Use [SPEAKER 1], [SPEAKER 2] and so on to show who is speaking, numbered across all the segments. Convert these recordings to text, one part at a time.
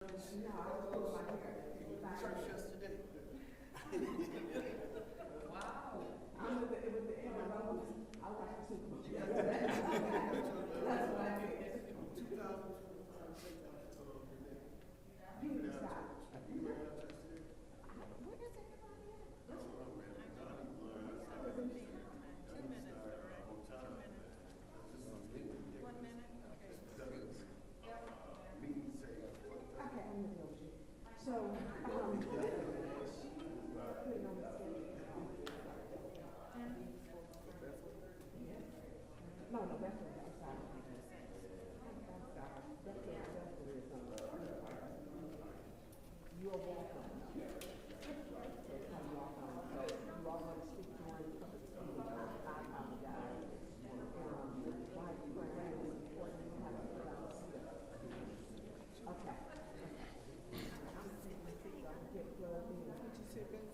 [SPEAKER 1] No, I was pulling my hair.
[SPEAKER 2] Church yesterday.
[SPEAKER 1] Wow. It was the end of the I was like, that's what I did.
[SPEAKER 2] 2000.
[SPEAKER 1] You need to stop.
[SPEAKER 2] You ran out yesterday?
[SPEAKER 1] Where is everybody at?
[SPEAKER 2] That's what I ran.
[SPEAKER 1] Okay, I'm gonna go with you. So, putting on the schedule. No, that's what I'm sorry. I'm sorry. That's what it is. You're welcome. That's how you all come. So you all want to speak to one I apologize. Why you were around is important. You have to put on the slip. Okay. I'm sitting with things I can get plugged in. What you said, babe?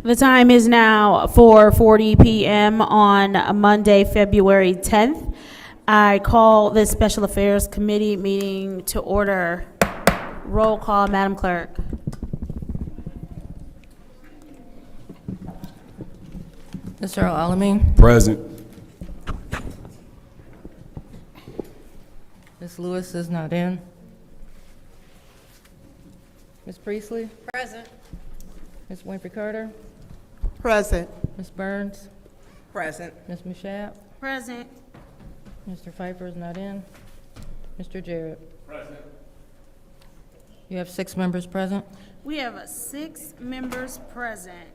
[SPEAKER 3] The time is now 4:40 p.m. on Monday, February 10th. I call this Special Affairs Committee meeting to order. Roll call, Madam Clerk.
[SPEAKER 4] Mr. Al-Alamin.
[SPEAKER 5] Present.
[SPEAKER 4] Ms. Lewis is not in. Ms. Priestley.
[SPEAKER 6] Present.
[SPEAKER 4] Ms. Winfrey Carter.
[SPEAKER 2] Present.
[SPEAKER 4] Ms. Burns.
[SPEAKER 6] Present.
[SPEAKER 4] Ms. Mushat.
[SPEAKER 3] Present.
[SPEAKER 4] Mr. Pfeiffer is not in. Mr. Jarrett.
[SPEAKER 5] Present.
[SPEAKER 4] You have 6 members present.
[SPEAKER 3] We have 6 members present.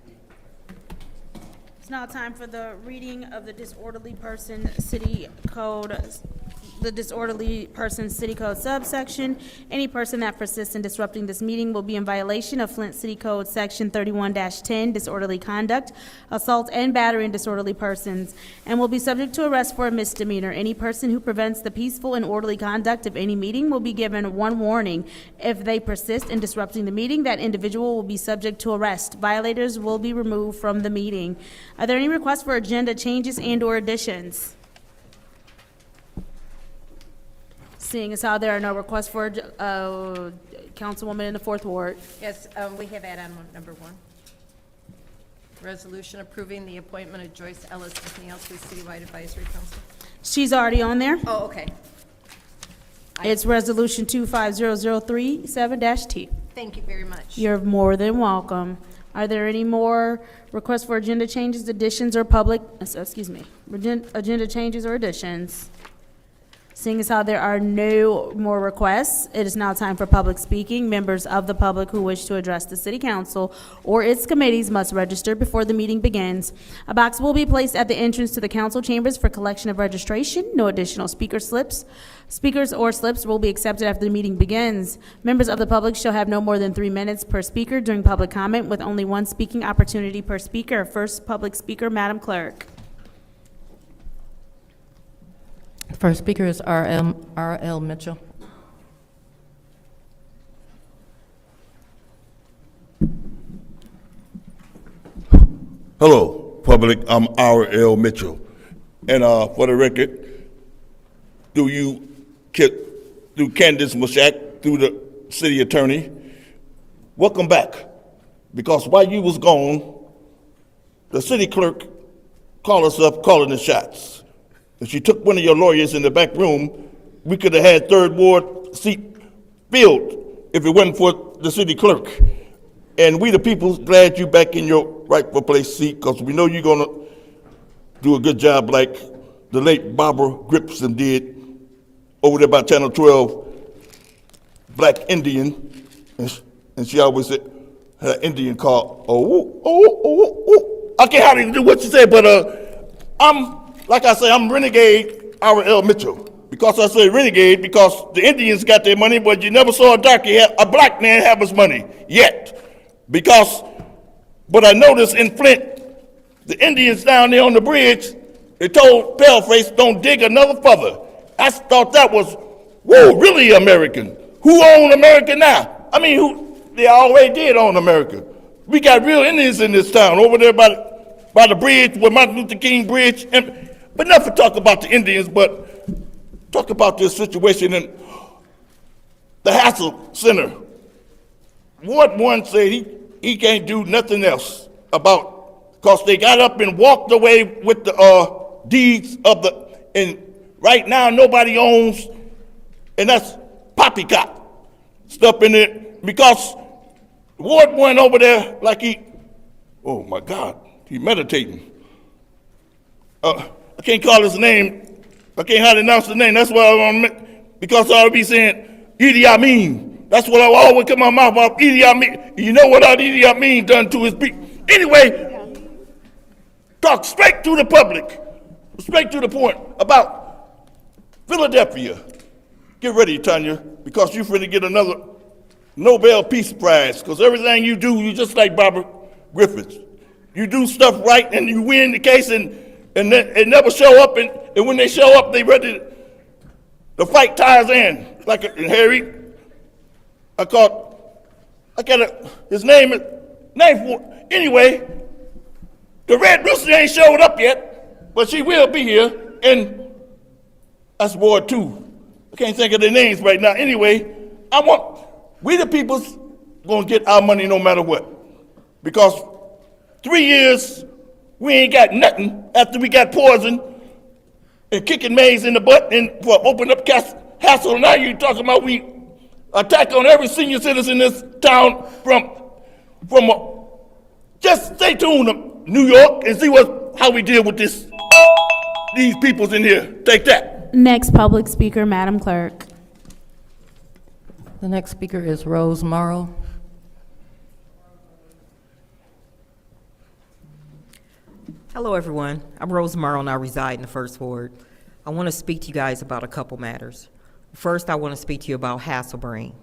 [SPEAKER 3] It's now time for the reading of the disorderly person city code, the disorderly person city code subsection. Any person that persists in disrupting this meeting will be in violation of Flint City Code Section 31-10, disorderly conduct, assault and battery in disorderly persons, and will be subject to arrest for a misdemeanor. Any person who prevents the peaceful and orderly conduct of any meeting will be given 1 warning. If they persist in disrupting the meeting, that individual will be subject to arrest. Violators will be removed from the meeting. Are there any requests for agenda changes and/or additions? Seeing as how there are no requests for, Councilwoman in the 4th Ward.
[SPEAKER 6] Yes, we have add-on number 1. Resolution approving the appointment of Joyce Ellis McNeil to Citywide Advisory Council.
[SPEAKER 3] She's already on there.
[SPEAKER 6] Oh, okay.
[SPEAKER 3] It's Resolution 25037-T.
[SPEAKER 6] Thank you very much.
[SPEAKER 3] You're more than welcome. Are there any more requests for agenda changes, additions, or agenda changes or additions? Seeing as how there are no more requests, it is now time for public speaking. Members of the public who wish to address the City Council or its committees must register before the meeting begins. A box will be placed at the entrance to the council chambers for collection of registration. No additional speakers or slips will be accepted after the meeting begins. Members of the public shall have no more than 3 minutes per speaker during public comment, with only 1 speaking opportunity per speaker. First public speaker, Madam Clerk.
[SPEAKER 4] First speaker is R.L. Mitchell.
[SPEAKER 7] Hello, public. I'm R.L. Mitchell. And for the record, through Candace Mushat, through the city attorney, welcome back. Because while you was gone, the city clerk called us up calling the shots. If she took one of your lawyers in the back room, we could have had 3rd Ward seat filled if it wasn't for the city clerk. And we the people glad you back in your rightful place seat, because we know you're going to do a good job like the late Barbara Gripson did over there by Channel 12, Black Indian. And she always said, her Indian called, I can't hardly do what she said, but I'm Renegade R.L. Mitchell. Because I say renegade, because the Indians got their money, but you never saw a black man have his money yet. But I noticed in Flint, the Indians down there on the bridge, they told Paleface, don't dig another further. I thought that was, really American. Who own America now? I mean, they already did own America. We got real Indians in this town, over there by the bridge, with Martin Luther King Bridge. But not to talk about the Indians, but talk about this situation in the Hassel Center. Ward 1 said he can't do nothing else because they got up and walked away with the deeds of and right now nobody owns, and that's poppycock stuff in it, because Ward 1 over there, like oh my God, he meditating. I can't call his name. I can't hardly announce the name. That's why because I'll be saying Idi Amin. That's what I always come out my mouth about, Idi Amin. You know what Idi Amin done to his people. Anyway, talk straight to the public, straight to the point about Philadelphia. Get ready, Tanya, because you're finna get another Nobel Peace Prize, because everything you do, you just like Barbara Griffiths. You do stuff right and you win the case, and they never show up, and when they show up, they ready to fight Tarzan. Like Harry, his name for, anyway, The Red Rooster ain't showed up yet, but she will be here, and that's Ward 2. I can't think of their names right now. Anyway, we the people's gonna get our money no matter what. Because 3 years, we ain't got nothing after we got poisoned and kicking maize in the butt and open up hassle. Now you talking about we attack on every senior citizen in this town just stay tuned to New York and see how we deal with these peoples in here. Take that.
[SPEAKER 3] Next public speaker, Madam Clerk.
[SPEAKER 4] The next speaker is Rose Morrow.
[SPEAKER 5] Hello, everyone. I'm Rose Morrow, and I reside in the First Ward. I want to speak to you guys about a couple matters. First, I want to speak to you about Hasselbrain.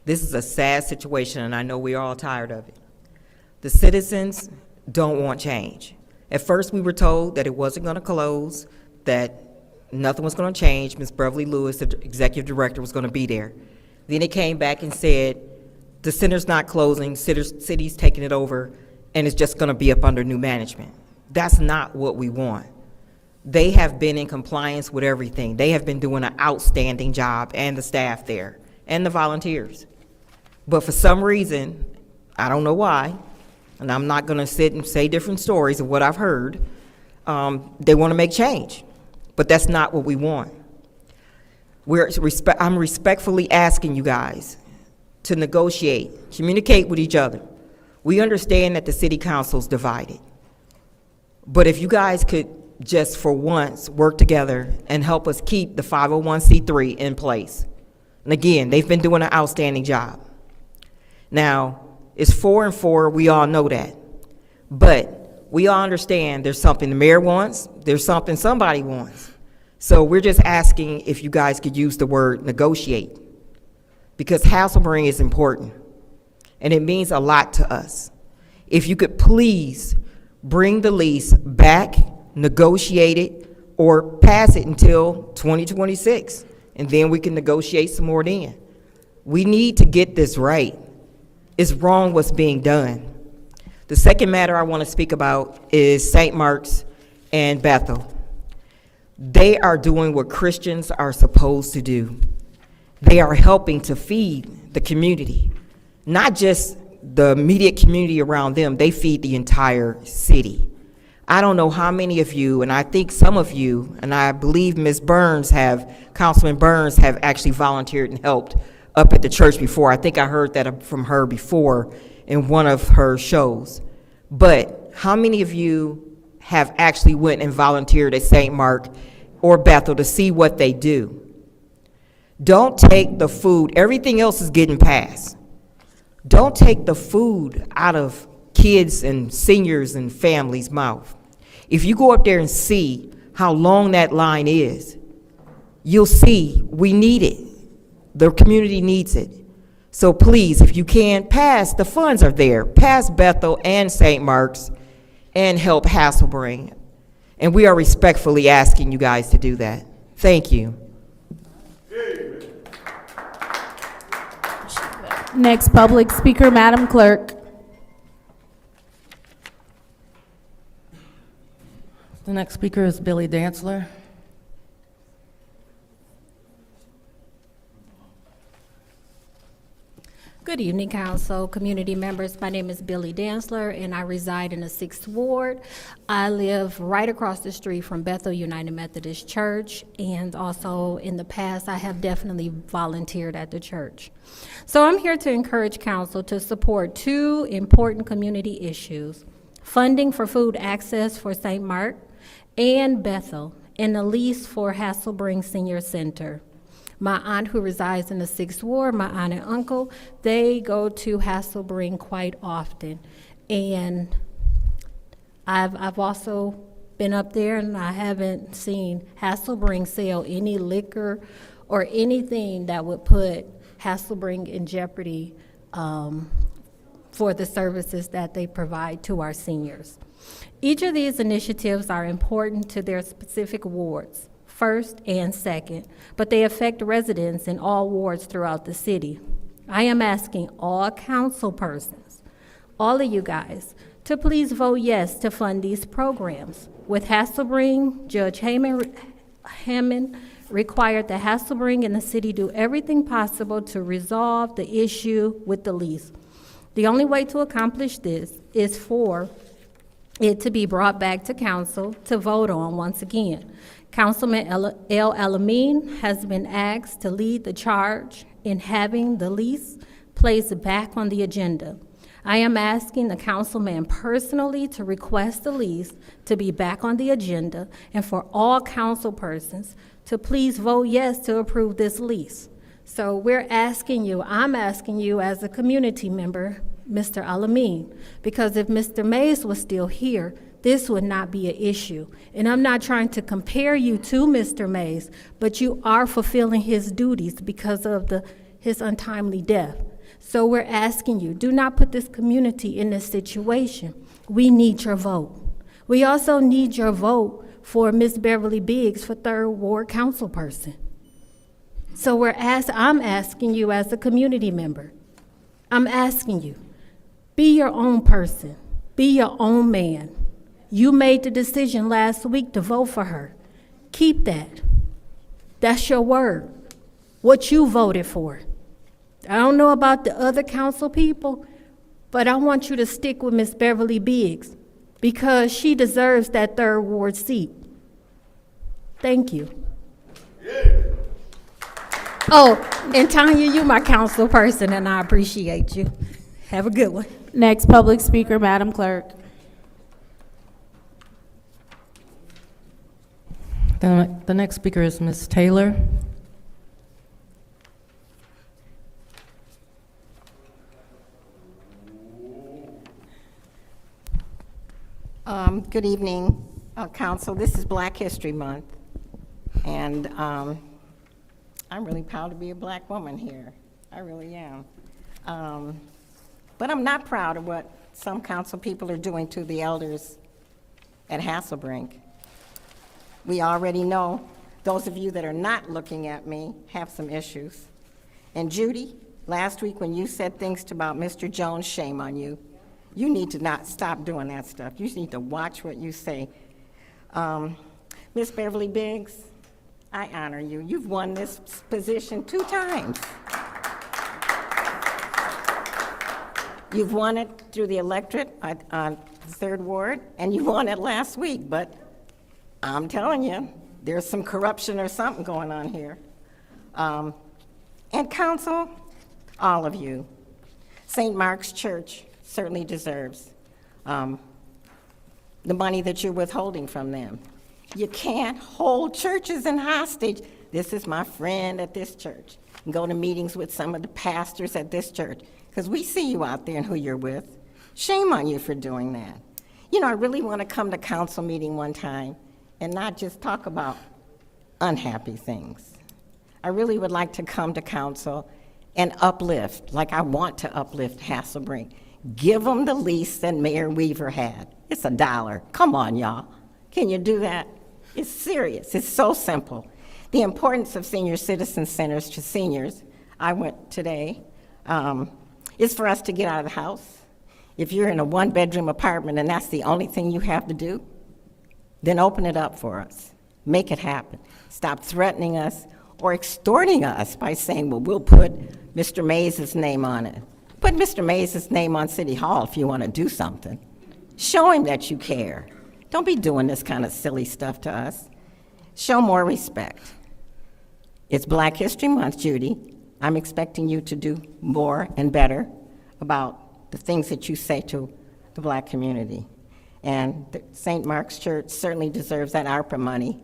[SPEAKER 5] This is a sad situation, and I know we're all tired of it. The citizens don't want change. At first, we were told that it wasn't going to close, that nothing was going to change. Ms. Beverly Lewis, the executive director, was going to be there. Then it came back and said, the center's not closing, city's taking it over, and it's just going to be up under new management. That's not what we want. They have been in compliance with everything. They have been doing an outstanding job, and the staff there, and the volunteers. But for some reason, I don't know why, and I'm not gonna sit and say different stories of what I've heard, they wanna make change. But that's not what we want. I'm respectfully asking you guys to negotiate, communicate with each other. We understand that the city council's divided. But if you guys could just for once work together and help us keep the 501c3 in place. And again, they've been doing an outstanding job. Now, it's 4 and 4, we all know that. But we all understand there's something the mayor wants, there's something somebody wants. So we're just asking if you guys could use the word negotiate, because Hasselbrain is important, and it means a lot to us. If you could please bring the lease back, negotiate it, or pass it until 2026, and then we can negotiate some more then. We need to get this right. It's wrong what's being done. The second matter I want to speak about is St. Mark's and Bethel. They are doing what Christians are supposed to do. They are helping to feed the community, not just the immediate community around them, they feed the entire city. I don't know how many of you, and I think some of you, and I believe Councilman Burns have actually volunteered and helped up at the church before. I think I heard that from her before in one of her shows. But how many of you have actually went and volunteered at St. Mark or Bethel to see what they do? Don't take the food, everything else is getting passed. Don't take the food out of kids and seniors and families' mouth. If you go up there and see how long that line is, you'll see we need it. The community needs it. So please, if you can, pass, the funds are there. Pass Bethel and St. Mark's and help Hasselbrain. And we are respectfully asking you guys to do that. Thank you.
[SPEAKER 3] Next public speaker, Madam Clerk.
[SPEAKER 4] The next speaker is Billy Dantzler.
[SPEAKER 8] Good evening, Council, community members. My name is Billy Dantzler, and I reside in the 6th Ward. I live right across the street from Bethel United Methodist Church, and also in the past, I have definitely volunteered at the church. So I'm here to encourage Council to support two important community issues: funding for food access for St. Mark and Bethel, and a lease for Hasselbrain Senior Center. My aunt, who resides in the 6th Ward, my aunt and uncle, they go to Hasselbrain quite often. And I've also been up there, and I haven't seen Hasselbrain sell any liquor or anything that would put Hasselbrain in jeopardy for the services that they provide to our seniors. Each of these initiatives are important to their specific wards, first and second, but they affect residents in all wards throughout the city. I am asking all council persons, all of you guys, to please vote yes to fund these programs. With Hasselbring, Judge Hammond required that Hasselbring and the city do everything possible to resolve the issue with the lease. The only way to accomplish this is for it to be brought back to council to vote on once again. Councilman El Alamin has been asked to lead the charge in having the lease placed back on the agenda. I am asking the councilman personally to request the lease to be back on the agenda and for all council persons to please vote yes to approve this lease. So we're asking you, I'm asking you as a community member, Mr. Alamin, because if Mr. Mays was still here, this would not be an issue. And I'm not trying to compare you to Mr. Mays, but you are fulfilling his duties because of his untimely death. So we're asking you, do not put this community in this situation. We need your vote. We also need your vote for Ms. Beverly Biggs for 3rd Ward councilperson. So I'm asking you as a community member, I'm asking you, be your own person, be your own man. You made the decision last week to vote for her. Keep that. That's your word, what you voted for. I don't know about the other council people, but I want you to stick with Miss Beverly Biggs because she deserves that 3rd Ward seat. Thank you. Oh, and Tanya, you my council person, and I appreciate you. Have a good one.
[SPEAKER 3] Next public speaker, Madam Clerk.
[SPEAKER 4] The next speaker is Ms. Taylor.
[SPEAKER 9] Good evening, Council. This is Black History Month, and I'm really proud to be a black woman here. I really am. But I'm not proud of what some council people are doing to the elders at Hasselbrink. We already know, those of you that are not looking at me have some issues. And Judy, last week when you said things about Mr. Jones, shame on you. You need to not stop doing that stuff. You need to watch what you say. Miss Beverly Biggs, I honor you. You've won this position 2 times. You've won it through the electorate on the 3rd Ward, and you won it last week, but I'm telling you, there's some corruption or something going on here. And council, all of you, St. Mark's Church certainly deserves the money that you're withholding from them. You can't hold churches in hostage. This is my friend at this church. And go to meetings with some of the pastors at this church, because we see you out there and who you're with. Shame on you for doing that. You know, I really want to come to council meeting one time and not just talk about unhappy things. I really would like to come to council and uplift, like I want to uplift Hasselbrink. Give them the lease that Mayor Weaver had. It's $1. Come on, y'all. Can you do that? It's serious. It's so simple. The importance of senior citizen centers to seniors, I went today, is for us to get out of the house. If you're in a 1-bedroom apartment and that's the only thing you have to do, then open it up for us. Make it happen. Stop threatening us or extorting us by saying, well, we'll put Mr. Mays' name on it. Put Mr. Mays' name on City Hall if you want to do something. Show him that you care. Don't be doing this kind of silly stuff to us. Show more respect. It's Black History Month, Judy. I'm expecting you to do more and better about the things that you say to the black community. And St. Mark's Church certainly deserves that ARPA money.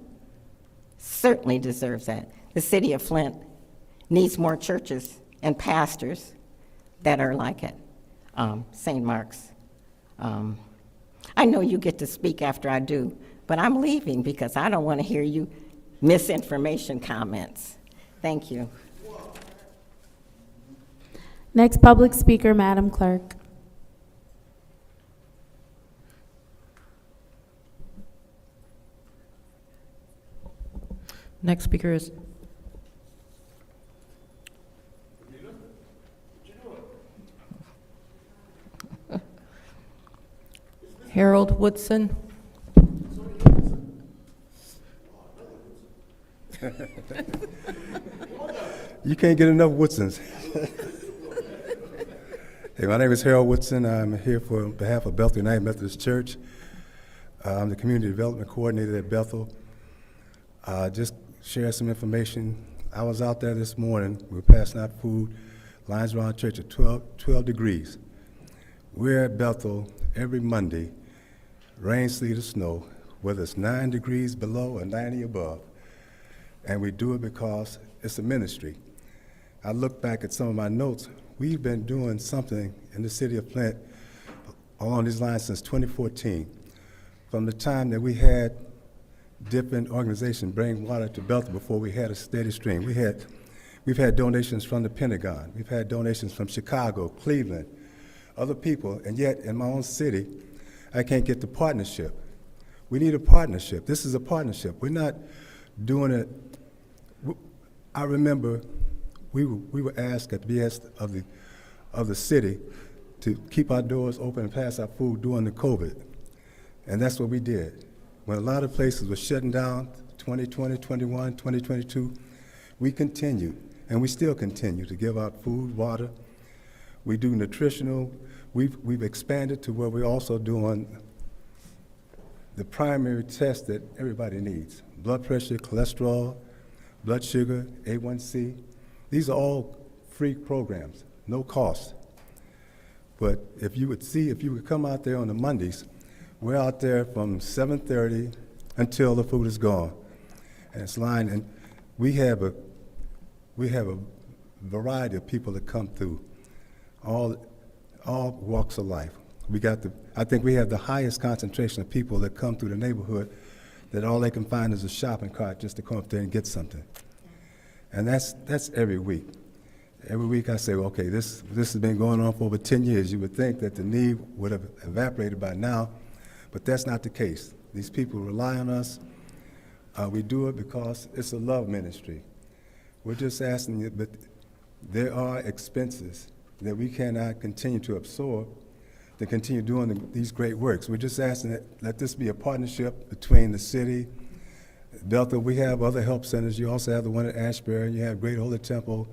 [SPEAKER 9] Certainly deserves that. The city of Flint needs more churches and pastors that are like it. St. Mark's. I know you get to speak after I do, but I'm leaving because I don't want to hear you misinformation comments. Thank you.
[SPEAKER 3] Next public speaker, Madam Clerk.
[SPEAKER 4] Next speaker is Harold Woodson.
[SPEAKER 10] You can't get enough Woodsons. Hey, my name is Harold Woodson. I'm here on behalf of Bethel United Methodist Church. I'm the Community Development Coordinator at Bethel. Just share some information. I was out there this morning. We were passing out food. Lines around church at 12 degrees. We're at Bethel every Monday, rain, sleet, or snow, whether it's 9 degrees below or 90 above. And we do it because it's a ministry. I look back at some of my notes. We've been doing something in the city of Flint along these lines since 2014. From the time that we had different organizations bring water to Bethel before we had a steady stream. We've had donations from the Pentagon. We've had donations from Chicago, Cleveland, other people, and yet in my own city, I can't get the partnership. We need a partnership. This is a partnership. We're not doing it. I remember we were asked at the behest of the city to keep our doors open and pass out food during the COVID, and that's what we did. When a lot of places were shutting down, 2020, 21, 2022, we continued, and we still continue to give out food, water. We do nutritional. We've expanded to where we're also doing the primary test that everybody needs: blood pressure, cholesterol, blood sugar, A1C. These are all free programs, no cost. But if you would come out there on the Mondays, we're out there from 7:30 until the food is gone, and it's lined. And we have a variety of people that come through, all walks of life. I think we have the highest concentration of people that come through the neighborhood that all they can find is a shopping cart just to come up there and get something. And that's every week. Every week I say, well, okay, this has been going on for over 10 years. You would think that the need would have evaporated by now, but that's not the case. These people rely on us. We do it because it's a love ministry. We're just asking you, but there are expenses that we cannot continue to absorb to continue doing these great works. We're just asking that let this be a partnership between the city, Bethel. We have other help centers. You also have the one at Ashbury, and you have Great Holy Temple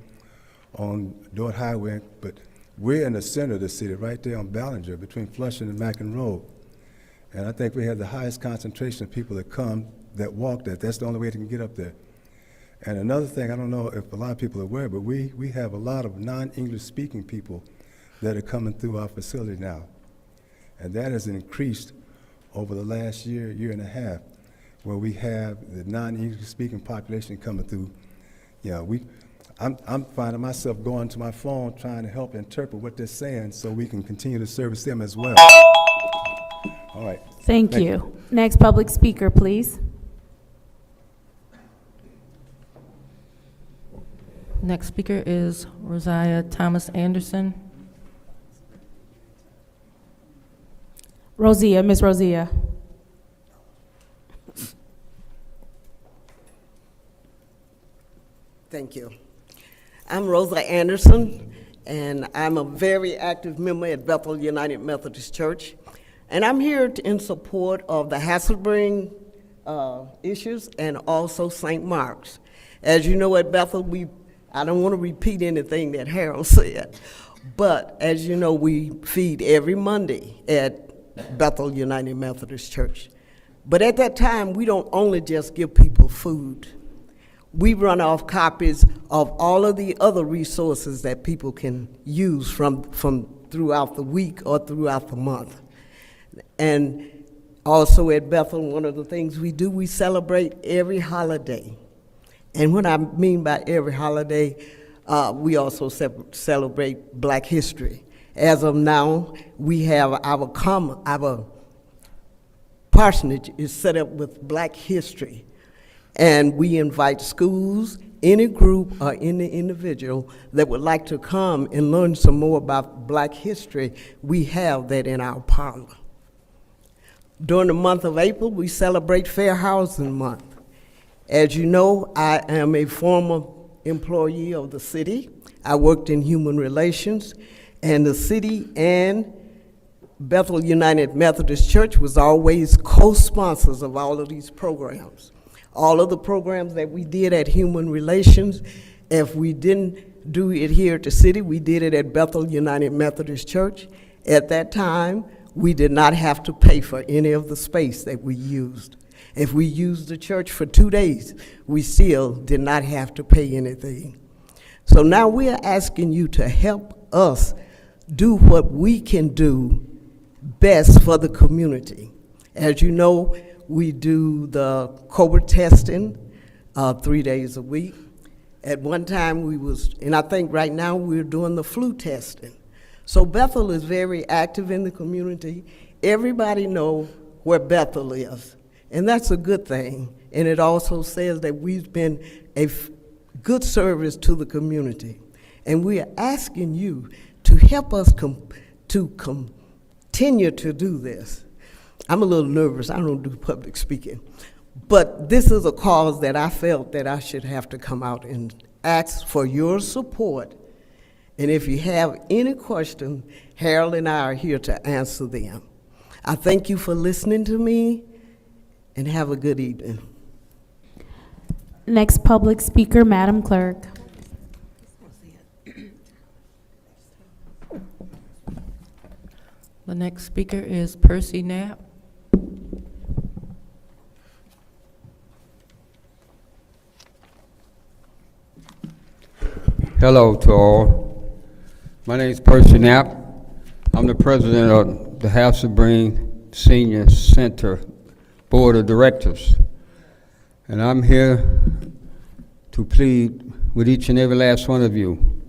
[SPEAKER 10] on Dordt Highway, but we're in the center of the city, right there on Ballinger, between Flushing and Mackin Road. And I think we have the highest concentration of people that come, that walk that. That's the only way they can get up there. And another thing, I don't know if a lot of people are aware, but we have a lot of non-English speaking people that are coming through our facility now. And that has increased over the last year and a half, where we have the non-English speaking population coming through. You know, I'm finding myself going to my phone trying to help interpret what they're saying so we can continue to service them as well. All right.
[SPEAKER 3] Thank you. Next public speaker, please.
[SPEAKER 4] Next speaker is Rosiah Thomas Anderson.
[SPEAKER 3] Rosia, Miss Rosia.
[SPEAKER 2] Thank you. I'm Rosa Anderson, and I'm a very active member at Bethel United Methodist Church. And I'm here in support of the Hasselbring issues and also St. Mark's. As you know, at Bethel, I don't want to repeat anything that Harold said, but as you know, we feed every Monday at Bethel United Methodist Church. But at that time, we don't only just give people food. We run off copies of all of the other resources that people can use from throughout the week or throughout the month. And also at Bethel, one of the things we do, we celebrate every holiday. And what I mean by every holiday, we also celebrate Black history. As of now, we have our parsonage is set up with Black history. And we invite schools, any group or any individual that would like to come and learn some more about Black history. We have that in our parlor. During the month of April, we celebrate Fair Housing Month. As you know, I am a former employee of the city. I worked in human relations, and the city and Bethel United Methodist Church was always co-sponsors of all of these programs. All of the programs that we did at Human Relations, if we didn't do it here at the city, we did it at Bethel United Methodist Church. At that time, we did not have to pay for any of the space that we used. If we used the church for 2 days, we still did not have to pay anything. So now we are asking you to help us do what we can do best for the community. As you know, we do the COVID testing 3 days a week. At one time and I think right now we're doing the flu testing. So Bethel is very active in the community. Everybody knows where Bethel is, and that's a good thing. And it also says that we've been a good service to the community. And we are asking you to help us continue to do this. I'm a little nervous, I don't do public speaking. But this is a cause that I felt that I should have to come out and ask for your support. And if you have any questions, Harold and I are here to answer them. I thank you for listening to me, and have a good evening.
[SPEAKER 3] Next public speaker, Madam Clerk.
[SPEAKER 4] The next speaker is Percy Knapp.
[SPEAKER 11] Hello to all. My name is Percy Knapp. I'm the president of the House of Brain Senior Center Board of Directors. And I'm here to plead with each and every last one of you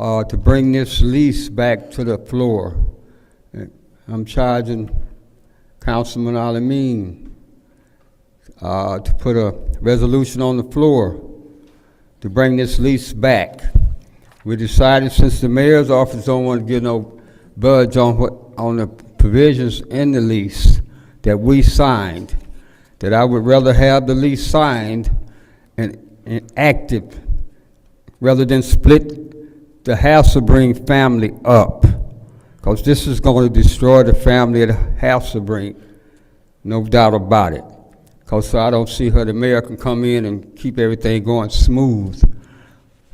[SPEAKER 11] to bring this lease back to the floor. I'm charging Councilman Alameen to put a resolution on the floor to bring this lease back. We decided, since the mayor's office don't want to give no budge on the provisions in the lease that we signed, that I would rather have the lease signed and active rather than split the Hasselbring family up, because this is going to destroy the family of the Hasselbring, no doubt about it. Because I don't see how the mayor can come in and keep everything going smooth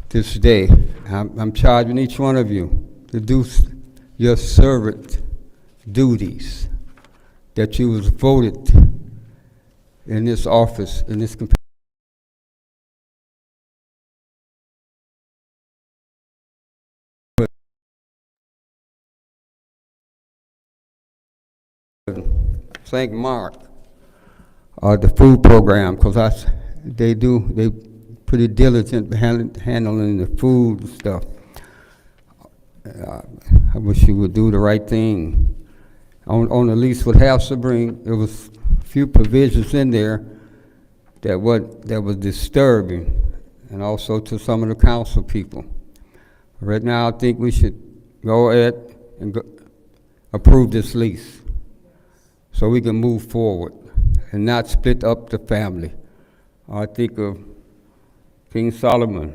[SPEAKER 11] this day. I'm charging each one of you to do your servant duties that you was voted in this office, in this St. Mark, the food program, because they pretty diligent handling the food and stuff. I wish you would do the right thing. On the lease with Hasselbring, there was a few provisions in there that was disturbing, and also to some of the council people. Right now, I think we should go ahead and approve this lease so we can move forward and not split up the family. I think of King Solomon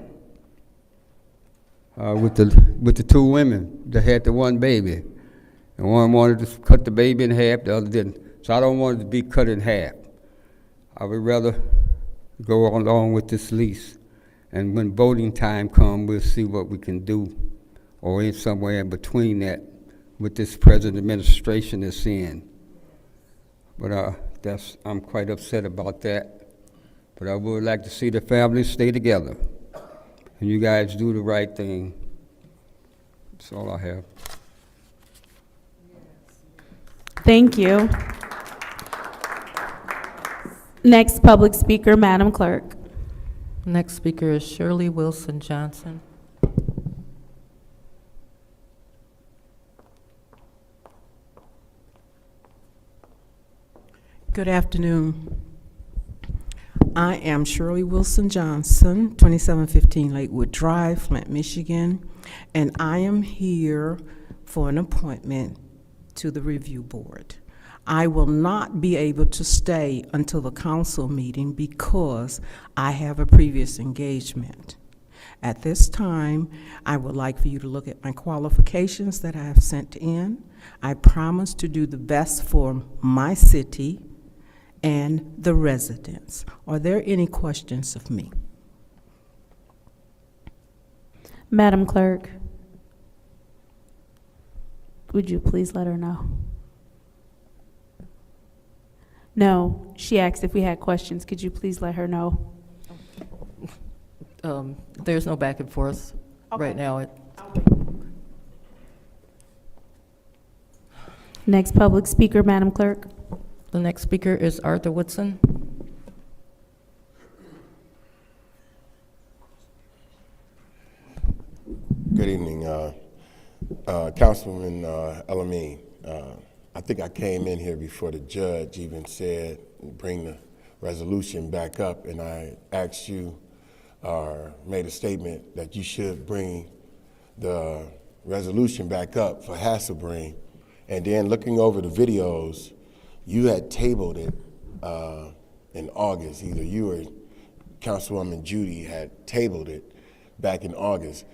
[SPEAKER 11] with the two women that had the one baby. And one wanted to cut the baby in half, the other didn't. So I don't want it to be cut in half. I would rather go along with this lease. And when voting time comes, we'll see what we can do, or in somewhere in between that with this present administration that's in. But I'm quite upset about that. But I would like to see the families stay together. And you guys do the right thing. That's all I have.
[SPEAKER 3] Thank you. Next public speaker, Madam Clerk.
[SPEAKER 4] Next speaker is Shirley Wilson Johnson.
[SPEAKER 12] Good afternoon. I am Shirley Wilson Johnson, 2715 Lakewood Drive, Flint, Michigan, and I am here for an appointment to the review board. I will not be able to stay until the council meeting because I have a previous engagement. At this time, I would like for you to look at my qualifications that I have sent in. I promise to do the best for my city and the residents. Are there any questions of me?
[SPEAKER 3] Madam Clerk, would you please let her know? No, she asked if we had questions. Could you please let her know?
[SPEAKER 6] There's no back and forth right now.
[SPEAKER 3] Next public speaker, Madam Clerk.
[SPEAKER 6] The next speaker is Arthur Woodson.
[SPEAKER 13] Good evening, Councilwoman Elamine. I think I came in here before the judge even said bring the resolution back up, and I asked you or made a statement that you should bring the resolution back up for Hasselbring. And then looking over the videos, you had tabled it in August. Either you or Councilwoman Judy had tabled it back in August.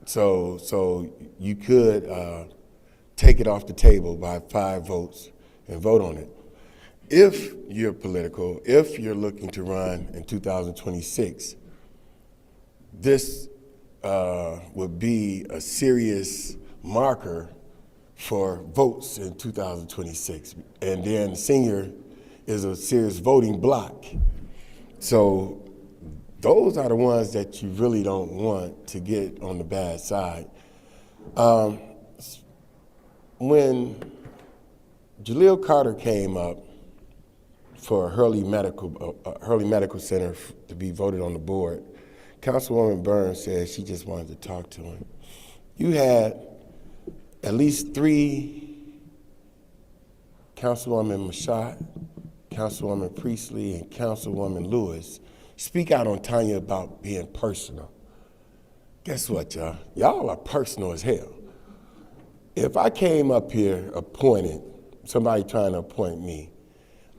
[SPEAKER 13] So you could take it off the table by 5 votes and vote on it. If you're political, if you're looking to run in 2026, this would be a serious marker for votes in 2026. And then senior is a serious voting block. So those are the ones that you really don't want to get on the bad side. When Jaleel Carter came up for Hurley Medical Center to be voted on the board, Councilwoman Burns said she just wanted to talk to him. You had at least 3, Councilwoman Mashat, Councilwoman Priestley, and Councilwoman Lewis, speak out on Tanya about being personal. Guess what, y'all? Y'all are personal as hell. If I came up here appointed, somebody trying to appoint me,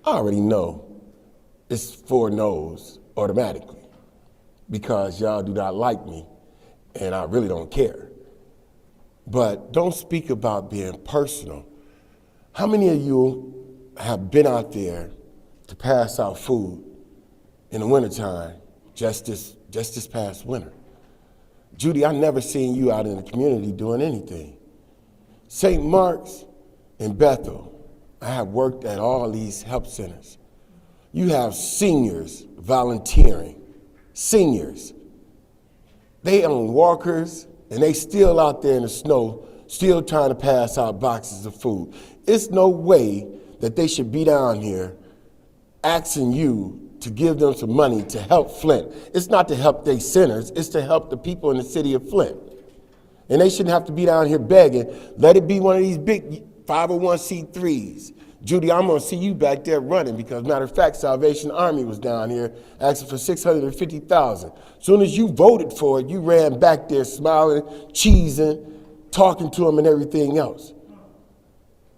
[SPEAKER 13] I already know it's 4 no's automatically because y'all do not like me and I really don't care. But don't speak about being personal. How many of you have been out there to pass out food in the wintertime just this past winter? Judy, I never seen you out in the community doing anything. St. Mark's and Bethel, I have worked at all these help centers. You have seniors volunteering, seniors. They own walkers and they still out there in the snow, still trying to pass out boxes of food. It's no way that they should be down here asking you to give them some money to help Flint. It's not to help their centers, it's to help the people in the city of Flint. And they shouldn't have to be down here begging. Let it be one of these big 501c3s. Judy, I'm gonna see you back there running because matter of fact, Salvation Army was down here asking for $650,000. Soon as you voted for it, you ran back there smiling, cheesing, talking to them and everything else.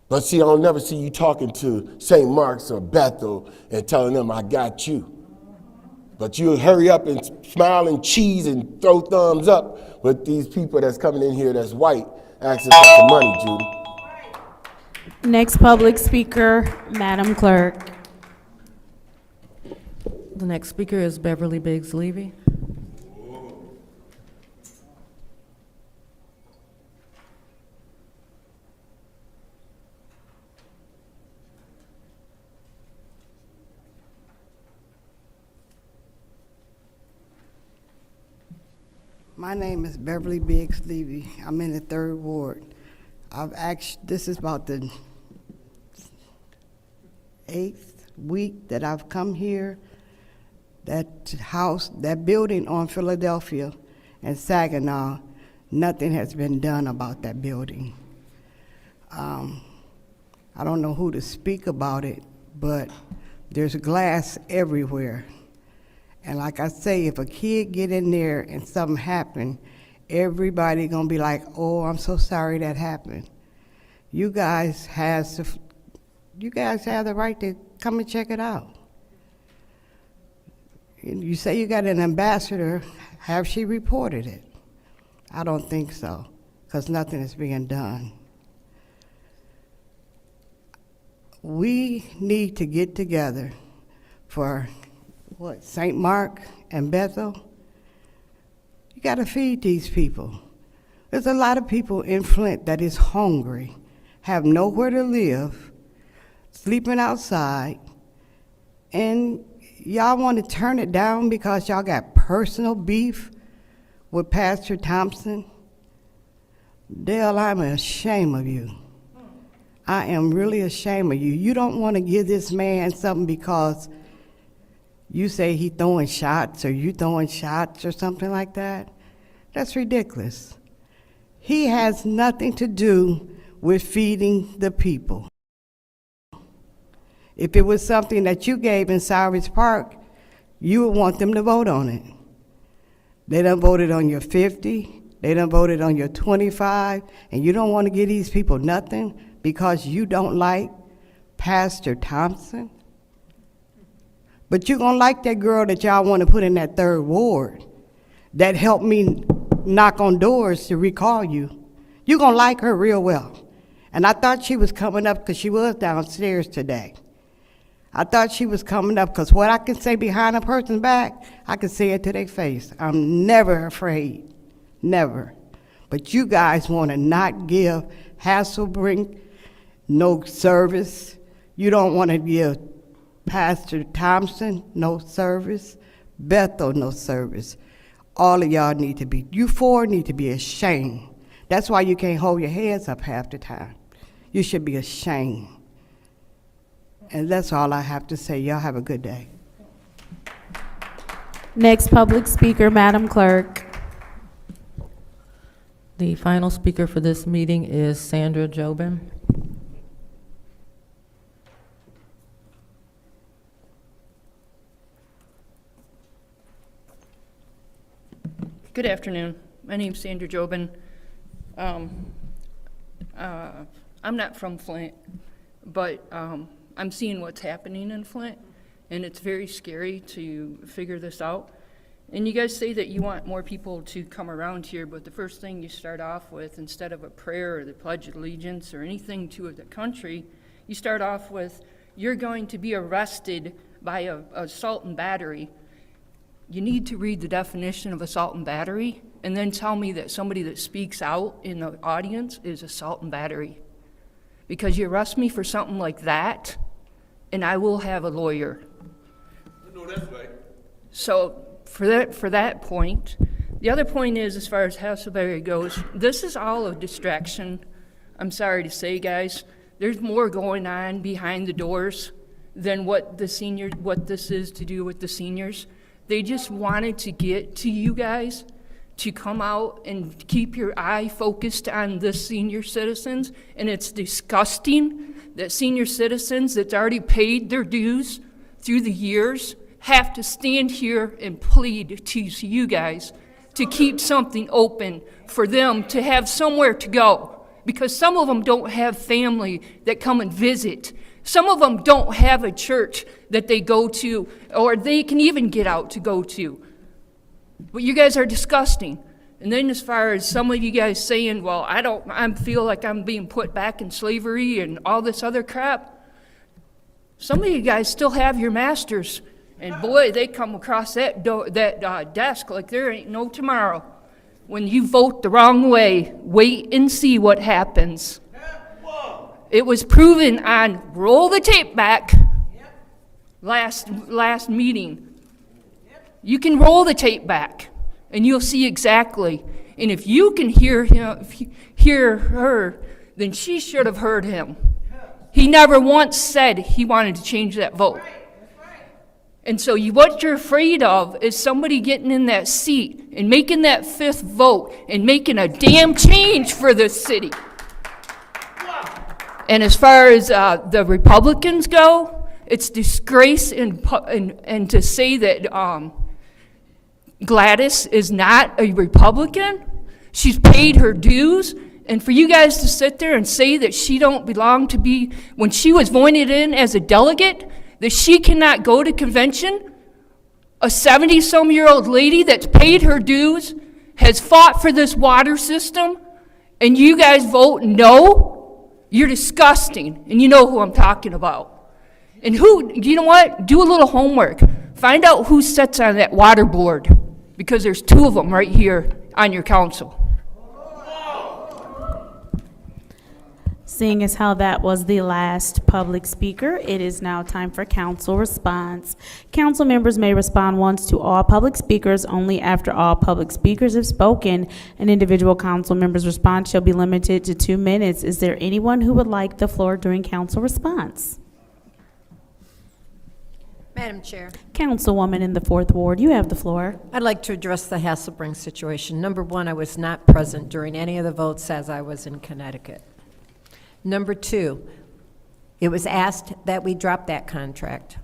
[SPEAKER 13] But see, I'll never see you talking to St. Mark's or Bethel and telling them I got you. But you'll hurry up and smile and cheese and throw thumbs up with these people that's coming in here that's white asking for some money, Judy.
[SPEAKER 3] Next public speaker, Madam Clerk.
[SPEAKER 6] The next speaker is Beverly Biggs Levy.
[SPEAKER 14] My name is Beverly Biggs Levy. I'm in the 3rd Ward. This is about the 8th week that I've come here. That house, that building on Philadelphia and Saginaw, nothing has been done about that building. I don't know who to speak about it, but there's glass everywhere. And like I say, if a kid get in there and something happen, everybody gonna be like, oh, I'm so sorry that happened. You guys have the right to come and check it out. You say you got an ambassador, have she reported it? I don't think so, because nothing is being done. We need to get together for, St. Mark and Bethel? You gotta feed these people. There's a lot of people in Flint that is hungry, have nowhere to live, sleeping outside, and y'all want to turn it down because y'all got personal beef with Pastor Thompson? Dale, I'm ashamed of you. I am really ashamed of you. You don't want to give this man something because you say he throwing shots or you throwing shots or something like that. That's ridiculous. He has nothing to do with feeding the people. If it was something that you gave in Cyrus Park, you would want them to vote on it. They done voted on your 50, they done voted on your 25, and you don't want to give these people nothing because you don't like Pastor Thompson? But you're gonna like that girl that y'all want to put in that 3rd ward that helped me knock on doors to recall you. You're gonna like her real well. And I thought she was coming up because she was downstairs today. I thought she was coming up because what I can say behind a person's back, I can say it to their face. I'm never afraid, never. But you guys want to not give Hasselbrink no service. You don't want to give Pastor Thompson no service, Bethel no service. All of y'all need to be, you four need to be ashamed. That's why you can't hold your heads up half the time. You should be ashamed. And that's all I have to say. Y'all have a good day.
[SPEAKER 3] Next public speaker, Madam Clerk.
[SPEAKER 4] The final speaker for this meeting is Sandra Jobin.
[SPEAKER 6] Good afternoon. My name's Sandra Jobin. I'm not from Flint, but I'm seeing what's happening in Flint, and it's very scary to figure this out. And you guys say that you want more people to come around here, but the first thing you start off with, instead of a prayer or the Pledge of Allegiance or anything to the country, you start off with, you're going to be arrested by a assault and battery. You need to read the definition of assault and battery and then tell me that somebody that speaks out in the audience is assault and battery. Because you arrest me for something like that, and I will have a lawyer.
[SPEAKER 7] No, that's right.
[SPEAKER 6] So for that point, the other point is, as far as Hasselberry goes, this is all a distraction. I'm sorry to say, guys, there's more going on behind the doors than what this is to do with the seniors. They just wanted to get to you guys to come out and keep your eye focused on the senior citizens, and it's disgusting that senior citizens that's already paid their dues through the years have to stand here and plead to you guys to keep something open for them to have somewhere to go, because some of them don't have family that come and visit. Some of them don't have a church that they go to or they can even get out to go to. But you guys are disgusting. And then as far as some of you guys saying, well, I feel like I'm being put back in slavery and all this other crap, some of you guys still have your masters. And boy, they come across that desk like there ain't no tomorrow. When you vote the wrong way, wait and see what happens. It was proven on roll the tape back last meeting. You can roll the tape back and you'll see exactly. And if you can hear her, then she should have heard him. He never once said he wanted to change that vote. And so what you're afraid of is somebody getting in that seat and making that 5th vote and making a damn change for this city. And as far as the Republicans go, it's disgrace and to say that Gladys is not a Republican. She's paid her dues. And for you guys to sit there and say that she don't belong to be, when she was voted in as a delegate, that she cannot go to convention, A 70-some-year-old lady that's paid her dues, has fought for this water system, and you guys vote no? You're disgusting, and you know who I'm talking about. And you know what? Do a little homework. Find out who sits on that water board, because there's 2 of them right here on your council.
[SPEAKER 3] Seeing as how that was the last public speaker, it is now time for council response. Council members may respond once to all public speakers only after all public speakers have spoken. An individual council member's response shall be limited to 2 minutes. Is there anyone who would like the floor during council response?
[SPEAKER 15] Madam Chair,
[SPEAKER 3] Councilwoman in the 4th Ward, you have the floor.
[SPEAKER 15] I'd like to address the Hasselbring situation. Number one, I was not present during any of the votes as I was in Connecticut. Number two, it was asked that we drop that contract.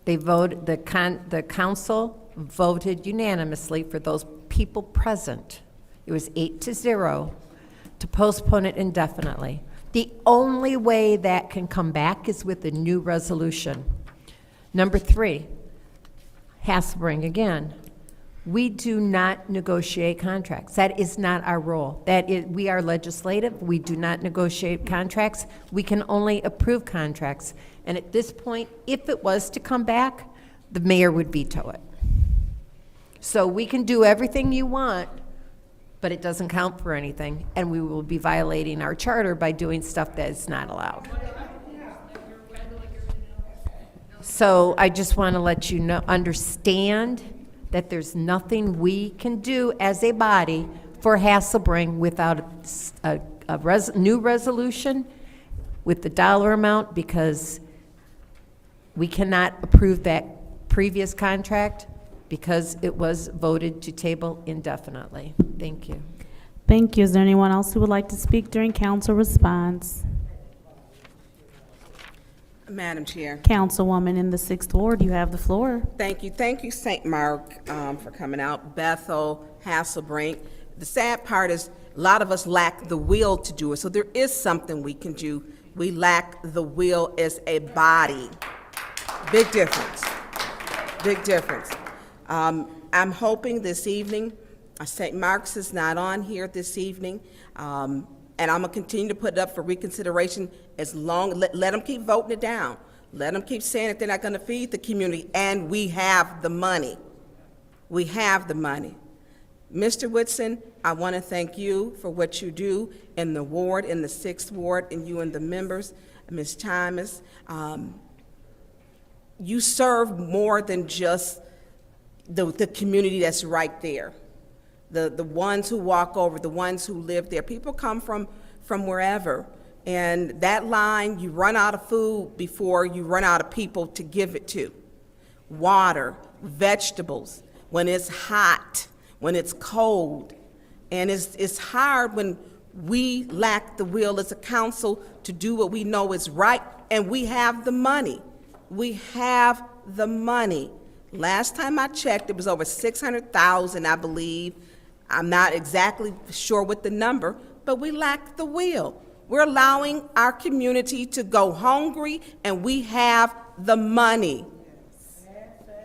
[SPEAKER 15] They voted, the council voted unanimously for those people present. It was 8-0 to postpone it indefinitely. The only way that can come back is with a new resolution. Number three, Hasselbring again. We do not negotiate contracts. That is not our role. We are legislative. We do not negotiate contracts. We can only approve contracts. And at this point, if it was to come back, the mayor would veto it. So we can do everything you want, but it doesn't count for anything, and we will be violating our charter by doing stuff that is not allowed. So I just want to let you know, understand that there's nothing we can do as a body for Hasselbring without a new resolution with the dollar amount, because we cannot approve that previous contract because it was voted to table indefinitely. Thank you.
[SPEAKER 3] Thank you. Is there anyone else who would like to speak during council response?
[SPEAKER 16] Madam Chair.
[SPEAKER 3] Councilwoman in the 6th Ward, you have the floor.
[SPEAKER 16] Thank you, St. Mark, for coming out. Bethel, Hasselbrink. The sad part is a lot of us lack the will to do it, so there is something we can do. We lack the will as a body. Big difference. Big difference. I'm hoping this evening, St. Mark's is not on here this evening, and I'm gonna continue to put it up for reconsideration as long, let them keep voting it down. Let them keep saying that they're not gonna feed the community, and we have the money. We have the money. Mr. Whitson, I wanna thank you for what you do in the ward, in the 6th Ward, and you and the members, Ms. Thomas. You serve more than just the community that's right there. The ones who walk over, the ones who live there. People come from wherever. And that line, you run out of food before you run out of people to give it to. Water, vegetables, when it's hot, when it's cold. And it's hard when we lack the will as a council to do what we know is right, and we have the money. We have the money. Last time I checked, it was over 600,000, I believe. I'm not exactly sure what the number, but we lack the will. We're allowing our community to go hungry, and we have the money.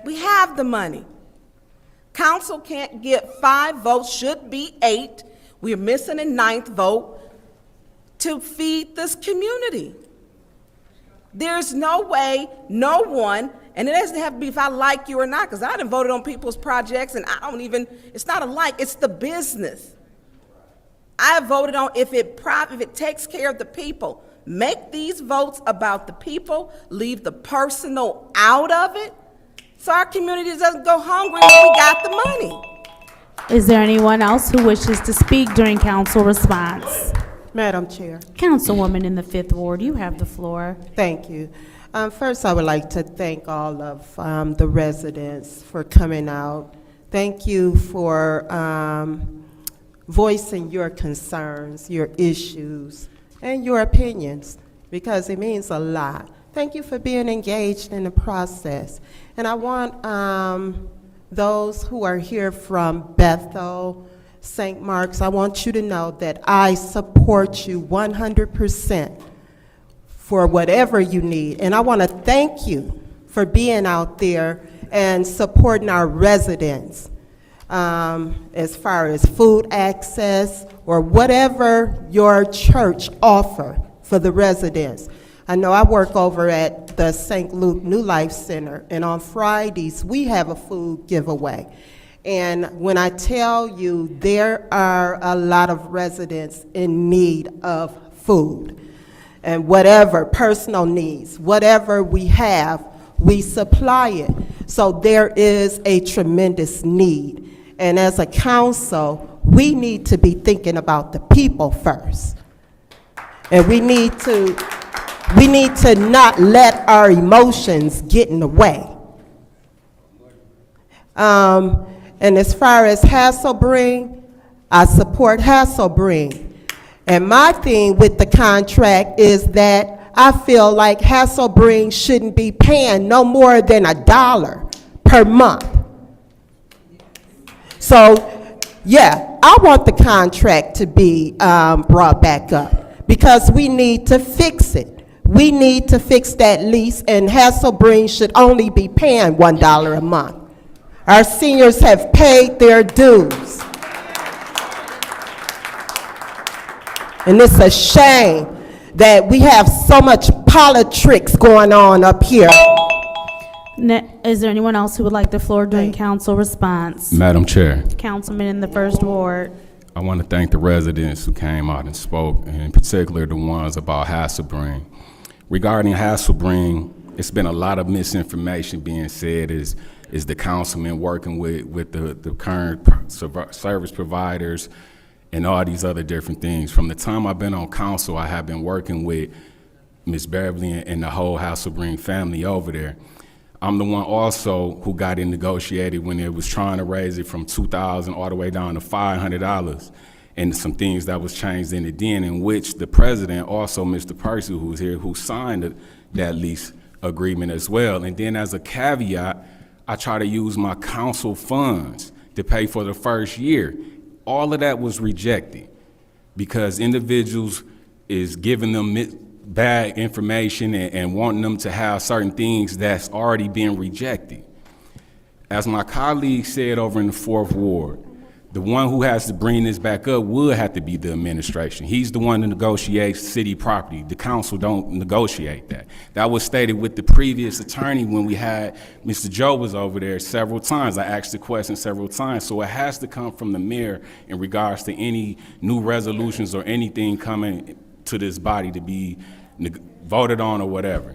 [SPEAKER 16] We have the money. Council can't get 5 votes, should be 8. We're missing a 9th vote to feed this community. There's no way, no one, and it doesn't have to be if I like you or not, because I done voted on people's projects, and I don't even, it's not a like, it's the business. I voted on if it takes care of the people. Make these votes about the people, leave the personal out of it, so our community doesn't go hungry when we got the money.
[SPEAKER 3] Is there anyone else who wishes to speak during council response?
[SPEAKER 17] Madam Chair.
[SPEAKER 3] Councilwoman in the 5th Ward, you have the floor.
[SPEAKER 17] Thank you. First, I would like to thank all of the residents for coming out. Thank you for voicing your concerns, your issues, and your opinions, because it means a lot. Thank you for being engaged in the process. And I want those who are here from Bethel, St. Mark's, I want you to know that I support you 100% for whatever you need. And I want to thank you for being out there and supporting our residents as far as food access or whatever your church offer for the residents. I know I work over at the St. Luke New Life Center, and on Fridays, we have a food giveaway. And when I tell you there are a lot of residents in need of food, and whatever personal needs, whatever we have, we supply it. So there is a tremendous need. And as a council, we need to be thinking about the people first. And we need to not let our emotions get in the way. And as far as Hasselbring, I support Hasselbring. And my thing with the contract is that I feel like Hasselbring shouldn't be paying no more than $1 per month. So, yeah, I want the contract to be brought back up because we need to fix it. We need to fix that lease, and Hasselbring should only be paying $1 a month. Our seniors have paid their dues. And it's a shame that we have so much politics going on up here.
[SPEAKER 3] Is there anyone else who would like the floor during council response?
[SPEAKER 18] Madam Chair,
[SPEAKER 3] Councilman in the first ward.
[SPEAKER 18] I want to thank the residents who came out and spoke, and in particular the ones about Hasselbring. Regarding Hasselbring, it's been a lot of misinformation being said is the councilman working with the current service providers and all these other different things. From the time I've been on council, I have been working with Ms. Beverly and the whole Hasselbring family over there. I'm the one also who got it negotiated when it was trying to raise it from $2,000 all the way down to $500, and some things that was changed in it then, in which the president, also Mr. Percy, who was here, who signed that lease agreement as well. And then as a caveat, I try to use my council funds to pay for the first year. All of that was rejected because individuals is giving them bad information and wanting them to have certain things that's already being rejected. As my colleague said over in the 4th Ward, the one who has to bring this back up would have to be the administration. He's the one that negotiates city property. The council don't negotiate that. That was stated with the previous attorney when we had Mr. Joe was over there several times. I asked the question several times. So it has to come from the mayor in regards to any new resolutions or anything coming to this body to be voted on or whatever.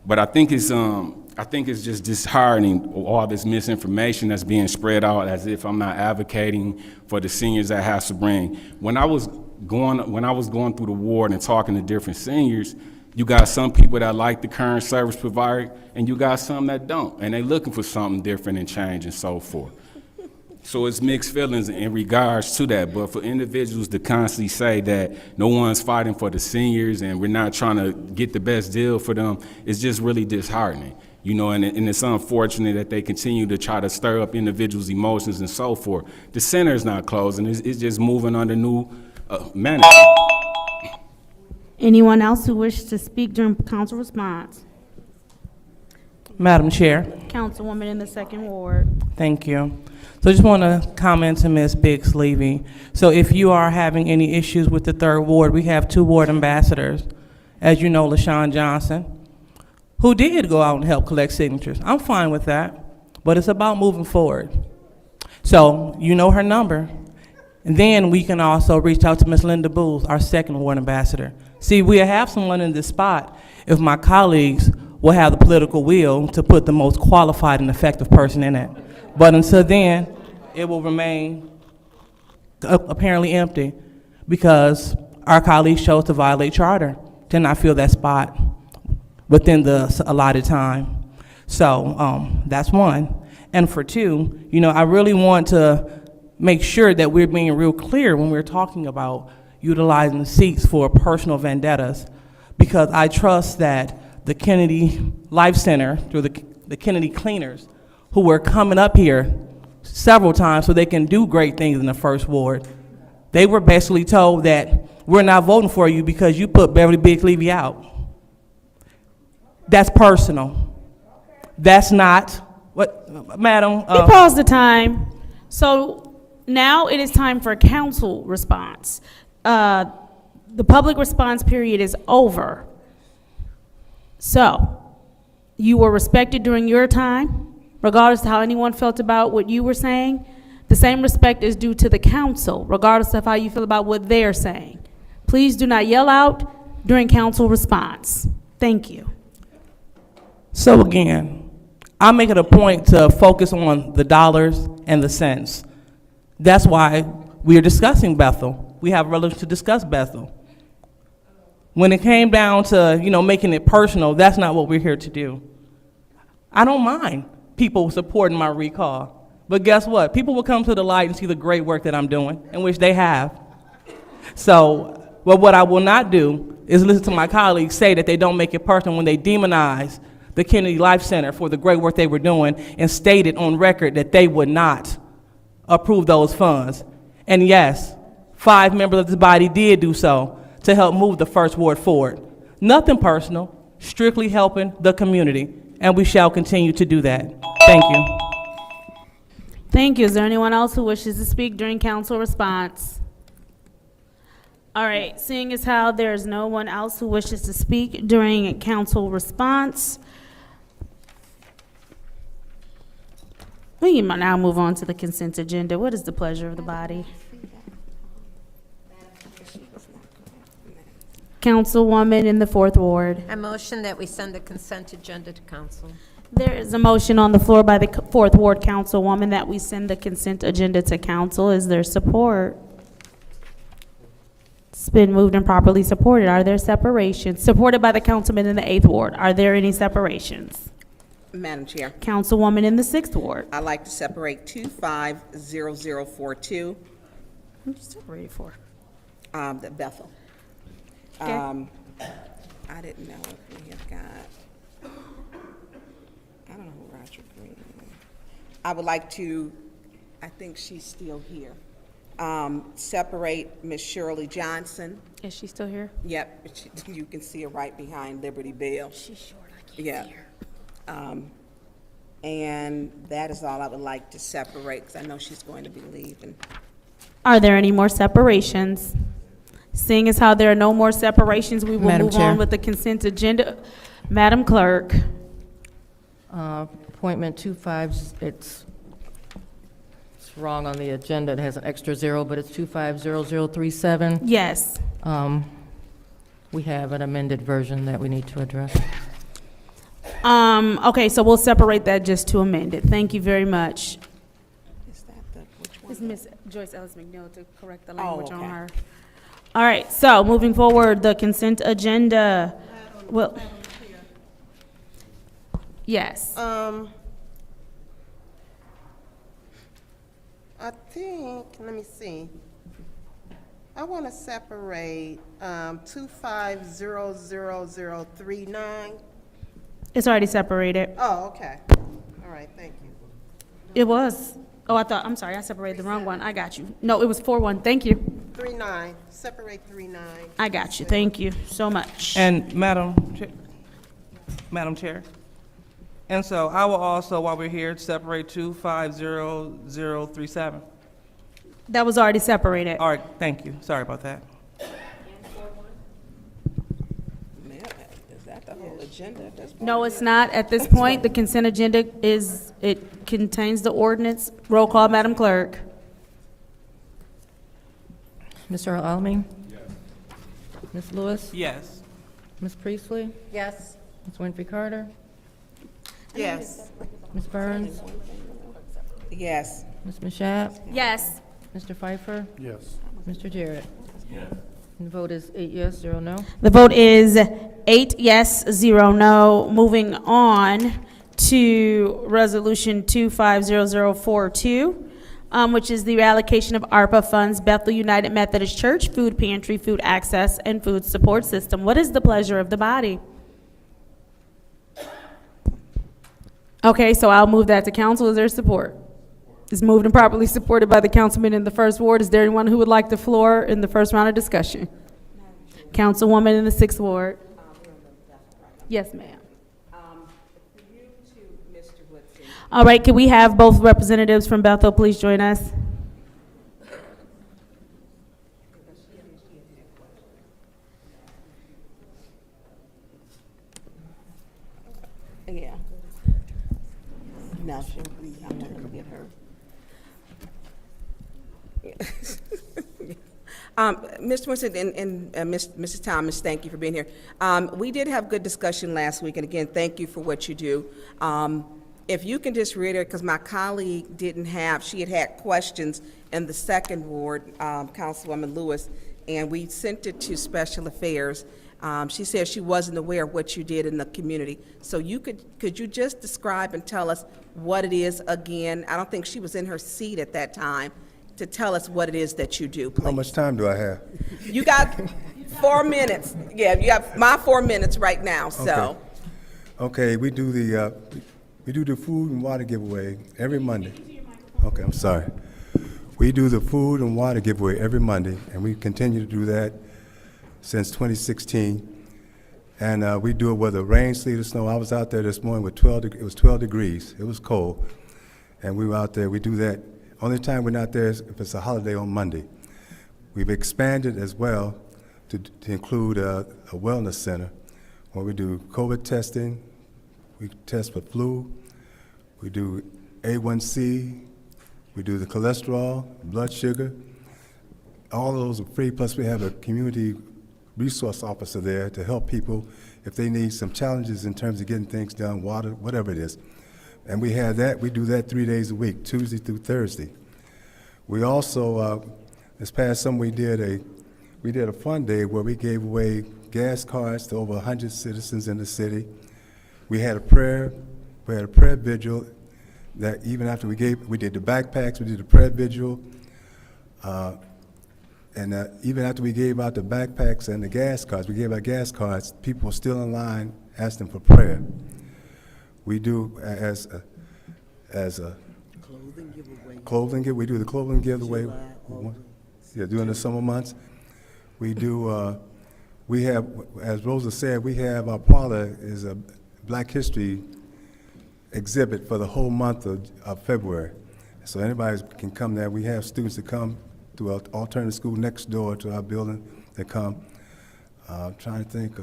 [SPEAKER 18] But I think it's just disheartening, all this misinformation that's being spread out as if I'm not advocating for the seniors that Hasselbring. When I was going through the ward and talking to different seniors, you got some people that like the current service provider, and you got some that don't, and they looking for something different and change and so forth. So it's mixed feelings in regards to that, but for individuals to constantly say that no one's fighting for the seniors and we're not trying to get the best deal for them, it's just really disheartening. You know, and it's unfortunate that they continue to try to stir up individuals' emotions and so forth. The center is not closing, it's just moving under new management.
[SPEAKER 3] Anyone else who wishes to speak during council response?
[SPEAKER 19] Madam Chair.
[SPEAKER 3] Councilwoman in the 2nd Ward.
[SPEAKER 19] Thank you. So I just want to comment to Ms. Biggs leaving. So if you are having any issues with the 3rd Ward, we have 2 ward ambassadors. As you know, LaShawn Johnson, who did go out and help collect signatures. I'm fine with that, but it's about moving forward. So you know her number. And then we can also reach out to Ms. Linda Booth, our 2nd Ward ambassador. See, we'll have someone in this spot if my colleagues will have the political will to put the most qualified and effective person in it. But until then, it will remain apparently empty because our colleagues chose to violate charter to not fill that spot within the allotted time. So that's one. And for 2, you know, I really want to make sure that we're being real clear when we're talking about utilizing seats for personal vendettas, because I trust that the Kennedy Life Center, through the Kennedy cleaners, who were coming up here several times so they can do great things in the 1st Ward, they were basically told that we're not voting for you because you put Beverly Biggs Levy out. That's personal. That's not Madam?
[SPEAKER 3] We paused the time. So now it is time for council response. The public response period is over. So, you were respected during your time, regardless of how anyone felt about what you were saying. The same respect is due to the council, regardless of how you feel about what they're saying. Please do not yell out during council response. Thank you.
[SPEAKER 19] So again, I make it a point to focus on the dollars and the cents. That's why we are discussing Bethel. We have relatives to discuss Bethel. When it came down to, making it personal, that's not what we're here to do. I don't mind people supporting my recall. But guess what? People will come to the light and see the great work that I'm doing, and which they have. So, what I will not do is listen to my colleagues say that they don't make it personal when they demonize the Kennedy Life Center for the great work they were doing and stated on record that they would not approve those funds. And yes, 5 members of this body did do so to help move the First Ward forward. Nothing personal, strictly helping the community, and we shall continue to do that. Thank you.
[SPEAKER 3] Thank you. Is there anyone else who wishes to speak during council response? All right, seeing as how there is no one else who wishes to speak during council response, we can now move on to the consent agenda. What is the pleasure of the body? Councilwoman in the 4th Ward.
[SPEAKER 15] I motion that we send the consent agenda to council.
[SPEAKER 3] There is a motion on the floor by the 4th Ward Councilwoman that we send the consent agenda to council. Is there support? It's been moved and properly supported. Are there separations? Supported by the councilman in the 8th Ward. Are there any separations?
[SPEAKER 16] Madam Chair,
[SPEAKER 3] Councilwoman in the 6th Ward.
[SPEAKER 16] I'd like to separate 250042,
[SPEAKER 3] Who's separated for?
[SPEAKER 16] the Bethel.
[SPEAKER 3] Okay.
[SPEAKER 16] I didn't know if we have got, I don't know who Roger Green is. I would like to, I think she's still here, separate Miss Shirley Johnson.
[SPEAKER 3] Is she still here?
[SPEAKER 16] Yep, you can see her right behind Liberty Bell.
[SPEAKER 3] She's short, I can't
[SPEAKER 16] Yeah.
[SPEAKER 3] see her.
[SPEAKER 16] And that is all I would like to separate, because I know she's going to be leaving.
[SPEAKER 3] Are there any more separations? Seeing as how there are no more separations, we will
[SPEAKER 4] Madam
[SPEAKER 3] move
[SPEAKER 4] Chair.
[SPEAKER 3] on with the consent agenda. Madam Clerk.
[SPEAKER 4] Appointment 25, it's wrong on the agenda. It has an extra 0, but it's 250037.
[SPEAKER 3] Yes.
[SPEAKER 4] We have an amended version that we need to address.
[SPEAKER 3] Okay, so we'll separate that just to amend it. Thank you very much.
[SPEAKER 16] Is that the, which one?
[SPEAKER 3] It's Ms. Joyce Ellis McNeil to correct the
[SPEAKER 16] Oh,
[SPEAKER 3] language on
[SPEAKER 16] okay.
[SPEAKER 3] her. All right, so moving forward, the consent agenda. Well, yes.
[SPEAKER 17] I think, let me see. I want to separate 250039.
[SPEAKER 3] It's already separated.
[SPEAKER 17] Oh, okay. All right, thank you.
[SPEAKER 3] It was. Oh, I'm sorry, I separated the wrong one. I got you. No, it was 4-1. Thank you.
[SPEAKER 17] 39, separate 39.
[SPEAKER 3] I got you. Thank you so much.
[SPEAKER 19] And Madam Chair, and so I will also, while we're here, separate 250037.
[SPEAKER 3] That was already separated.
[SPEAKER 19] All right, thank you. Sorry about that.
[SPEAKER 16] Man, is that the whole agenda at this point?
[SPEAKER 3] No, it's not. At this point, the consent agenda it contains the ordinance. Roll call, Madam Clerk.
[SPEAKER 4] Mr. Almy? Yes. Ms. Lewis?
[SPEAKER 19] Yes.
[SPEAKER 4] Ms. Priestley?
[SPEAKER 15] Yes.
[SPEAKER 4] Ms. Winfrey Carter?
[SPEAKER 17] Yes.
[SPEAKER 4] Ms. Burns?
[SPEAKER 16] Yes.
[SPEAKER 4] Ms. Mashat?
[SPEAKER 3] Yes.
[SPEAKER 4] Mr. Pfeiffer?
[SPEAKER 10] Yes.
[SPEAKER 4] Mr. Jarrett? Yes. And the vote is 8 yes, 0 no.
[SPEAKER 3] The vote is 8 yes, 0 no. Moving on to Resolution 250042, which is the reallocation of ARPA funds, Bethel United Methodist Church, Food Pantry, Food Access, and Food Support System. What is the pleasure of the body? Okay, so I'll move that to council. Is there support? It's moved and properly supported by the councilman in the 1st Ward. Is there anyone who would like the floor in the first round of discussion? Councilwoman in the 6th Ward. Yes, ma'am. All right, can we have both representatives from Bethel please join us?
[SPEAKER 16] Yeah. No, I'm not gonna get her. Mr. Winston and Mrs. Thomas, thank you for being here. We did have good discussion last week, and again, thank you for what you do. If you can just reiterate, because my colleague she had questions in the second ward, Councilwoman Lewis, and we sent it to Special Affairs. She said she wasn't aware of what you did in the community. So could you just describe and tell us what it is again? I don't think she was in her seat at that time to tell us what it is that you do, please.
[SPEAKER 10] How much time do I have?
[SPEAKER 16] You got 4 minutes. Yeah, you have my 4 minutes right now, so.
[SPEAKER 10] Okay, we do the food and water giveaway every Monday. Okay, I'm sorry. We do the food and water giveaway every Monday, and we continue to do that since 2016. And we do it whether rain, sleet, or snow. I was out there this morning with it was 12 degrees. It was cold. And we were out there, we do that. Only time we're not there is if it's a holiday on Monday. We've expanded as well to include a wellness center where we do COVID testing, we test for flu, we do A1C, we do the cholesterol, blood sugar. All of those are free, plus we have a community resource officer there to help people if they need some challenges in terms of getting things done, water, whatever it is. And we do that 3 days a week, Tuesday through Thursday. We also, this past summer, we did a fun day where we gave away gas cards to over 100 citizens in the city. We had a prayer vigil that even after we did the backpacks, we did the prayer vigil, and even after we gave out the backpacks and the gas cards, we gave out gas cards, people were still in line asking for prayer. We do as a clothing giveaway. We do the clothing giveaway. During the summer months. We do. We have, as Rosa said, we have our parlor is a Black History exhibit for the whole month of February. So anybody can come there. We have students that come to our alternative school next door to our building that come. I'm trying to think.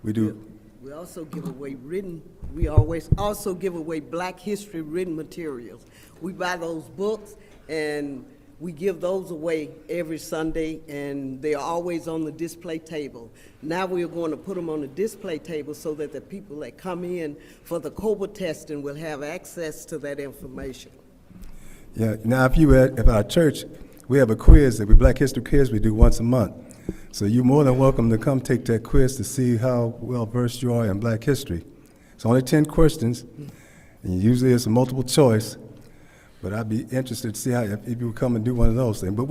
[SPEAKER 10] We do.
[SPEAKER 2] We also give away we always also give away Black History written materials. We buy those books and we give those away every Sunday, and they're always on the display table. Now we're going to put them on the display table so that the people that come in for the COVID testing will have access to that information.
[SPEAKER 10] Yeah, now if our church, we have a quiz, Black History quiz we do once a month. So you're more than welcome to come take that quiz to see how well versed you are in Black history. It's only 10 questions, and usually it's a multiple choice, but I'd be interested to see how if you would come and do one of those things. But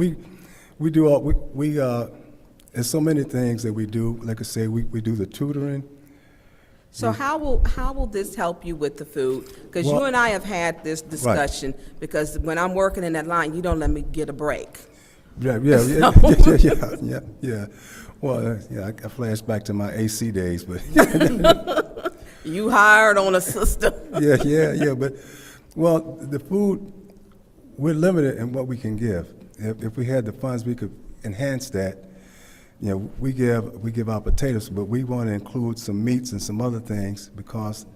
[SPEAKER 10] there's so many things that we do. Like I say, we do the tutoring.
[SPEAKER 16] So how will this help you with the food? Because you and I have had this discussion, because when I'm working in that line, you don't let me get a break.
[SPEAKER 10] Yeah. Well, I flash back to my AC days, but
[SPEAKER 16] you hired on a system.
[SPEAKER 10] Yeah. But the food, we're limited in what we can give. If we had the funds, we could enhance that. You know, we give our potatoes, but we want to include some meats and some other things because,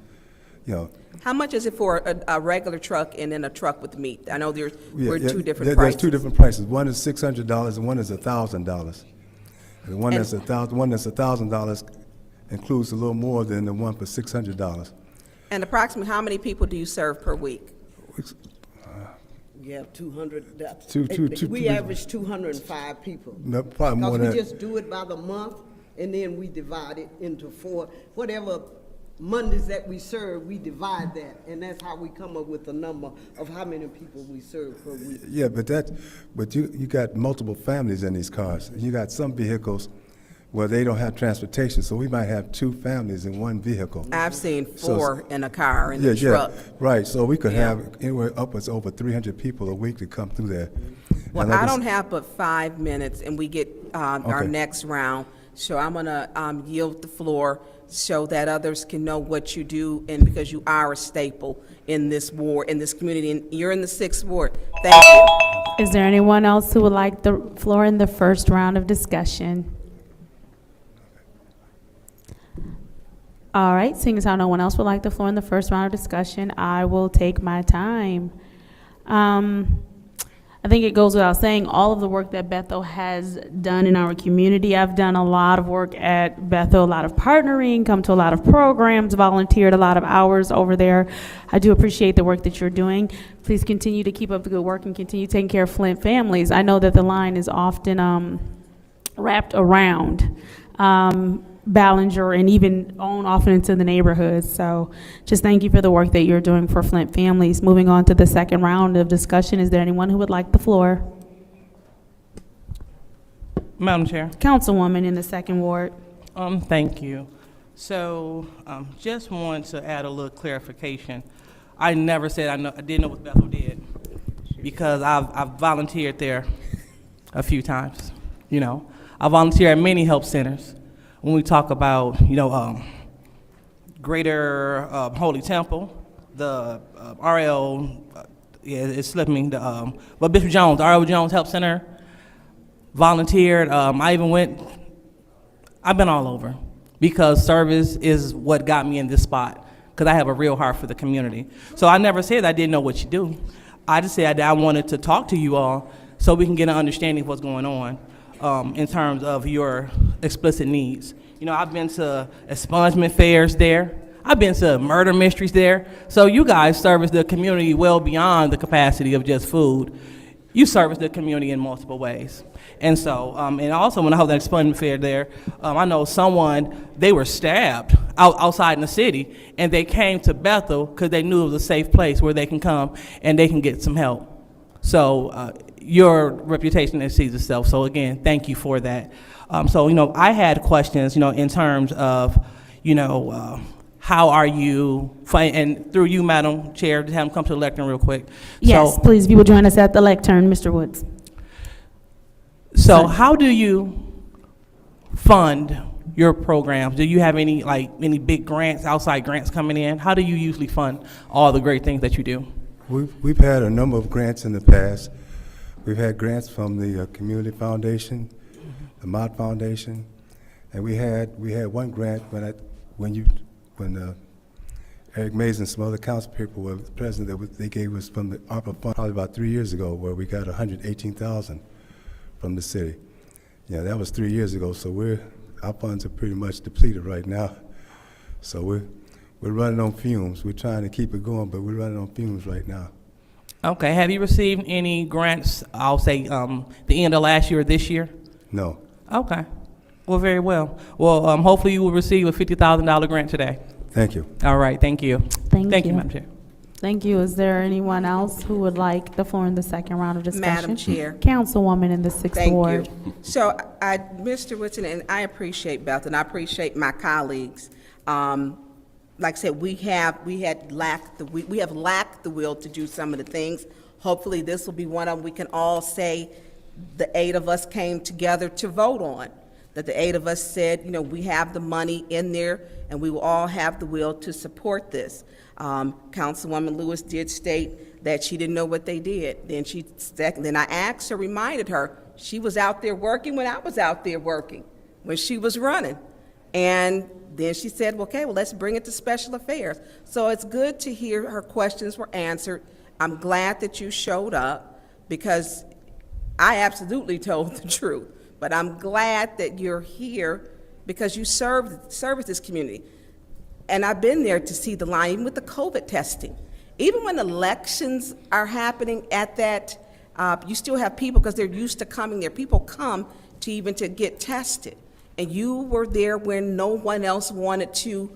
[SPEAKER 10] you know.
[SPEAKER 16] How much is it for a regular truck and then a truck with meat? I know we're two different prices.
[SPEAKER 10] There's two different prices. One is $600 and one is $1,000. The one that's $1,000 includes a little more than the one for $600.
[SPEAKER 16] And approximately how many people do you serve per week?
[SPEAKER 2] We have 200.
[SPEAKER 10] We
[SPEAKER 2] average 205 people.
[SPEAKER 10] No, probably more than that.
[SPEAKER 2] Because we just do it by the month, and then we divide it into 4. Whatever Mondays that we serve, we divide that, and that's how we come up with the number of how many people we serve per week.
[SPEAKER 10] Yeah, but you got multiple families in these cars. You got some vehicles where they don't have transportation, so we might have 2 families in one vehicle.
[SPEAKER 16] I've seen 4 in a car, in a truck.
[SPEAKER 10] Yeah, right. So we could have anywhere upwards over 300 people a week to come through there.
[SPEAKER 16] Well, I don't have but 5 minutes, and we get our next round. So I'm going to yield the floor so that others can know what you do, and because you are a staple in this ward, in this community, and you're in the 6th ward. Thank you.
[SPEAKER 3] Is there anyone else who would like the floor in the first round of discussion? All right, seeing as how no one else would like the floor in the first round of discussion, I will take my time. I think it goes without saying, all of the work that Bethel has done in our community. I've done a lot of work at Bethel, a lot of partnering, come to a lot of programs, volunteered a lot of hours over there. I do appreciate the work that you're doing. Please continue to keep up the good work and continue taking care of Flint families. I know that the line is often wrapped around Ballinger and even on often into the neighborhoods. So just thank you for the work that you're doing for Flint families. Moving on to the second round of discussion, is there anyone who would like the floor?
[SPEAKER 19] Madam Chair.
[SPEAKER 3] Councilwoman in the 2nd ward.
[SPEAKER 19] Thank you. So, just want to add a little clarification. I never said I didn't know what Bethel did, because I've volunteered there a few times. You know, I volunteer at many help centers. When we talk about, Greater Holy Temple, the RL, it's slipping me, but Bishop Jones, RL Jones Help Center, volunteered. I've been all over, because service is what got me in this spot, because I have a real heart for the community. So I never said I didn't know what you do. I just said I wanted to talk to you all so we can get an understanding of what's going on. In terms of your explicit needs. I've been to expungement fairs there. I've been to murder mysteries there. So you guys service the community well beyond the capacity of just food. You service the community in multiple ways. And so, and also when I was at expungement fair there, I know they were stabbed outside in the city, and they came to Bethel because they knew it was a safe place where they can come and they can get some help. So, your reputation exceeds itself. So again, thank you for that. So, I had questions, in terms of, how are you, and through you, Madam Chair, to have them come to the lectern real quick.
[SPEAKER 3] Yes, please, if you will join us at the lectern, Mr. Woods.
[SPEAKER 19] So how do you fund your programs? Do you have any big grants, outside grants coming in? How do you usually fund all the great things that you do?
[SPEAKER 10] We've had a number of grants in the past. We've had grants from the Community Foundation, the Mott Foundation, and we had one grant when Eric Mays and some other council people were president. They gave us from the ARPA fund probably about 3 years ago, where we got $118,000 from the city. That was 3 years ago. So our funds are pretty much depleted right now. So we're running on fumes. We're trying to keep it going, but we're running on fumes right now.
[SPEAKER 19] Okay. Have you received any grants, I'll say, the end of last year or this year?
[SPEAKER 10] No.
[SPEAKER 19] Okay. Well, very well. Well, hopefully you will receive a $50,000 grant today.
[SPEAKER 10] Thank you.
[SPEAKER 19] All right. Thank you.
[SPEAKER 3] Thank you,
[SPEAKER 19] Madam Chair.
[SPEAKER 3] Thank you. Is there anyone else who would like the floor in the second round of discussion?
[SPEAKER 16] Madam Chair.
[SPEAKER 3] Councilwoman in the 6th ward.
[SPEAKER 16] Thank you. So, Mr. Woodson, and I appreciate Beth, and I appreciate my colleagues. Like I said, we have lacked the will to do some of the things. Hopefully, this will be one of them we can all say the 8 of us came together to vote on. That the 8 of us said, we have the money in there, and we will all have the will to support this. Councilwoman Lewis did state that she didn't know what they did. Then I asked her, reminded her, she was out there working when I was out there working, when she was running. And then she said, okay, well, let's bring it to special affairs. So it's good to hear her questions were answered. I'm glad that you showed up, because I absolutely told the truth. But I'm glad that you're here because you serve this community. And I've been there to see the line, even with the COVID testing. Even when elections are happening at that, you still have people, because they're used to coming there. People come to get tested. And you were there when no one else wanted to,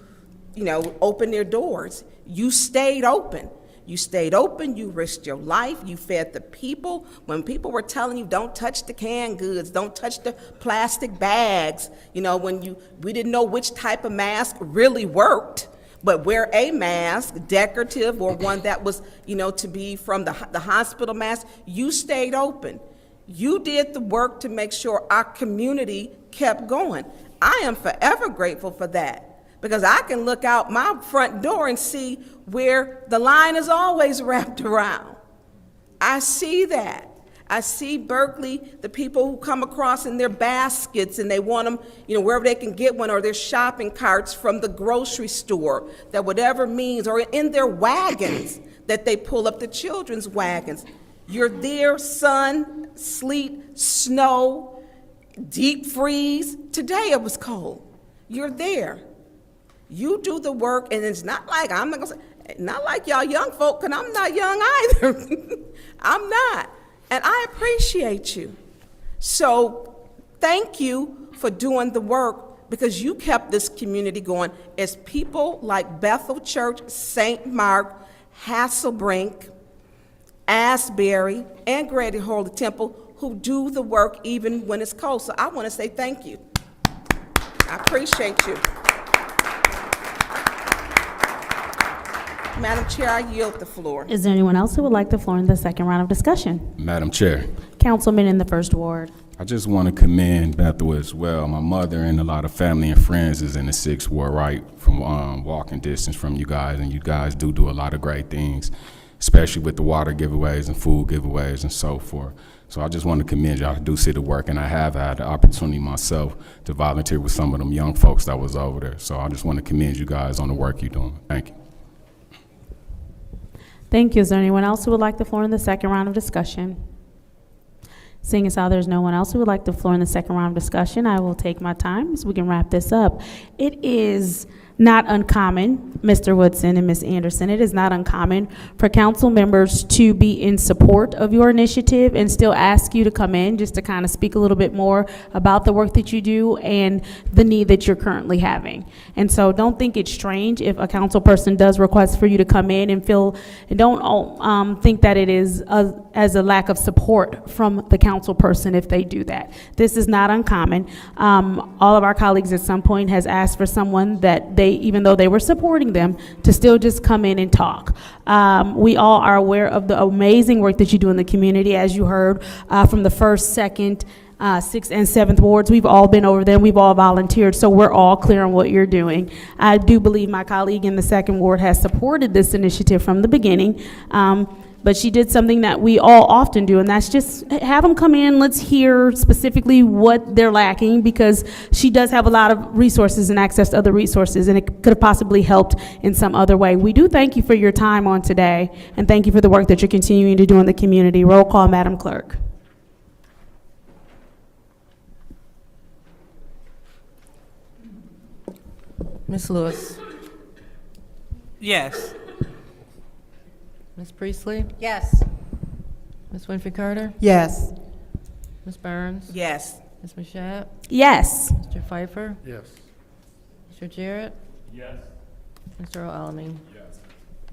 [SPEAKER 16] open their doors. You stayed open. You stayed open, you risked your life, you fed the people. When people were telling you, don't touch the canned goods, don't touch the plastic bags, we didn't know which type of mask really worked, but wear a mask, decorative, or one that was, to be from the hospital mask. You stayed open. You did the work to make sure our community kept going. I am forever grateful for that. Because I can look out my front door and see where the line is always wrapped around. I see that. I see Berkeley, the people who come across in their baskets and they want them, wherever they can get one, or their shopping carts from the grocery store, that whatever means, or in their wagons that they pull up, the children's wagons. You're there, sun, sleet, snow, deep freeze. Today it was cold. You're there. You do the work, and it's not like, not like y'all young folk, because I'm not young either. I'm not. And I appreciate you. So thank you for doing the work, because you kept this community going. As people like Bethel Church, St. Mark, Hasselbrink, Asbury, and Grady Holy Temple, who do the work even when it's cold. So I want to say thank you. I appreciate you. Madam Chair, I yield the floor.
[SPEAKER 3] Is there anyone else who would like the floor in the second round of discussion?
[SPEAKER 18] Madam Chair,
[SPEAKER 3] Councilman in the first ward.
[SPEAKER 18] I just want to commend Bethel as well. My mother and a lot of family and friends is in the 6th Ward, right from walking distance from you guys, and you guys do a lot of great things, especially with the water giveaways and food giveaways and so forth. So I just want to commend y'all. I do see the work, and I have had the opportunity myself to volunteer with some of them young folks that was over there. So I just want to commend you guys on the work you're doing. Thank you.
[SPEAKER 3] Thank you. Is there anyone else who would like the floor in the second round of discussion? Seeing as how there's no one else who would like the floor in the second round of discussion, I will take my time so we can wrap this up. It is not uncommon, Mr. Woodson and Ms. Anderson, it is not uncommon for council members to be in support of your initiative and still ask you to come in just to kind of speak a little bit more about the work that you do and the need that you're currently having. And so don't think it's strange if a council person does request for you to come in and don't think that it is as a lack of support from the council person if they do that. This is not uncommon. All of our colleagues at some point has asked for someone that even though they were supporting them, to still just come in and talk. We all are aware of the amazing work that you do in the community, as you heard from the 1st, 2nd, 6th, and 7th wards. We've all been over there, we've all volunteered, so we're all clear on what you're doing. I do believe my colleague in the 2nd ward has supported this initiative from the beginning. But she did something that we all often do, and that's just have them come in. Let's hear specifically what they're lacking, because she does have a lot of resources and access to other resources, and it could have possibly helped in some other way. We do thank you for your time on today, and thank you for the work that you're continuing to do in the community. Roll call, Madam Clerk.
[SPEAKER 4] Ms. Lewis.
[SPEAKER 19] Yes.
[SPEAKER 4] Ms. Priestley?
[SPEAKER 15] Yes.
[SPEAKER 4] Ms. Winfrey Carter?
[SPEAKER 17] Yes.
[SPEAKER 4] Ms. Burns?
[SPEAKER 16] Yes.
[SPEAKER 4] Ms. Mashat?
[SPEAKER 3] Yes.
[SPEAKER 4] Mr. Pfeiffer?
[SPEAKER 10] Yes.
[SPEAKER 4] Mr. Jarrett?
[SPEAKER 11] Yes.
[SPEAKER 4] Mr. Alamin? Yes.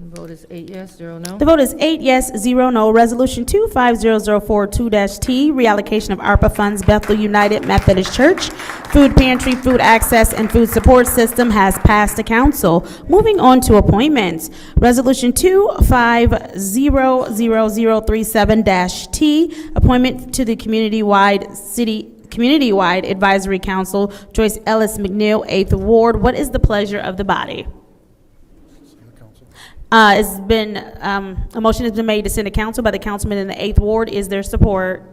[SPEAKER 4] The vote is 8 yes, 0 no.
[SPEAKER 3] The vote is 8 yes, 0 no. Resolution 250042-T, reallocation of ARPA funds, Bethel United Methodist Church, food pantry, food access, and food support system has passed to council. Moving on to appointments. Resolution 250037-T, appointment to the community-wide advisory council, Joyce Ellis McNeil, 8th Ward. What is the pleasure of the body? It's been, a motion has been made to send to council by the councilman in the 8th Ward. Is there support?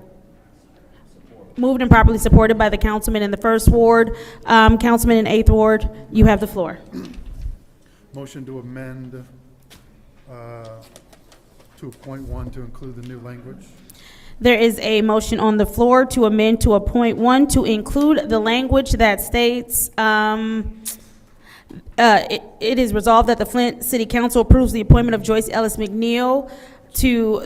[SPEAKER 3] Moved and properly supported by the councilman in the 1st Ward. Councilman in 8th Ward, you have the floor.
[SPEAKER 20] Motion to amend to appoint one to include the new language.
[SPEAKER 3] There is a motion on the floor to amend to appoint one to include the language that states, it is resolved that the Flint City Council approves the appointment of Joyce Ellis McNeil to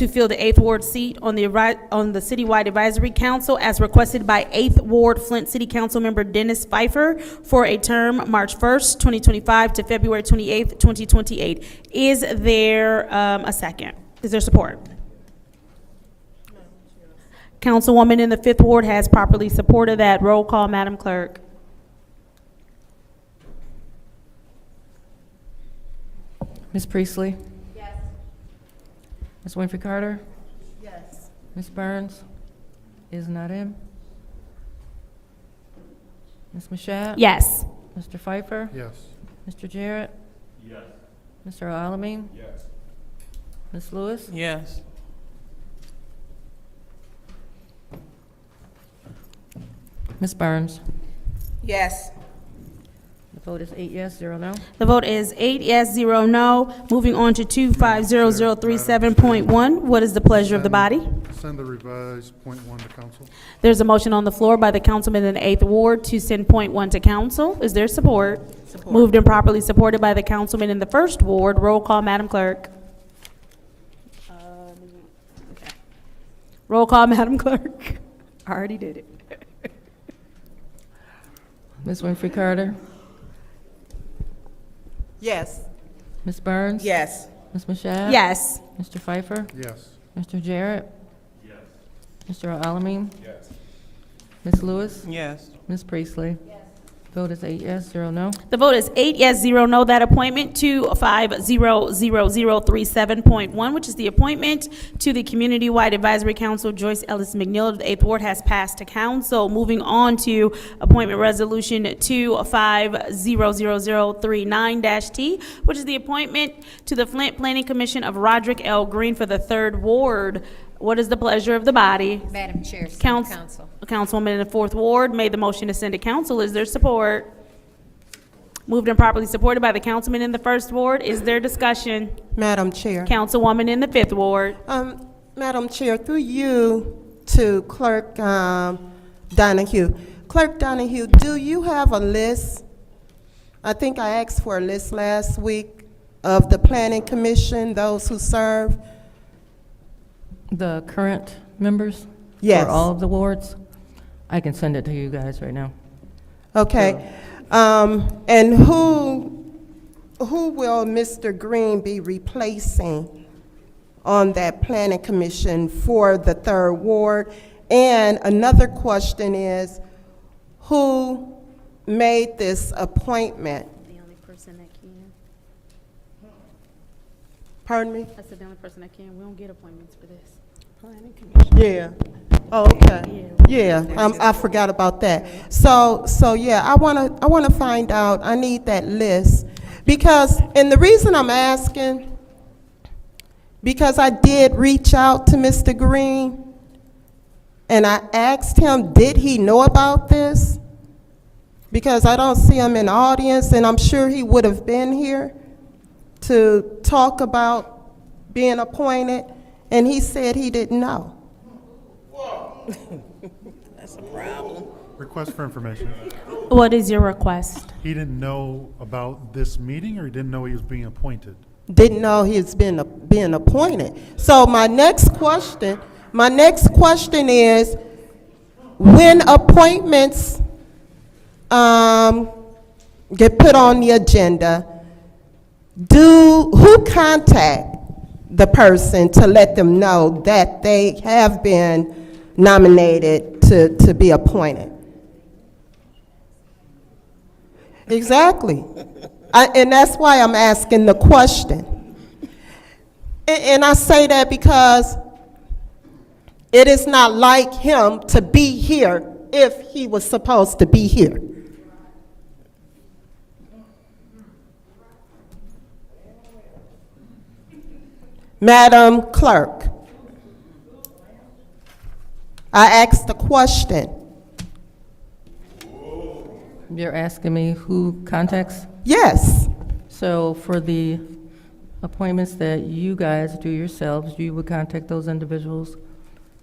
[SPEAKER 3] fill the 8th Ward seat on the Citywide Advisory Council as requested by 8th Ward Flint City Council member Dennis Pfeiffer for a term March 1st, 2025 to February 28th, 2028. Is there a second? Is there support? Councilwoman in the 5th Ward has properly supported that. Roll call, Madam Clerk.
[SPEAKER 4] Ms. Priestley? Yes. Ms. Winfrey Carter?
[SPEAKER 17] Yes.
[SPEAKER 4] Ms. Burns? Is not in. Ms. Mashat?
[SPEAKER 3] Yes.
[SPEAKER 4] Mr. Pfeiffer?
[SPEAKER 20] Yes.
[SPEAKER 4] Mr. Jarrett?
[SPEAKER 7] Yes.
[SPEAKER 4] Mr. Alamin?
[SPEAKER 7] Yes.
[SPEAKER 4] Ms. Lewis?
[SPEAKER 19] Yes.
[SPEAKER 4] Ms. Burns?
[SPEAKER 16] Yes.
[SPEAKER 4] The vote is 8 yes, 0 no.
[SPEAKER 3] The vote is 8 yes, 0 no. Moving on to 250037.1. What is the pleasure of the body?
[SPEAKER 20] Send the revised point 1 to council.
[SPEAKER 3] There's a motion on the floor by the councilman in the 8th Ward to send point 1 to council. Is there support?
[SPEAKER 16] Support.
[SPEAKER 3] Moved and properly supported by the councilman in the 1st Ward. Roll call, Madam Clerk. Roll call, Madam Clerk. I already did it.
[SPEAKER 4] Ms. Winfrey Carter?
[SPEAKER 17] Yes.
[SPEAKER 4] Ms. Burns?
[SPEAKER 16] Yes.
[SPEAKER 4] Ms. Mashad?
[SPEAKER 3] Yes.
[SPEAKER 4] Mr. Pfeiffer?
[SPEAKER 20] Yes.
[SPEAKER 4] Mr. Jarrett?
[SPEAKER 7] Yes.
[SPEAKER 4] Mr. Alamin?
[SPEAKER 7] Yes.
[SPEAKER 4] Ms. Lewis?
[SPEAKER 19] Yes.
[SPEAKER 4] Ms. Priestley? Vote is 8 yes, 0 no.
[SPEAKER 3] The vote is 8 yes, 0 no. That appointment to 250037.1, which is the appointment to the Community-Wide Advisory Council, Joyce Ellis McNeil of the 8th Ward, has passed to council. Moving on to appointment resolution 250039-T, which is the appointment to the Flint Planning Commission of Roderick L. Green for the 3rd Ward. What is the pleasure of the body?
[SPEAKER 15] Madam Chair, send to council.
[SPEAKER 3] Councilwoman in the 4th Ward made the motion to send to council. Is there support? Moved and properly supported by the councilman in the 1st Ward. Is there discussion?
[SPEAKER 17] Madam Chair.
[SPEAKER 3] Councilwoman in the 5th Ward.
[SPEAKER 17] Madam Chair, through you to Clerk Donahue. Clerk Donahue, do you have a list? I think I asked for a list last week of the Planning Commission, those who serve.
[SPEAKER 4] The current members?
[SPEAKER 17] Yes.
[SPEAKER 4] For all of the wards? I can send it to you guys right now.
[SPEAKER 17] Okay. And who will Mr. Green be replacing on that planning commission for the 3rd Ward? And another question is, who made this appointment?
[SPEAKER 3] The only person that can.
[SPEAKER 17] Pardon me?
[SPEAKER 3] That's the only person that can. We don't get appointments for this. Planning
[SPEAKER 17] Commission. Yeah. Oh, okay. Yeah, I forgot about that. So yeah, I wanna find out. I need that list because, and the reason I'm asking, because I did reach out to Mr. Green, and I asked him, did he know about this? Because I don't see him in the audience, and I'm sure he would have been here to talk about being appointed. And he said he didn't know.
[SPEAKER 16] That's a problem.
[SPEAKER 20] Request for information.
[SPEAKER 3] What is your request?
[SPEAKER 20] He didn't know about this meeting, or he didn't know he was being appointed?
[SPEAKER 17] Didn't know he's being appointed. So my next question is, when appointments get put on the agenda, who contact the person to let them know that they have been nominated to be appointed? Exactly. And that's why I'm asking the question. And I say that because it is not like him to be here if he was supposed to be here. Madam Clerk, I asked the question.
[SPEAKER 4] You're asking me who contacts?
[SPEAKER 17] Yes.
[SPEAKER 4] So for the appointments that you guys do yourselves, you would contact those individuals,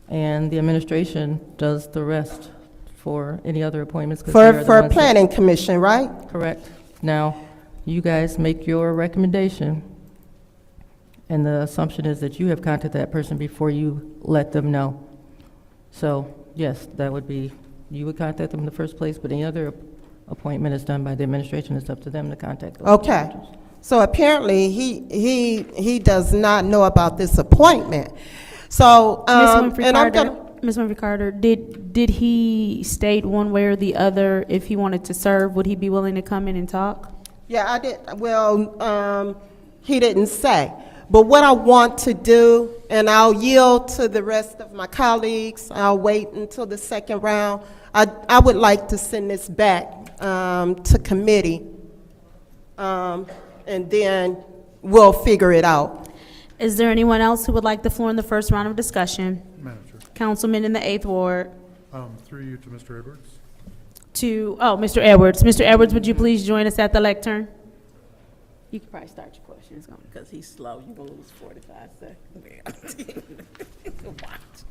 [SPEAKER 4] and the administration does the rest for any other appointments. 'Cause they are the
[SPEAKER 17] For
[SPEAKER 4] ones that-
[SPEAKER 17] Planning Commission, right?
[SPEAKER 4] Correct. Now, you guys make your recommendation, and the assumption is that you have contacted that person before you let them know. So, yes, that would be, you would contact them in the first place, but any other appointment is done by the administration. It's up to them to contact those
[SPEAKER 17] Okay.
[SPEAKER 4] individuals.
[SPEAKER 17] So apparently, he does not know about this appointment. So,
[SPEAKER 3] Ms. Winfrey Carter, did he state one way or the other if he wanted to serve? Would he be willing to come in and talk?
[SPEAKER 17] Yeah, I did. Well, he didn't say. But what I want to do, and I'll yield to the rest of my colleagues, I'll wait until the second round. I would like to send this back to committee, and then we'll figure it out.
[SPEAKER 3] Is there anyone else who would like the floor in the first round of discussion?
[SPEAKER 20] Madam Chair.
[SPEAKER 3] Councilman in the 8th Ward.
[SPEAKER 20] Through you to Mr. Edwards.
[SPEAKER 3] Mr. Edwards. Mr. Edwards, would you please join us at the lectern?
[SPEAKER 1] You can probably start your questions because he's slow. You're going to lose 45 seconds. Watch.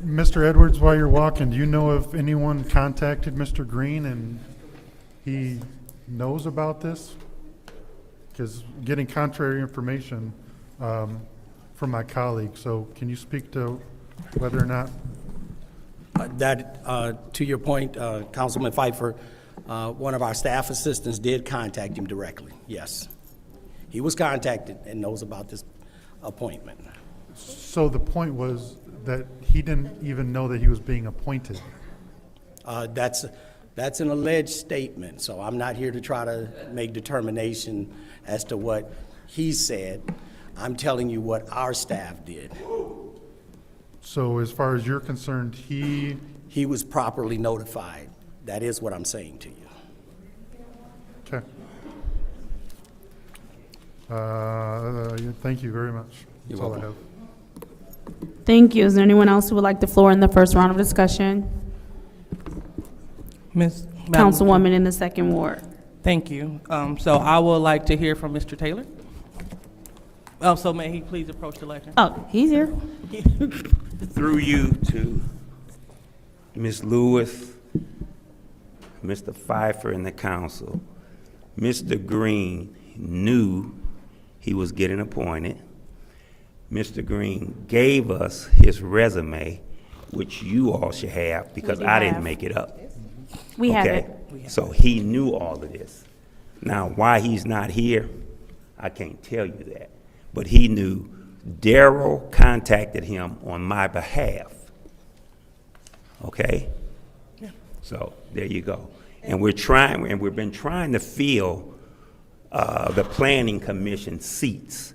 [SPEAKER 20] Mr. Edwards, while you're walking, do you know if anyone contacted Mr. Green and he knows about this? Because getting contrary information from my colleague, so can you speak to whether or not?
[SPEAKER 21] To your point, Councilman Pfeiffer, one of our staff assistants did contact him directly, yes. He was contacted and knows about this appointment.
[SPEAKER 20] So the point was that he didn't even know that he was being appointed.
[SPEAKER 21] That's an alleged statement, so I'm not here to try to make determination as to what he said. I'm telling you what our staff did.
[SPEAKER 20] So as far as you're concerned, he
[SPEAKER 21] was properly notified. That is what I'm saying to you.
[SPEAKER 20] Okay. Thank you very much. That's all I have.
[SPEAKER 3] Thank you. Is there anyone else who would like the floor in the first round of discussion? Councilwoman in the 2nd Ward.
[SPEAKER 19] Thank you. So I would like to hear from Mr. Taylor. So may he please approach the lectern?
[SPEAKER 3] Oh, he's here.
[SPEAKER 22] Through you to Ms. Lewis, Mr. Pfeiffer, and the council. Mr. Green knew he was getting appointed. Mr. Green gave us his resume, which you all should have because I didn't make it up.
[SPEAKER 3] We have
[SPEAKER 22] Okay?
[SPEAKER 3] it.
[SPEAKER 22] So he knew all of this. Now, why he's not here, I can't tell you that. But he knew. Daryl contacted him on my behalf. Okay? Yeah. So there you go. And we've been trying to fill the planning commission seats.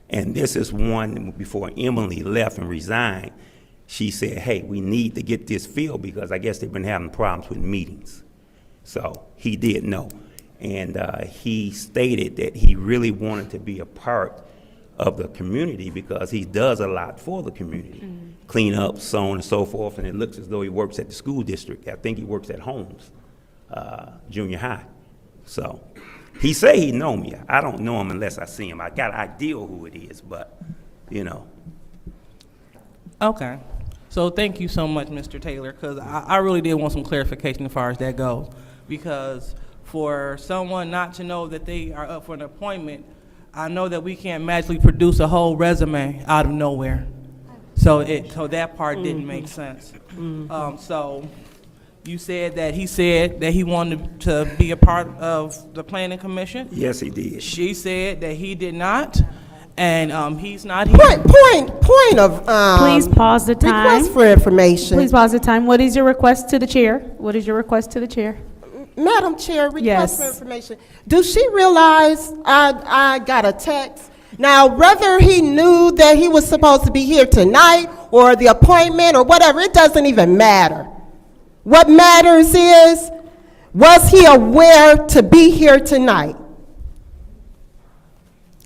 [SPEAKER 22] And this is one before Emily left and resigned. She said, hey, we need to get this filled because I guess they've been having problems with meetings. So he did know. And he stated that he really wanted to be a part of the community because he does a lot for the community. Clean up, so on and so forth, and it looks as though he works at the school district. I think he works at Holmes Junior High. So he say he know me. I don't know him unless I see him. I got an idea who it is, but you know.
[SPEAKER 19] Okay. So thank you so much, Mr. Taylor, because I really did want some clarification as far as that goes. Because for someone not to know that they are up for an appointment, I know that we can't magically produce a whole resume out of nowhere. So that part didn't make sense. So you said that he said that he wanted to be a part of the planning commission?
[SPEAKER 22] Yes, he did.
[SPEAKER 19] She said that he did not, and he's not here.
[SPEAKER 17] Point of
[SPEAKER 3] Please pause the time.
[SPEAKER 17] Request for information.
[SPEAKER 3] Please pause the time. What is your request to the chair? What is your request to the chair?
[SPEAKER 17] Madam Chair, request
[SPEAKER 3] Yes.
[SPEAKER 17] for information. Does she realize I got a text? Now, whether he knew that he was supposed to be here tonight or the appointment or whatever, it doesn't even matter. What matters is, was he aware to be here tonight?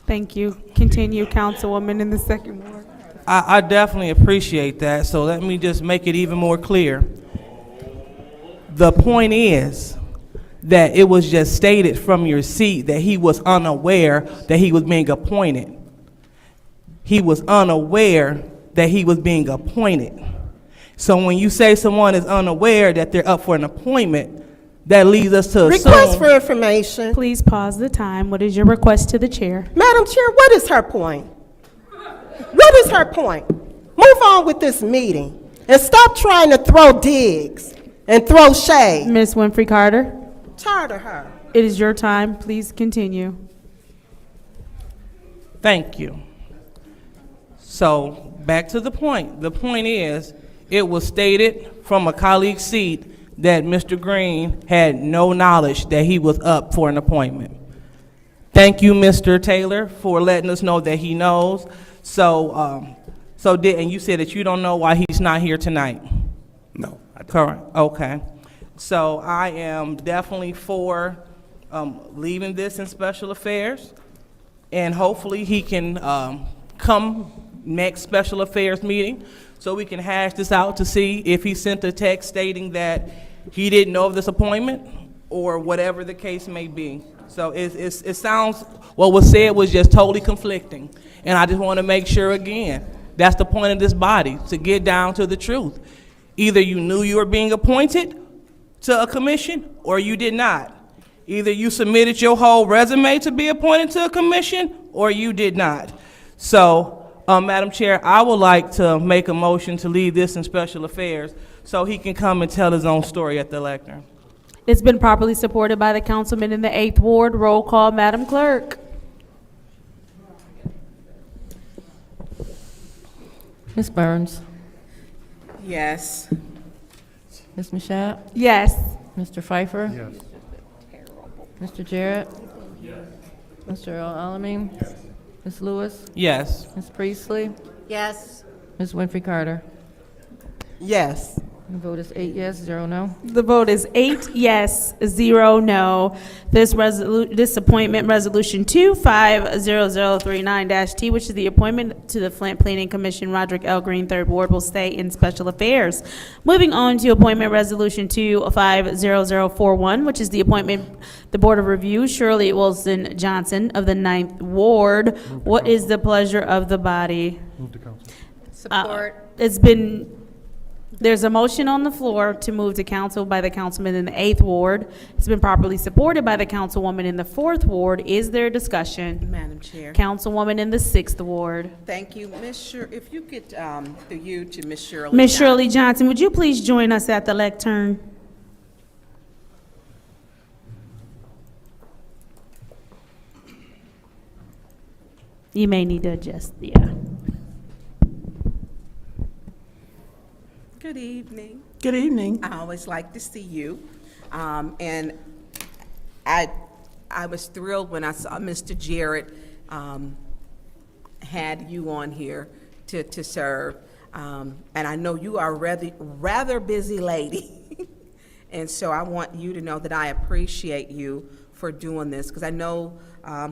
[SPEAKER 3] Thank you. Continue, Councilwoman in the 2nd Ward.
[SPEAKER 19] I definitely appreciate that, so let me just make it even more clear. The point is that it was just stated from your seat that he was unaware that he was being appointed. He was unaware that he was being appointed. So when you say someone is unaware that they're up for an appointment, that leads us to assume.
[SPEAKER 17] Request for information.
[SPEAKER 3] Please pause the time. What is your request to the chair?
[SPEAKER 17] Madam Chair, what is her point? What is her point? Move on with this meeting and stop trying to throw digs and throw shade.
[SPEAKER 3] Ms. Winfrey Carter,
[SPEAKER 17] Tired of her.
[SPEAKER 3] it is your time. Please continue.
[SPEAKER 19] Thank you. So back to the point. The point is, it was stated from a colleague's seat that Mr. Green had no knowledge that he was up for an appointment. Thank you, Mr. Taylor, for letting us know that he knows. And you said that you don't know why he's not here tonight.
[SPEAKER 22] No,
[SPEAKER 19] Correct, okay. So I am definitely for leaving this in special affairs, and hopefully he can come next special affairs meeting so we can hash this out to see if he sent a text stating that he didn't know of this appointment or whatever the case may be. So it sounds, what was said was just totally conflicting. And I just want to make sure again, that's the point of this body, to get down to the truth. Either you knew you were being appointed to a commission or you did not. Either you submitted your whole resume to be appointed to a commission or you did not. So, Madam Chair, I would like to make a motion to leave this in special affairs so he can come and tell his own story at the lectern.
[SPEAKER 3] It's been properly supported by the councilman in the 8th Ward. Roll call, Madam Clerk.
[SPEAKER 4] Ms. Burns?
[SPEAKER 16] Yes.
[SPEAKER 4] Ms. Mashat?
[SPEAKER 3] Yes.
[SPEAKER 4] Mr. Pfeiffer?
[SPEAKER 20] Yes.
[SPEAKER 4] Mr. Jarrett? Mr. Alamin? Ms. Lewis?
[SPEAKER 19] Yes.
[SPEAKER 4] Ms. Priestley?
[SPEAKER 15] Yes.
[SPEAKER 4] Ms. Winfrey Carter?
[SPEAKER 12] Yes.
[SPEAKER 4] The vote is 8 yes, 0 no.
[SPEAKER 3] The vote is 8 yes, 0 no. This appointment resolution 250039-T, which is the appointment to the Flint Planning Commission, Roderick L. Green, 3rd Ward, will stay in special affairs. Moving on to appointment resolution 250041, which is the appointment, the Board of Review, Shirley Wilson Johnson of the 9th Ward. What is the pleasure of the body?
[SPEAKER 20] Move to council.
[SPEAKER 15] Support.
[SPEAKER 3] There's a motion on the floor to move to council by the councilman in the 8th Ward. It's been properly supported by the councilwoman in the 4th Ward. Is there discussion?
[SPEAKER 16] Madam Chair.
[SPEAKER 3] Councilwoman in the 6th Ward.
[SPEAKER 16] Thank you, if you could, through you to Ms. Shirley.
[SPEAKER 3] Ms.
[SPEAKER 16] Johnson.
[SPEAKER 3] Shirley Johnson, would you please join us at the lectern? You may need to adjust, yeah.
[SPEAKER 16] Good evening.
[SPEAKER 12] Good evening.
[SPEAKER 16] I always like to see you. And I was thrilled when I saw Mr. Jarrett had you on here to serve. And I know you are a rather busy lady. And so I want you to know that I appreciate you for doing this, because I know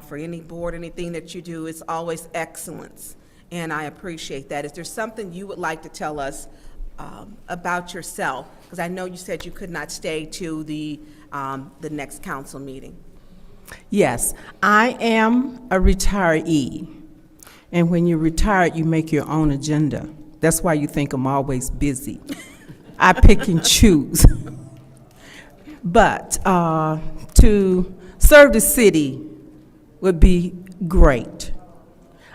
[SPEAKER 16] for any board, anything that you do, it's always excellence. And I appreciate that. Is there something you would like to tell us about yourself? Because I know you said you could not stay to the next council meeting.
[SPEAKER 12] Yes, I am a retiree. And when you're retired, you make your own agenda. That's why you think I'm always busy. I pick and choose. But to serve the city would be great.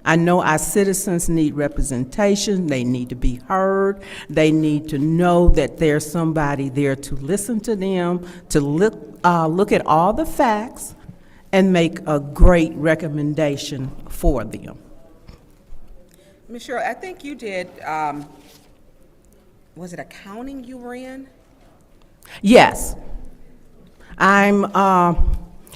[SPEAKER 12] I know our citizens need representation. They need to be heard. They need to know that there's somebody there to listen to them, to look at all the facts and make a great recommendation for them.
[SPEAKER 16] Ms. Shirley, I think you did, was it accounting you were in?
[SPEAKER 12] Yes.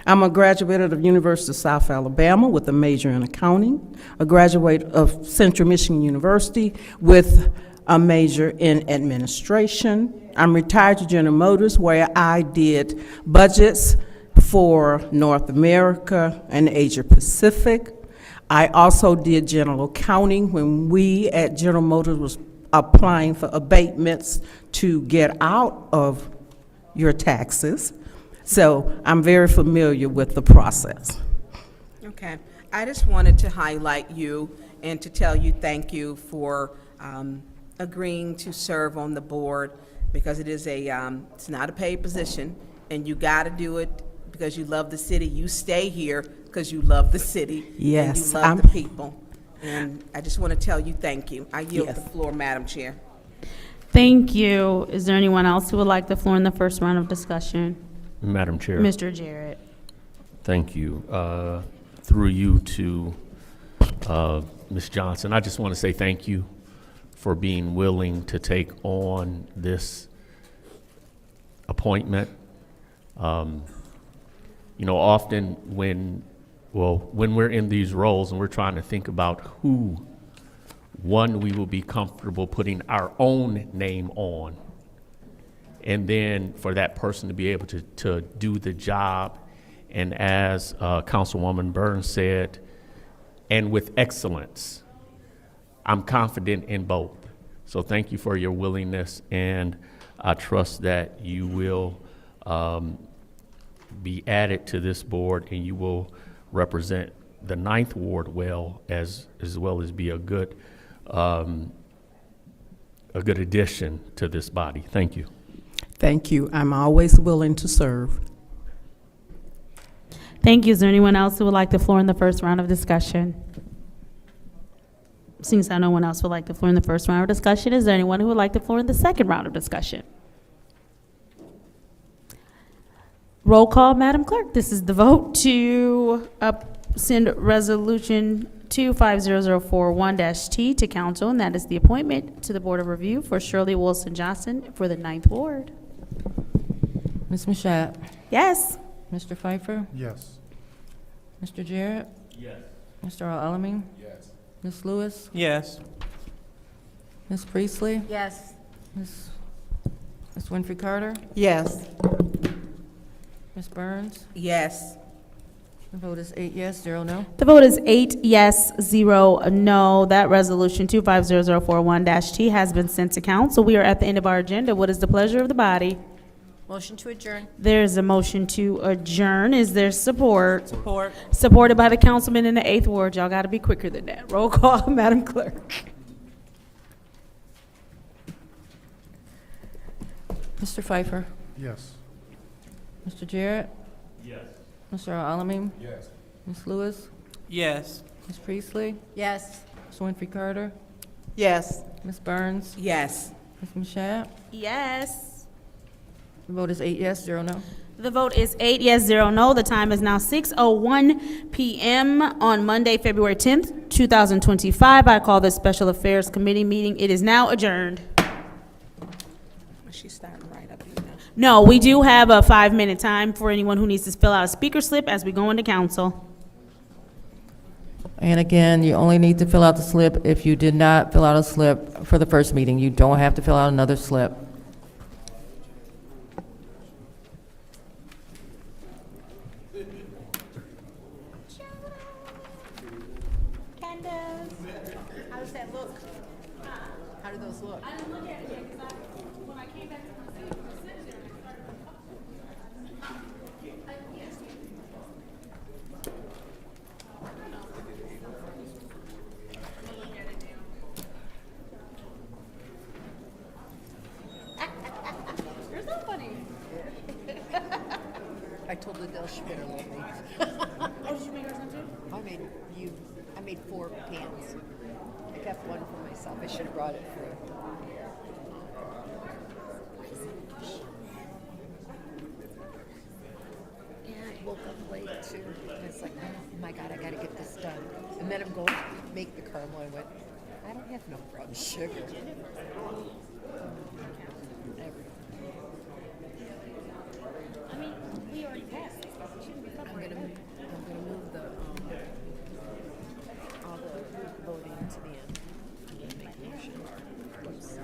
[SPEAKER 12] I'm a graduate of the University of South Alabama with a major in accounting, a graduate of Central Michigan University with a major in administration. I'm retired to General Motors, where I did budgets for North America and Asia Pacific. I also did general accounting when we at General Motors was applying for abatements to get out of your taxes. So I'm very familiar with the process.
[SPEAKER 16] Okay. I just wanted to highlight you and to tell you thank you for agreeing to serve on the board, because it is it's not a paid position, and you got to do it because you love the city. You stay here because you love the city.
[SPEAKER 12] Yes.
[SPEAKER 16] And you love the people. And I just want to tell you thank you. I yield the floor, Madam Chair.
[SPEAKER 3] Thank you. Is there anyone else who would like the floor in the first round of discussion?
[SPEAKER 5] Madam Chair.
[SPEAKER 3] Mr. Jarrett.
[SPEAKER 5] Thank you. Through you to Ms. Johnson, I just want to say thank you for being willing to take on this appointment. You know, often when we're in these roles and we're trying to think about who, one, we will be comfortable putting our own name on, and then for that person to be able to do the job. And as Councilwoman Burns said, and with excellence. I'm confident in both. So thank you for your willingness, and I trust that you will be added to this board, and you will represent the 9th Ward well as be a good addition to this body. Thank you.
[SPEAKER 12] Thank you. I'm always willing to serve.
[SPEAKER 3] Thank you. Is there anyone else who would like the floor in the first round of discussion? Since no one else would like the floor in the first round of discussion, is there anyone who would like the floor in the second round of discussion? Roll call, Madam Clerk. This is the vote to send resolution 250041-T to council, and that is the appointment to the Board of Review for Shirley Wilson Johnson for the 9th Ward.
[SPEAKER 4] Ms. Mashat?
[SPEAKER 3] Yes.
[SPEAKER 4] Mr. Pfeiffer?
[SPEAKER 20] Yes.
[SPEAKER 4] Mr. Jarrett?
[SPEAKER 5] Yes.
[SPEAKER 4] Mr. Alamin?
[SPEAKER 11] Yes.
[SPEAKER 4] Ms. Lewis?
[SPEAKER 19] Yes.
[SPEAKER 4] Ms. Priestley?
[SPEAKER 15] Yes.
[SPEAKER 4] Ms. Winfrey Carter?
[SPEAKER 17] Yes.
[SPEAKER 4] Ms. Burns?
[SPEAKER 16] Yes.
[SPEAKER 4] The vote is 8 yes, 0 no.
[SPEAKER 3] The vote is 8 yes, 0 no. That resolution 250041-T has been sent to council. We are at the end of our agenda. What is the pleasure of the body?
[SPEAKER 15] Motion to adjourn.
[SPEAKER 3] There's a motion to adjourn. Is there support?
[SPEAKER 19] Support.
[SPEAKER 3] Supported by the councilman in the 8th Ward. Y'all got to be quicker than that. Roll call, Madam Clerk.
[SPEAKER 4] Mr. Pfeiffer?
[SPEAKER 20] Yes.
[SPEAKER 4] Mr. Jarrett?
[SPEAKER 5] Yes.
[SPEAKER 4] Mr. Alamin?
[SPEAKER 11] Yes.
[SPEAKER 4] Ms. Lewis?
[SPEAKER 19] Yes.
[SPEAKER 4] Ms. Priestley?
[SPEAKER 15] Yes.
[SPEAKER 4] Ms. Winfrey Carter?
[SPEAKER 17] Yes.
[SPEAKER 4] Ms. Burns?
[SPEAKER 16] Yes.
[SPEAKER 4] Ms. Mashat?
[SPEAKER 3] Yes.
[SPEAKER 4] The vote is 8 yes, 0 no.
[SPEAKER 3] The vote is 8 yes, 0 no. The time is now 6:01 p.m. on Monday, February 10th, 2025. I call the Special Affairs Committee meeting. It is now adjourned.
[SPEAKER 16] She's starting right up here now.
[SPEAKER 3] No, we do have a 5-minute time for anyone who needs to fill out a speaker slip as we go into council.
[SPEAKER 4] And again, you only need to fill out the slip if you did not fill out a slip for the first meeting. You don't have to fill out another slip.
[SPEAKER 15] How does that look? How do those look?
[SPEAKER 3] I didn't look at it yet because when I came back to my seat, you're so funny.
[SPEAKER 15] I told Adele she better love me.
[SPEAKER 3] Oh, did you make her some too?
[SPEAKER 15] I made 4 pants. I kept one for myself. I should have brought it for you. Yeah, I woke up late too. I was like, oh my God, I gotta get this done. And then I'm going to make the caramel. I went, I don't have no brown sugar.
[SPEAKER 3] I mean, we already passed this. We shouldn't be
[SPEAKER 15] I'm gonna move the all the voting to the end. I'm gonna make a motion. Whoops.